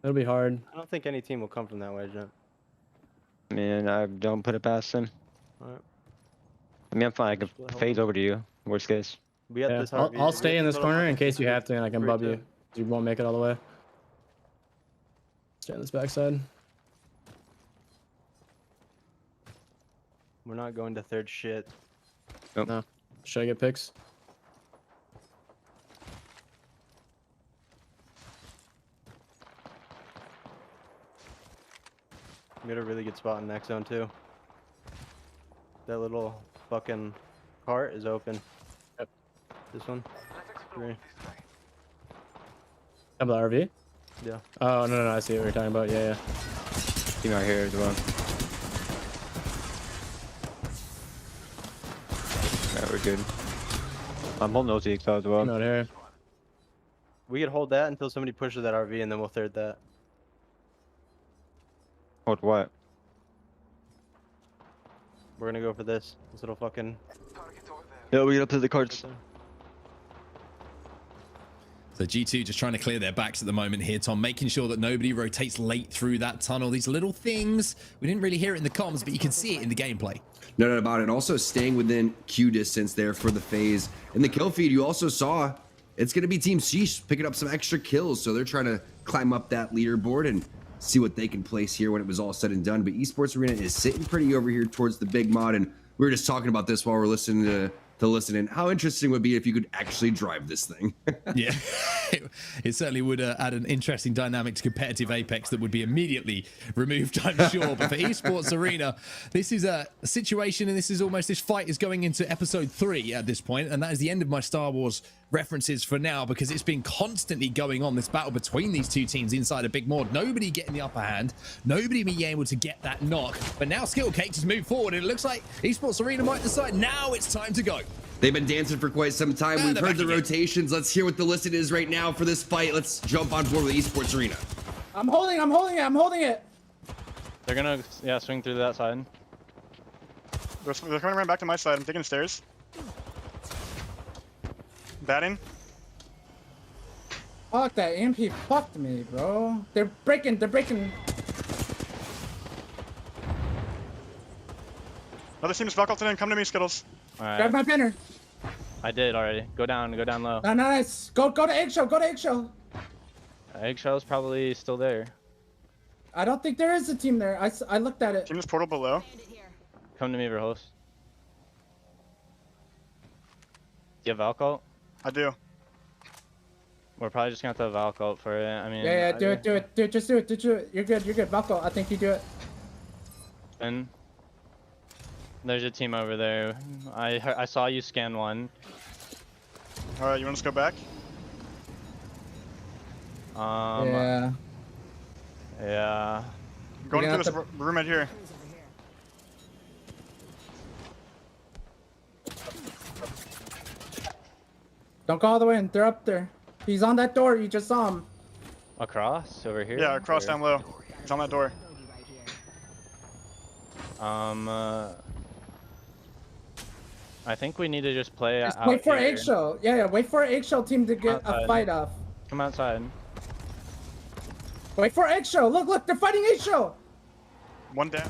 It'll be hard. I don't think any team will come from that way, Jet. I mean, I don't put it past them. Alright. I mean, I'm fine. I can phase over to you. Worst case. We have this I'll stay in this corner in case you have to, and I can bub you. You won't make it all the way. Stay on this backside. We're not going to third shit. Nope. No. Should I get picks? We got a really good spot in next zone too. That little fucking cart is open. Yep. This one. 3. Have the RV? Yeah. Oh, no, I see what you're talking about. Yeah. Team out here as well. Yeah, we're good. I'm holding those EX as well. Team out here. We could hold that until somebody pushes that RV and then we'll third that. Hold what? We're gonna go for this little fucking... Yeah, we get up to the carts. So G2 just trying to clear their backs at the moment here, Tom, making sure that nobody rotates late through that tunnel. These little things, we didn't really hear it in the comms, but you can see it in the gameplay. No doubt about it. Also staying within Q distance there for the phase. In the kill feed, you also saw it's going to be Team Sheesh picking up some extra kills. So they're trying to climb up that leaderboard and see what they can place here when it was all said and done. But Esports Arena is sitting pretty over here towards the big mod. And we were just talking about this while we're listening to listen in. How interesting would it be if you could actually drive this thing? Yeah, it certainly would add an interesting dynamic to competitive Apex that would be immediately removed, I'm sure. But for Esports Arena, this is a situation, and this fight is going into episode 3 at this point, and that is the end of my Star Wars references for now, because it's been constantly going on, this battle between these two teams inside a big mod. Nobody getting the upper hand, nobody being able to get that knock, but now Skillcake just moved forward, and it looks like Esports Arena might decide now it's time to go. They've been dancing for quite some time. We've heard the rotations. Let's hear what the listen is right now for this fight. Let's jump on board with Esports Arena. I'm holding it. They're gonna, yeah, swing through that side. They're coming right back to my side. I'm taking the stairs. Batting. Fuck, that EMP fucked me, bro. They're breaking. Another team is Valkyrie today. Come to me, Skittles. Alright. Grab my banner. I did already. Go down low. No, nice. Go to Eggshell. Eggshell's probably still there. I don't think there is a team there. I looked at it. Team is portal below. Come to me, Verhost. Do you have Valcult? I do. We're probably just gonna have to have Valcult for it. I mean, Yeah, do it. Just do it. You're good. Valko, I think you do it. And there's a team over there. I saw you scan one. All right, you want us to go back? Yeah. Yeah. Going into this room right here. Don't go all the way in. They're up there. He's on that door. You just saw him. Across over here? Yeah, across down low. He's on that door. I think we need to just play Just out wait for here. Eggshell. Yeah, wait for Eggshell team to get a fight off. Come outside. Wait for Eggshell. Look, they're fighting Eggshell. One down.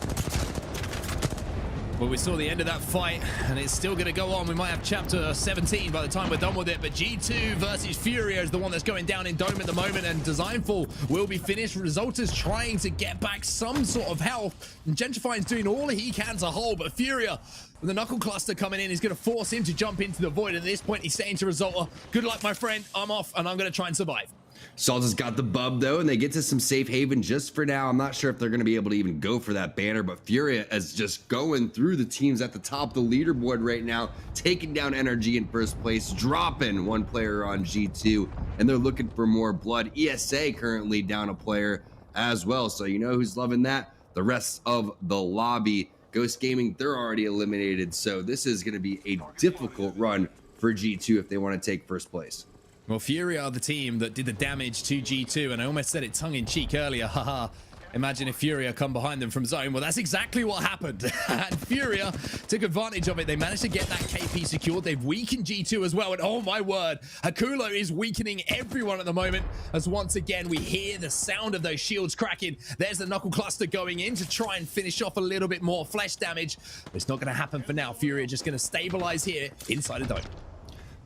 Well, we saw the end of that fight, and it's still going to go on. We might have chapter 17 by the time we're done with it, but G2 versus Furia is the one that's going down in Dome at the moment, and Designful will be finished. Resulta's trying to get back some sort of health, and Gentrifine's doing all he can to hold, but Furia, with the Knuckle Cluster coming in, is going to force him to jump into the void. At this point, he's saying to Resulta, good luck, my friend. I'm off, and I'm going to try and survive. Salta's got the bub though, and they get to some safe haven just for now. I'm not sure if they're going to be able to even go for that banner, but Furia is just going through the teams at the top of the leaderboard right now, taking down NRG in first place, dropping one player on G2, and they're looking for more blood. ESA currently down a player as well, so you know who's loving that? The rest of the lobby. Ghost Gaming, they're already eliminated, so this is going to be a difficult run for G2 if they want to take first place. Well, Furia are the team that did the damage to G2, and I almost said it tongue-in-cheek earlier, haha. Imagine if Furia come behind them from zone. Well, that's exactly what happened. And Furia took advantage of it. They managed to get that KP secured. They've weakened G2 as well, and oh my word, Hakulo is weakening everyone at the moment, as once again we hear the sound of those shields cracking. There's the knuckle cluster going in to try and finish off a little bit more flesh damage. It's not going to happen for now. Furia just going to stabilize here inside the dome.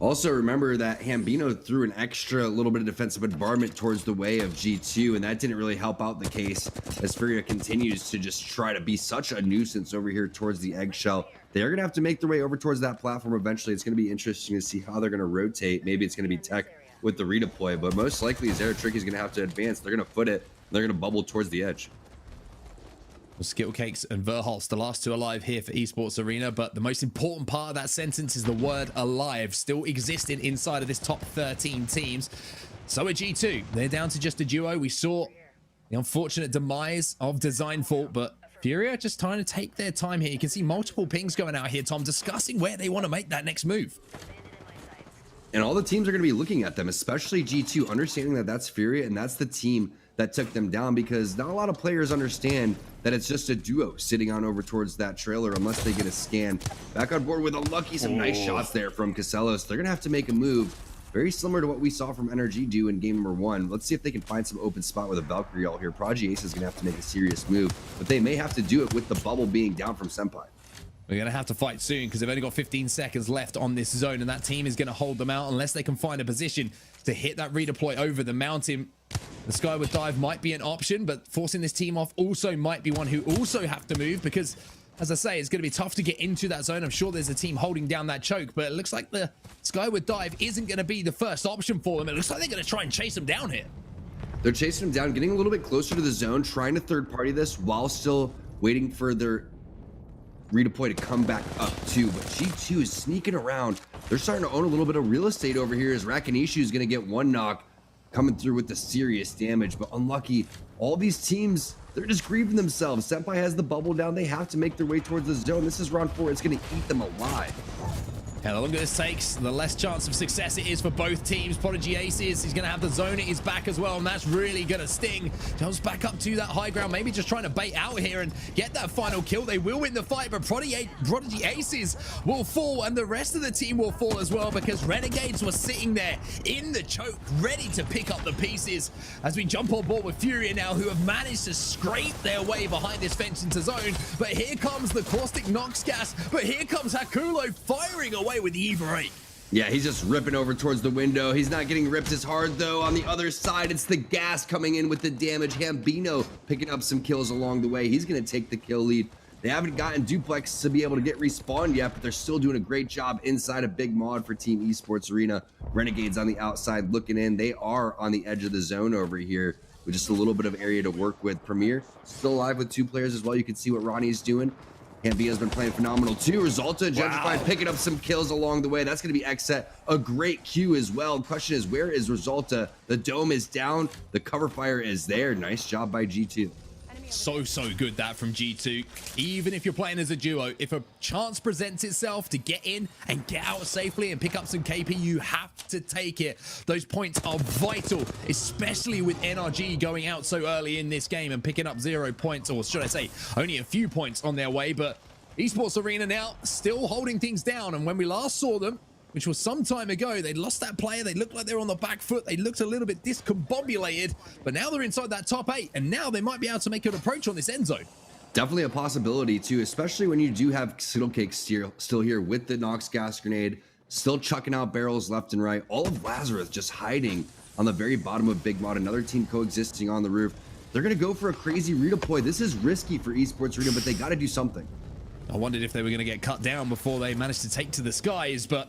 Also, remember that Hambino threw an extra little bit of defensive bombardment towards the way of G2, and that didn't really help out the case as Furia continues to just try to be such a nuisance over here towards the eggshell. They're going to have to make their way over towards that platform eventually. It's going to be interesting to see how they're going to rotate. Maybe it's going to be Tech with the redeploy, but most likely Zeratrick is going to have to advance. They're going to foot it. They're going to bubble towards the edge. Skill Cakes and Verholst, the last two alive here for Esports Arena, but the most important part of that sentence is the word alive, still existing inside of this top 13 teams. So are G2. They're down to just a duo. We saw the unfortunate demise of Design Fault, but Furia just trying to take their time here. You can see multiple pings going out here, Tom, discussing where they want to make that next move. And all the teams are going to be looking at them, especially G2, understanding that that's Furia and that's the team that took them down, because not a lot of players understand that it's just a duo sitting on over towards that trailer unless they get a scan. Back on board with Unlucky, some nice shots there from Casellos. They're going to have to make a move very similar to what we saw from NRG do in game number 1. Let's see if they can find some open spot with a Valkyrie all here. Prodigy Ace is going to have to make a serious move, but they may have to do it with the bubble being down from Senpai. We're going to have to fight soon because they've only got 15 seconds left on this zone, and that team is going to hold them out unless they can find a position to hit that redeploy over the mountain. The skyward dive might be an option, but forcing this team off also might be one who also have to move because, as I say, it's going to be tough to get into that zone. I'm sure there's a team holding down that choke, but it looks like the skyward dive isn't going to be the first option for them. It looks like they're going to try and chase them down here. They're chasing them down, getting a little bit closer to the zone, trying to third party this while still waiting for their redeploy to come back up too. But G2 is sneaking around. They're starting to own a little bit of real estate over here as Rakinishu is going to get one knock, coming through with the serious damage. But Unlucky, all these teams, they're just grieving themselves. Senpai has the bubble down. They have to make their way towards the zone. This is round 4. It's going to eat them alive. Yeah, the longer this takes, the less chance of success it is for both teams. Prodigy Aces, he's going to have the zone at his back as well, and that's really going to sting. Jumps back up to that high ground, maybe just trying to bait out here and get that final kill. They will win the fight, but Prodigy Aces will fall, and the rest of the team will fall as well because Renegades were sitting there in the choke, ready to pick up the pieces. As we jump on board with Furia now, who have managed to scrape their way behind this fence into zone. But here comes the Caustic Nox gas, but here comes Hakulo firing away with the Eva 8. Yeah, he's just ripping over towards the window. He's not getting ripped as hard though. On the other side, it's the gas coming in with the damage. Hambino picking up some kills along the way. He's going to take the kill lead. They haven't gotten Duplex to be able to get respawned yet, but they're still doing a great job inside a big mod for Team Esports Arena. Renegades on the outside looking in. They are on the edge of the zone over here with just a little bit of area to work with. Premier still alive with 2 players as well. You can see what Ronnie's doing. Hambino's been playing phenomenal too. Resulta, Gentrified picking up some kills along the way. That's going to be Xset. A great Q as well. Question is, where is Resulta? The dome is down. The cover fire is there. Nice job by G2. So good that from G2. Even if you're playing as a duo, if a chance presents itself to get in and get out safely and pick up some KP, you have to take it. Those points are vital, especially with NRG going out so early in this game and picking up 0 points, or should I say only a few points on their way. But Esports Arena now still holding things down, and when we last saw them, which was some time ago, they lost that player. They looked like they were on the back foot. They looked a little bit discombobulated, but now they're inside that top 8, and now they might be able to make an approach on this end zone. Definitely a possibility too, especially when you do have Skittlecake still here with the Nox gas grenade, still chucking out barrels left and right. All of Lazarus just hiding on the very bottom of Big Mod. Another team coexisting on the roof. They're going to go for a crazy redeploy. This is risky for Esports Arena, but they got to do something. I wondered if they were going to get cut down before they managed to take to the skies, but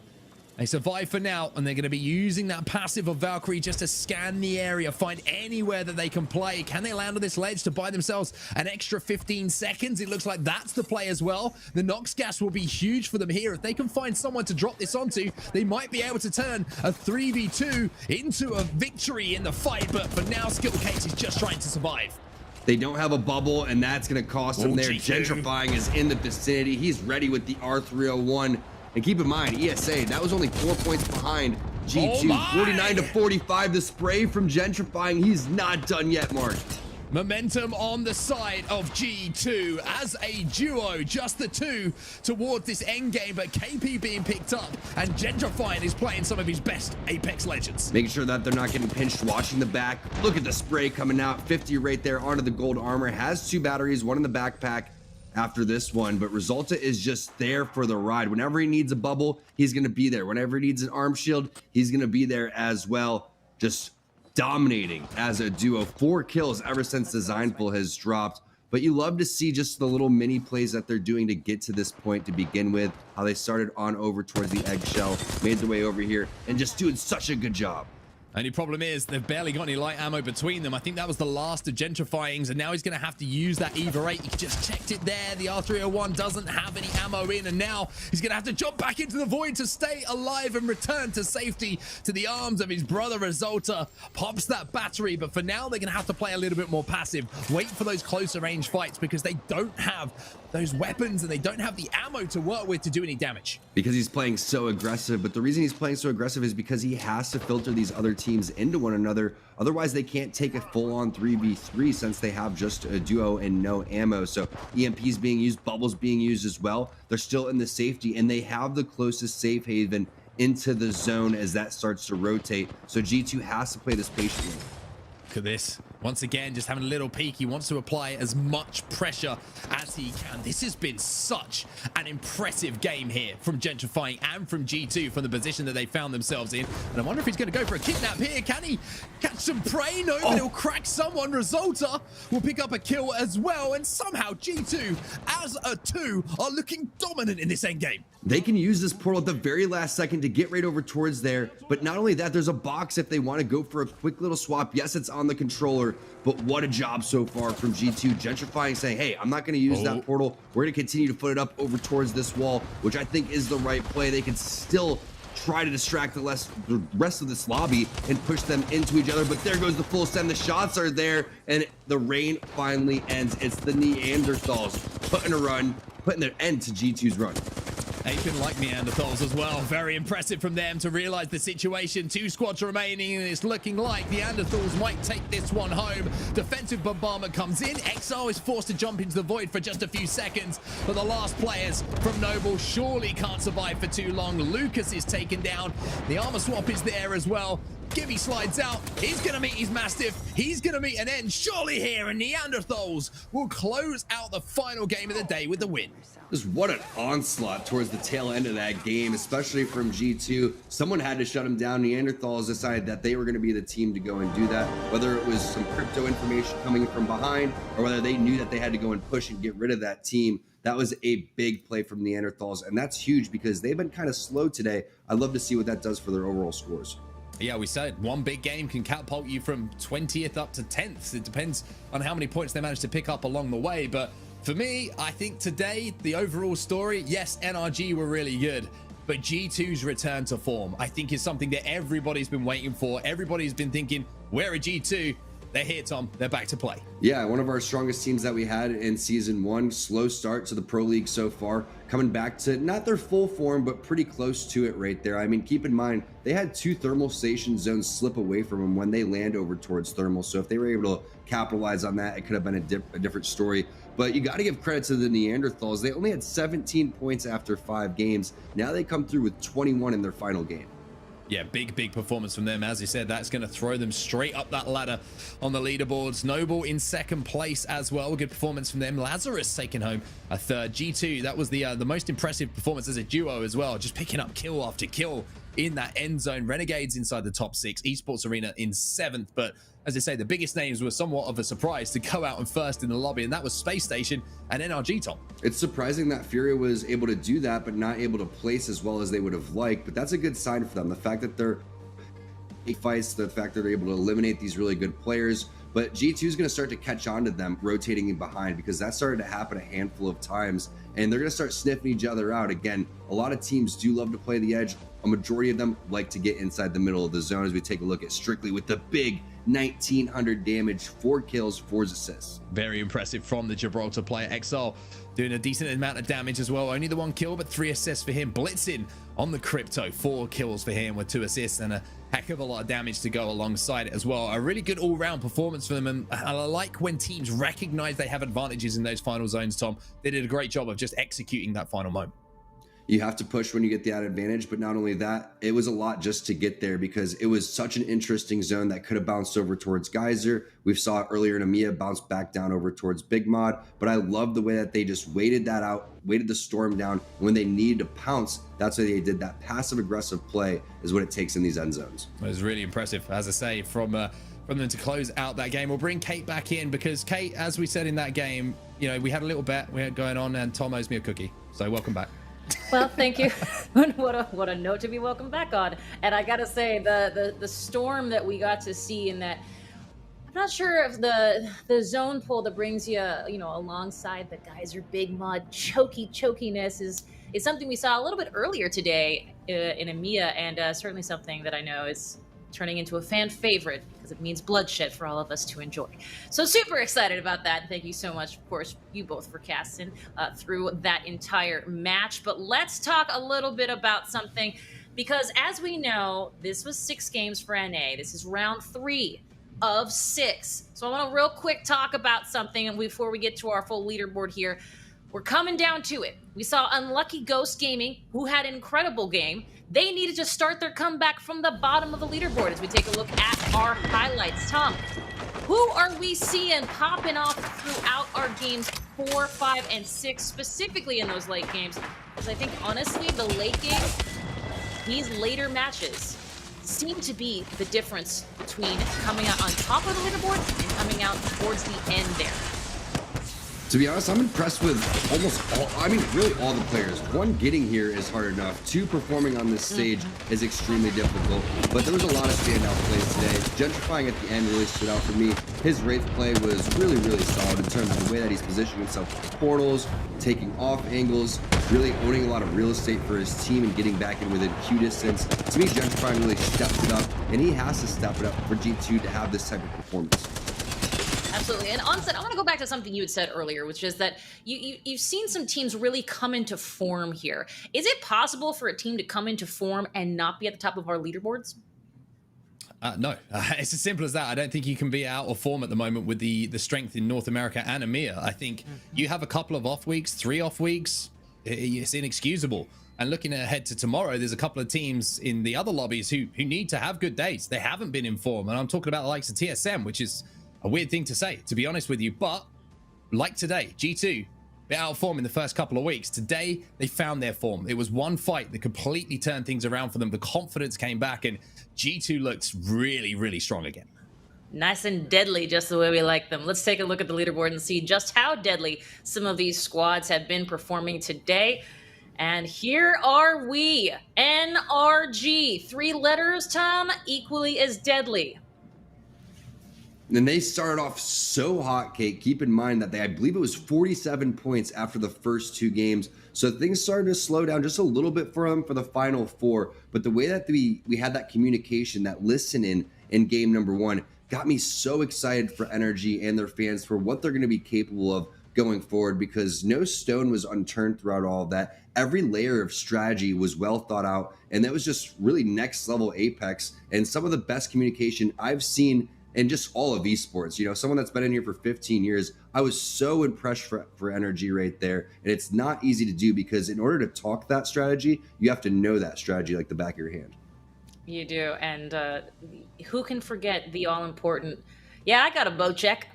They survive for now, and they're going to be using that passive of Valkyrie just to scan the area, find anywhere that they can play. Can they land on this ledge to buy themselves an extra 15 seconds? It looks like that's the play as well. The Nox gas will be huge for them here. If they can find someone to drop this onto, they might be able to turn a 3v2 into a victory in the fight. But for now, Skittlecakes is just trying to survive. They don't have a bubble, and that's going to cost them there. G2. Gentrifying is in the vicinity. He's ready with the R301. And keep in mind, ESA, that was only 4 points behind G2. 49-45, the spray from Gentrifying. He's not done yet, Mark. Momentum on the side of G2 as a duo, just the two towards this end game, but KP being picked up and Gentrifying is playing some of his best Apex Legends. Making sure that they're not getting pinched, watching the back. Look at the spray coming out, 50 right there onto the gold armor. Has 2 batteries, 1 in the backpack after this one, but Resulta is just there for the ride. Whenever he needs a bubble, he's going to be there. Whenever he needs an arm shield, he's going to be there as well. Just dominating as a duo. 4 kills ever since Designful has dropped, but you love to see just the little mini plays that they're doing to get to this point to begin with. How they started on over towards the eggshell, made their way over here, and just doing such a good job. Only problem is they've barely got any light ammo between them. I think that was the last of Gentrifying's, and now he's going to have to use that EVA 8. He just checked it there. The R301 doesn't have any ammo in, and now he's going to have to jump back into the void to stay alive and return to safety to the arms of his brother Resulta. Pops that battery, but for now they're going to have to play a little bit more passive. Wait for those closer range fights because they don't have those weapons and they don't have the ammo to work with to do any damage. Because he's playing so aggressive, but the reason he's playing so aggressive is because he has to filter these other teams into one another. Otherwise, they can't take a full-on 3v3 since they have just a duo and no ammo. So EMP's being used, bubbles being used as well. They're still in the safety, and they have the closest safe haven into the zone as that starts to rotate. So G2 has to play this patiently. Look at this. Once again, just having a little peek. He wants to apply as much pressure as he can. This has been such an impressive game here from Gentrifying and from G2 from the position that they found themselves in. And I wonder if he's going to go for a kidnap here. Can he catch some prey? No, but he'll crack someone. Resulta will pick up a kill as well. And somehow G2, as a 2, are looking dominant in this endgame. They can use this portal at the very last second to get right over towards there. But not only that, there's a box if they want to go for a quick little swap. Yes, it's on the controller, but what a job so far from G2. Gentrifying saying, hey, I'm not going to use that portal. We're going to continue to foot it up over towards this wall, which I think is the right play. They can still try to distract the rest of this lobby and push them into each other. But there goes the full send. The shots are there, and the rain finally ends. It's the Neanderthals putting an end to G2's run. Apin like Neanderthals as well. Very impressive from them to realize the situation. 2 squads remaining, and it's looking like Neanderthals might take this one home. Defensive bombardment comes in. Exile is forced to jump into the void for just a few seconds, but the last players from Noble surely can't survive for too long. Lucas is taken down. The armor swap is there as well. Gibby slides out. He's going to meet his Mastiff. He's going to meet an end surely here, and Neanderthals will close out the final game of the day with the win. Just what an onslaught towards the tail end of that game, especially from G2. Someone had to shut him down. Neanderthals decided that they were going to be the team to go and do that, whether it was some crypto information coming from behind or whether they knew that they had to go and push and get rid of that team. That was a big play from Neanderthals, and that's huge because they've been kind of slow today. I'd love to see what that does for their overall scores. Yeah, we said one big game can catapult you from 20th up to 10th. It depends on how many points they manage to pick up along the way. But for me, I think today, the overall story, yes, NRG were really good, but G2's return to form, I think, is something that everybody's been waiting for. Everybody's been thinking, where are G2? They're here, Tom. They're back to play. Yeah, one of our strongest teams that we had in Season 1. Slow start to the Pro League so far. Coming back to not their full form, but pretty close to it right there. I mean, keep in mind, they had 2 thermal station zones slip away from them when they land over towards thermal. So if they were able to capitalize on that, it could have been a different story. But you got to give credit to the Neanderthals. They only had 17 points after 5 games. Now they come through with 21 in their final game. Yeah, big performance from them. As you said, that's going to throw them straight up that ladder on the leaderboards. Noble in 2nd place as well. Good performance from them. Lazarus taking home a 3rd. G2, that was the most impressive performance as a duo as well. Just picking up kill after kill in that end zone. Renegades inside the top 6, Esports Arena in 7th. But as I say, the biggest names were somewhat of a surprise to go out and first in the lobby, and that was Space Station and NRG, Tom. It's surprising that Furia was able to do that, but not able to place as well as they would have liked. But that's a good sign for them. The fact that they're fights, the fact that they're able to eliminate these really good players. But G2 is going to start to catch on to them rotating in behind, because that started to happen a handful of times, and they're going to start sniffing each other out. Again, a lot of teams do love to play the edge. A majority of them like to get inside the middle of the zone, as we take a look at Strictly with the big 1900 damage, 4 kills, 4 assists. Very impressive from the Gibraltar player. Exile doing a decent amount of damage as well. Only the 1 kill, but 3 assists for him. Blitzing on the Crypto, 4 kills for him with 2 assists and a heck of a lot of damage to go alongside it as well. A really good all-round performance for them, and I like when teams recognize they have advantages in those final zones, Tom. They did a great job of just executing that final moment. You have to push when you get the added advantage, but not only that, it was a lot just to get there, because it was such an interesting zone that could have bounced over towards Geyser. We saw it earlier in EMEA bounce back down over towards Big Mod, but I love the way that they just waited that out, waited the storm down. When they needed to pounce, that's why they did that passive aggressive play is what it takes in these end zones. It was really impressive, as I say, from them to close out that game. We'll bring Kate back in, because Kate, as we said in that game, you know, we had a little bet we had going on, and Tom owes me a cookie. So welcome back. Well, thank you. what a note to be welcome back on. And I gotta say, the storm that we got to see in that, I'm not sure if the zone pull that brings you, alongside the Geyser Big Mod chokiness is something we saw a little bit earlier today in EMEA, and certainly something that I know is turning into a fan favorite, because it means bloodshed for all of us to enjoy. So super excited about that. Thank you so much, of course, you both for casting through that entire match. But let's talk a little bit about something, because as we know, this was 6 games for NA. This is round 3 of 6. So I want to real quick talk about something before we get to our full leaderboard here. We're coming down to it. We saw Unlucky Ghost Gaming, who had an incredible game. They needed to start their comeback from the bottom of the leaderboard as we take a look at our highlights. Tom, who are we seeing popping off throughout our games 4, 5, and 6, specifically in those late games? Because I think, honestly, the late games, these later matches, seem to be the difference between coming out on top of the leaderboard and coming out towards the end there. To be honest, I'm impressed with almost really all the players. 1, getting here is hard enough. 2, performing on this stage is extremely difficult. But there was a lot of standout plays today. Gentrifying at the end really stood out for me. His Wraith play was really, really solid in terms of the way that he's positioning himself with portals, taking off angles, really owning a lot of real estate for his team and getting back in within Q distance. To me, Gentrifying really stepped it up, and he has to step it up for G2 to have this type of performance. Absolutely. And Onset, I want to go back to something you had said earlier, which is that you've seen some teams really come into form here. Is it possible for a team to come into form and not be at the top of our leaderboards? No, it's as simple as that. I don't think you can be out of form at the moment with the strength in North America and EMEA. I think you have a couple of off weeks, 3 off weeks, it's inexcusable. And looking ahead to tomorrow, there's a couple of teams in the other lobbies who need to have good days. They haven't been in form. And I'm talking about the likes of TSM, which is a weird thing to say, to be honest with you. But like today, G2, bit out of form in the first couple of weeks. Today, they found their form. It was one fight that completely turned things around for them. The confidence came back, and G2 looked really, really strong again. Nice and deadly, just the way we like them. Let's take a look at the leaderboard and see just how deadly some of these squads have been performing today. And here are we, NRG. 3 letters, Tom, equally as deadly. And they started off so hot, Kate. Keep in mind that I believe it was 47 points after the first 2 games. So things started to slow down just a little bit for them for the final 4. But the way that we had that communication, that listening in game number 1, got me so excited for NRG and their fans for what they're going to be capable of going forward, because no stone was unturned throughout all of that. Every layer of strategy was well thought out, and that was just really next level Apex and some of the best communication I've seen in just all of esports. You know, someone that's been in here for 15 years, I was so impressed for NRG right there. And it's not easy to do, because in order to talk that strategy, you have to know that strategy like the back of your hand. You do. And who can forget the all-important, yeah, I got a bow check.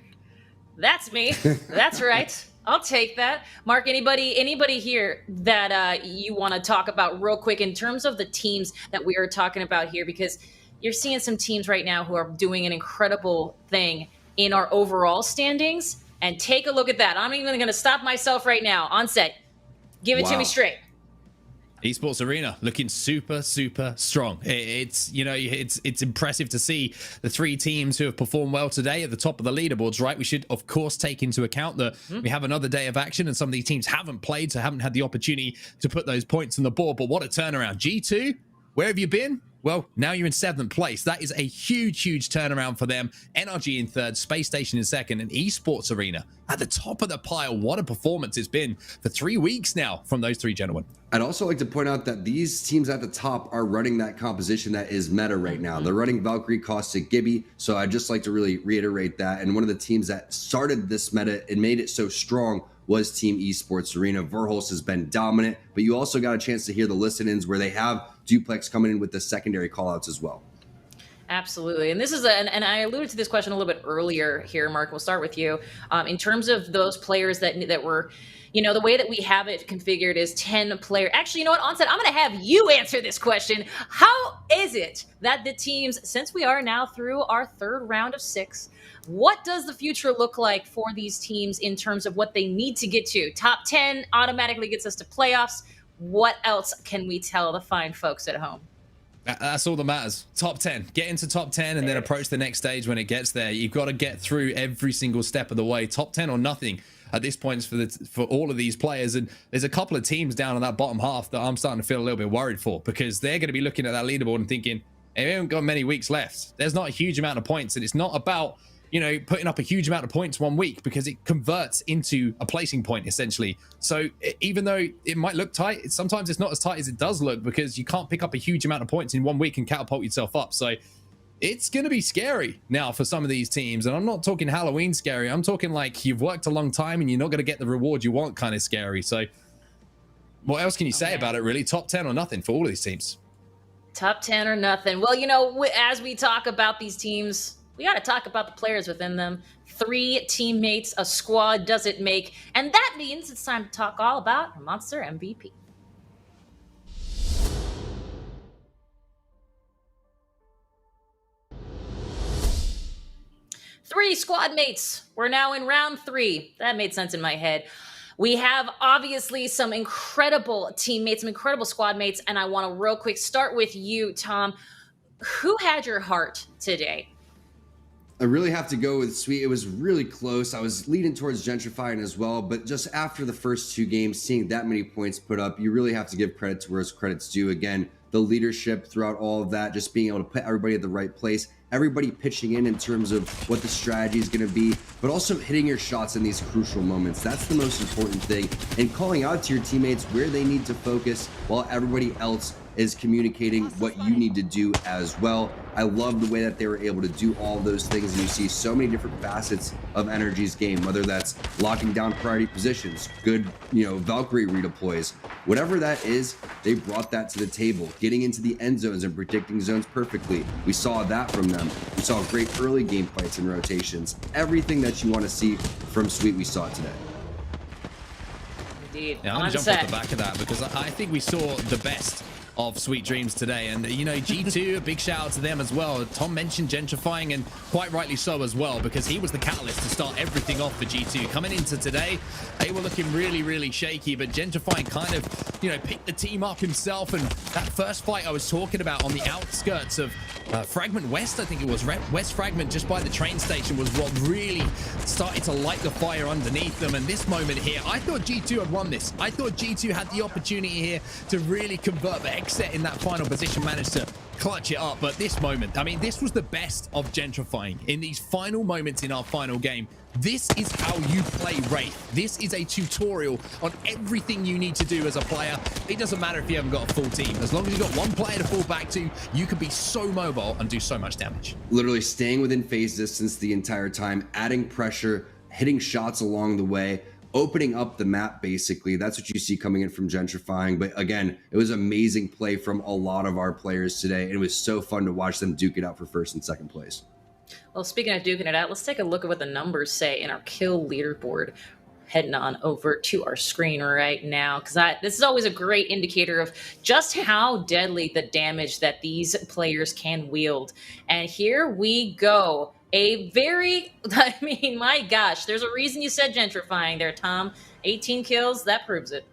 That's me. That's right. I'll take that. Mark, anybody here that you want to talk about real quick in terms of the teams that we are talking about here? Because you're seeing some teams right now who are doing an incredible thing in our overall standings. And take a look at that. I'm even going to stop myself right now on set. Give it to me straight. Esports Arena looking super strong. It's impressive to see the 3 teams who have performed well today at the top of the leaderboards, right? We should of course take into account that we have another day of action and some of these teams haven't played, so haven't had the opportunity to put those points on the board. But what a turnaround. G2, where have you been? Well, now you're in 7th place. That is a huge turnaround for them. NRG in 3rd, Space Station in 2nd, and Esports Arena at the top of the pile. What a performance it's been for 3 weeks now from those 3 gentlemen. I'd also like to point out that these teams at the top are running that composition that is meta right now. They're running Valkyrie, Caustic, Gibby. So I'd just like to really reiterate that. And one of the teams that started this meta and made it so strong was Team Esports Arena. Verholst has been dominant, but you also got a chance to hear the listen-ins where they have Duplex coming in with the secondary callouts as well. Absolutely. And this is and I alluded to this question a little bit earlier here, Mark. We'll start with you. In terms of those players that were, the way that we have it configured is 10 players. Actually, you know what, Onset, I'm going to have you answer this question. How is it that the teams, since we are now through our 3rd round of 6, what does the future look like for these teams in terms of what they need to get to? Top 10 automatically gets us to playoffs. What else can we tell the fine folks at home? That's all that matters. Top 10. Get into top 10 and then approach the next stage when it gets there. You've got to get through every single step of the way. Top 10 or nothing at this point for all of these players. And there's a couple of teams down on that bottom half that I'm starting to feel a little bit worried for, because they're going to be looking at that leaderboard and thinking, hey, we haven't got many weeks left. There's not a huge amount of points, and it's not about putting up a huge amount of points 1 week, because it converts into a placing point essentially. So even though it might look tight, sometimes it's not as tight as it does look, because you can't pick up a huge amount of points in 1 week and catapult yourself up. So it's going to be scary now for some of these teams. And I'm not talking Halloween scary. I'm talking like you've worked a long time and you're not going to get the reward you want kind of scary. So what else can you say about it, really? Top 10 or nothing for all of these teams. Top 10 or nothing. Well, as we talk about these teams, we got to talk about the players within them. 3 teammates, a squad does it make. And that means it's time to talk all about our Monster MVP. Three squad mates. We're now in round 3. That made sense in my head. We have obviously some incredible teammates, some incredible squad mates. And I want to real quick start with you, Tom. Who had your heart today? I really have to go with Sweet. It was really close. I was leaning towards Gentrifying as well, but just after the first 2 games, seeing that many points put up, you really have to give credit to where credit's due. Again, the leadership throughout all of that, just being able to put everybody at the right place, everybody pitching in terms of what the strategy is going to be, but also hitting your shots in these crucial moments. That's the most important thing, and calling out to your teammates where they need to focus while everybody else is communicating what you need to do as well. I love the way that they were able to do all those things, and you see so many different facets of Energy's game, whether that's locking down priority positions, good, Valkyrie redeploys, whatever that is, they brought that to the table, getting into the end zones and predicting zones perfectly. We saw that from them. We saw great early game fights and rotations. Everything that you want to see from Sweet, we saw today. Indeed. Yeah, I'm going to jump off the back of that, because I think we saw the best of Sweet Dreams today. And G2, a big shout out to them as well. Tom mentioned Gentrifying, and quite rightly so as well, because he was the catalyst to start everything off for G2. Coming into today, they were looking really shaky, but Gentrifying kind of picked the team up himself. And that first fight I was talking about on the outskirts of Fragment West, I think it was West Fragment, just by the train station, was what really started to light the fire underneath them. And this moment here, I thought G2 had won this. I thought G2 had the opportunity here to really convert, the set in that final position, managed to clutch it up. But this moment, I mean, this was the best of Gentrifying in these final moments in our final game. This is how you play Wraith. This is a tutorial on everything you need to do as a player. It doesn't matter if you haven't got a full team. As long as you've got one player to fall back to, you can be so mobile and do so much damage. Literally staying within phase distance the entire time, adding pressure, hitting shots along the way, opening up the map, basically. That's what you see coming in from Gentrifying. But again, it was amazing play from a lot of our players today, and it was so fun to watch them duke it out for 1st and 2nd place. Well, speaking of duking it out, let's take a look at what the numbers say in our kill leaderboard. heading on over to our screen right now, because this is always a great indicator of just how deadly the damage that these players can wield. And here we go. A very, I mean, my gosh, there's a reason you said gentrifying there, Tom. 18 kills, that proves it.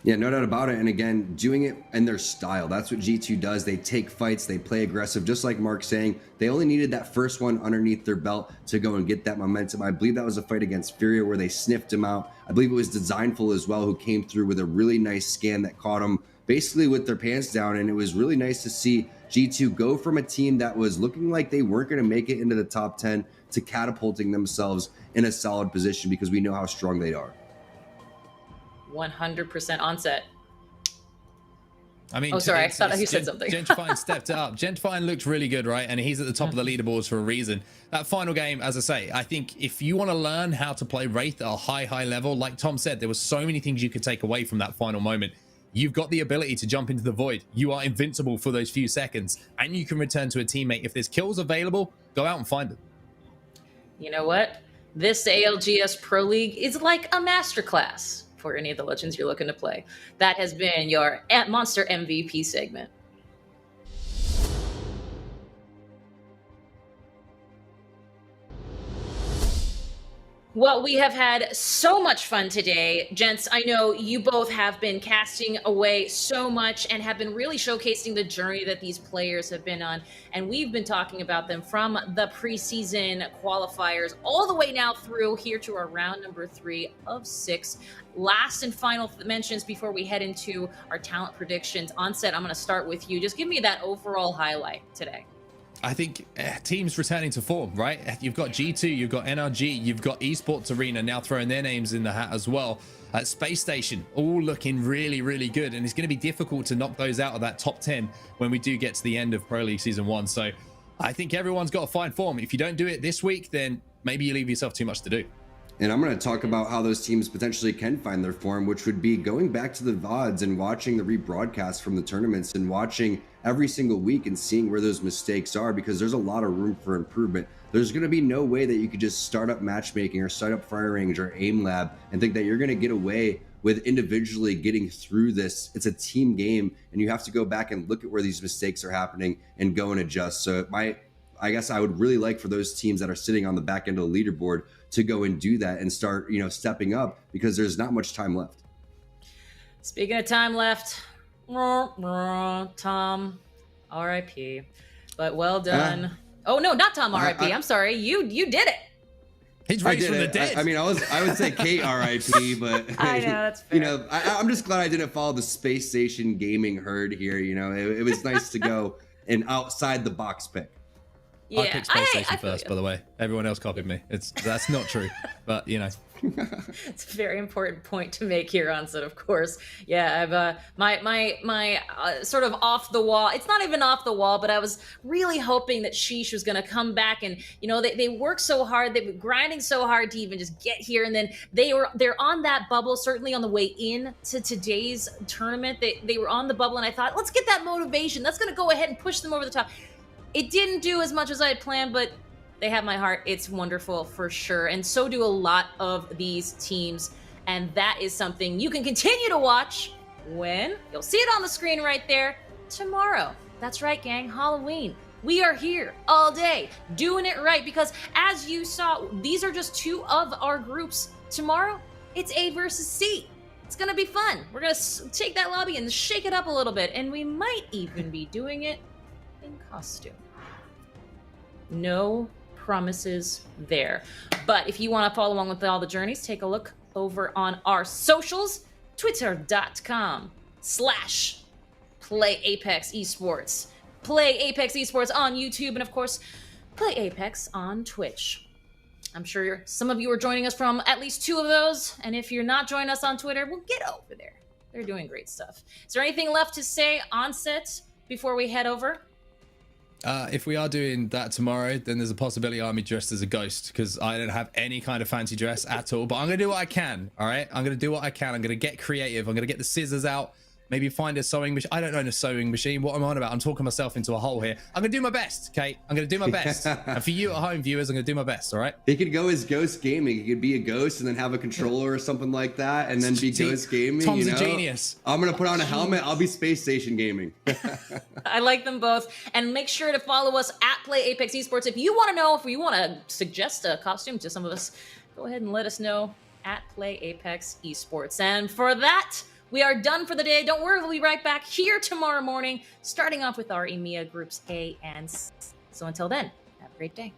Yeah, no doubt about it. And again, doing it in their style. That's what G2 does. They take fights, they play aggressive, just like Mark's saying. They only needed that first one underneath their belt to go and get that momentum. I believe that was a fight against Furia where they sniffed him out. I believe it was Designful as well, who came through with a really nice scan that caught him basically with their pants down. And it was really nice to see G2 go from a team that was looking like they weren't going to make it into the top 10 to catapulting themselves in a solid position, because we know how strong they are. 100% onset. I mean, oh, sorry, I thought you said something. Gentrifying stepped it up. Gentrifying looked really good, right? And he's at the top of the leaderboards for a reason. That final game, as I say, I think if you want to learn how to play Wraith at a high level, like Tom said, there were so many things you could take away from that final moment. You've got the ability to jump into the void. You are invincible for those few seconds, and you can return to a teammate. If there's kills available, go out and find them. You know what? This ALGS Pro League is like a masterclass for any of the legends you're looking to play. That has been your Monster MVP segment. Well, we have had so much fun today. Gents, I know you both have been casting away so much and have been really showcasing the journey that these players have been on. And we've been talking about them from the preseason qualifiers all the way now through here to our round number 3 of 6. Last and final mentions before we head into our talent predictions. Onset, I'm going to start with you. Just give me that overall highlight today. I think teams returning to form, right? You've got G2, you've got NRG, you've got Esports Arena now throwing their names in the hat as well. Space Station, all looking really good. And it's going to be difficult to knock those out of that top 10 when we do get to the end of Pro League Season 1. So I think everyone's got to find form. If you don't do it this week, then maybe you leave yourself too much to do. And I'm going to talk about how those teams potentially can find their form, which would be going back to the VODs and watching the rebroadcast from the tournaments and watching every single week and seeing where those mistakes are, because there's a lot of room for improvement. There's going to be no way that you could just start up matchmaking or start up Fire Range or Aim Lab and think that you're going to get away with individually getting through this. It's a team game, and you have to go back and look at where these mistakes are happening and go and adjust. So I guess I would really like for those teams that are sitting on the back end of the leaderboard to go and do that and start, stepping up, because there's not much time left. Speaking of time left, Tom, RIP, but well done. Oh no, not Tom, RIP. I'm sorry. You did it. He's raised from the dead. I mean, I would say Kate RIP, but I know that's fair. I'm just glad I didn't follow the Space Station gaming herd here. It was nice to go an outside the box pick. Yeah, I picked Space Station first, by the way. Everyone else copied me. That's not true, but It's a very important point to make here, Onset, of course. Yeah, I've my sort of off the wall. It's not even off the wall, but I was really hoping that Sheesh was going to come back, and they worked so hard, they've been grinding so hard to even just get here, and then they're on that bubble. Certainly on the way in to today's tournament, they were on the bubble, and I thought, let's get that motivation. That's going to go ahead and push them over the top. It didn't do as much as I had planned, but they have my heart. It's wonderful for sure. And so do a lot of these teams. And that is something you can continue to watch when you'll see it on the screen right there tomorrow. That's right, gang. Halloween. We are here all day doing it right, because as you saw, these are just 2 of our groups. Tomorrow, it's A versus C. It's going to be fun. We're going to take that lobby and shake it up a little bit. And we might even be doing it in costume. No promises there. But if you want to follow along with all the journeys, take a look over on our socials, twitter.com/PlayApexEsports. Play Apex Esports on YouTube, and of course, Play Apex on Twitch. I'm sure some of you are joining us from at least 2 of those, and if you're not joining us on Twitter, well, get over there. They're doing great stuff. Is there anything left to say, Onset, before we head over? If we are doing that tomorrow, then there's a possibility I'll be dressed as a ghost, because I don't have any kind of fancy dress at all. But I'm going to do what I can, all right? I'm going to do what I can. I'm going to get creative. I'm going to get the scissors out. Maybe find a sewing machine. I don't know a sewing machine. What am I on about? I'm talking myself into a hole here. I'm going to do my best, Kate. I'm going to do my best. And for you at home viewers, I'm going to do my best, all right? He could go as Ghost Gaming. He could be a ghost and then have a controller or something like that, and then be Ghost Gaming. Tom's you know? a genius. I'm going to put on a helmet. I'll be Space Station Gaming. I like them both. And make sure to follow us at Play Apex Esports. If you want to know, if you want to suggest a costume to some of us, go ahead and let us know at Play Apex Esports. And for that, we are done for the day. Don't worry, we'll be right back here tomorrow morning, starting off with our EMEA Groups A and C. So until then, have a great day.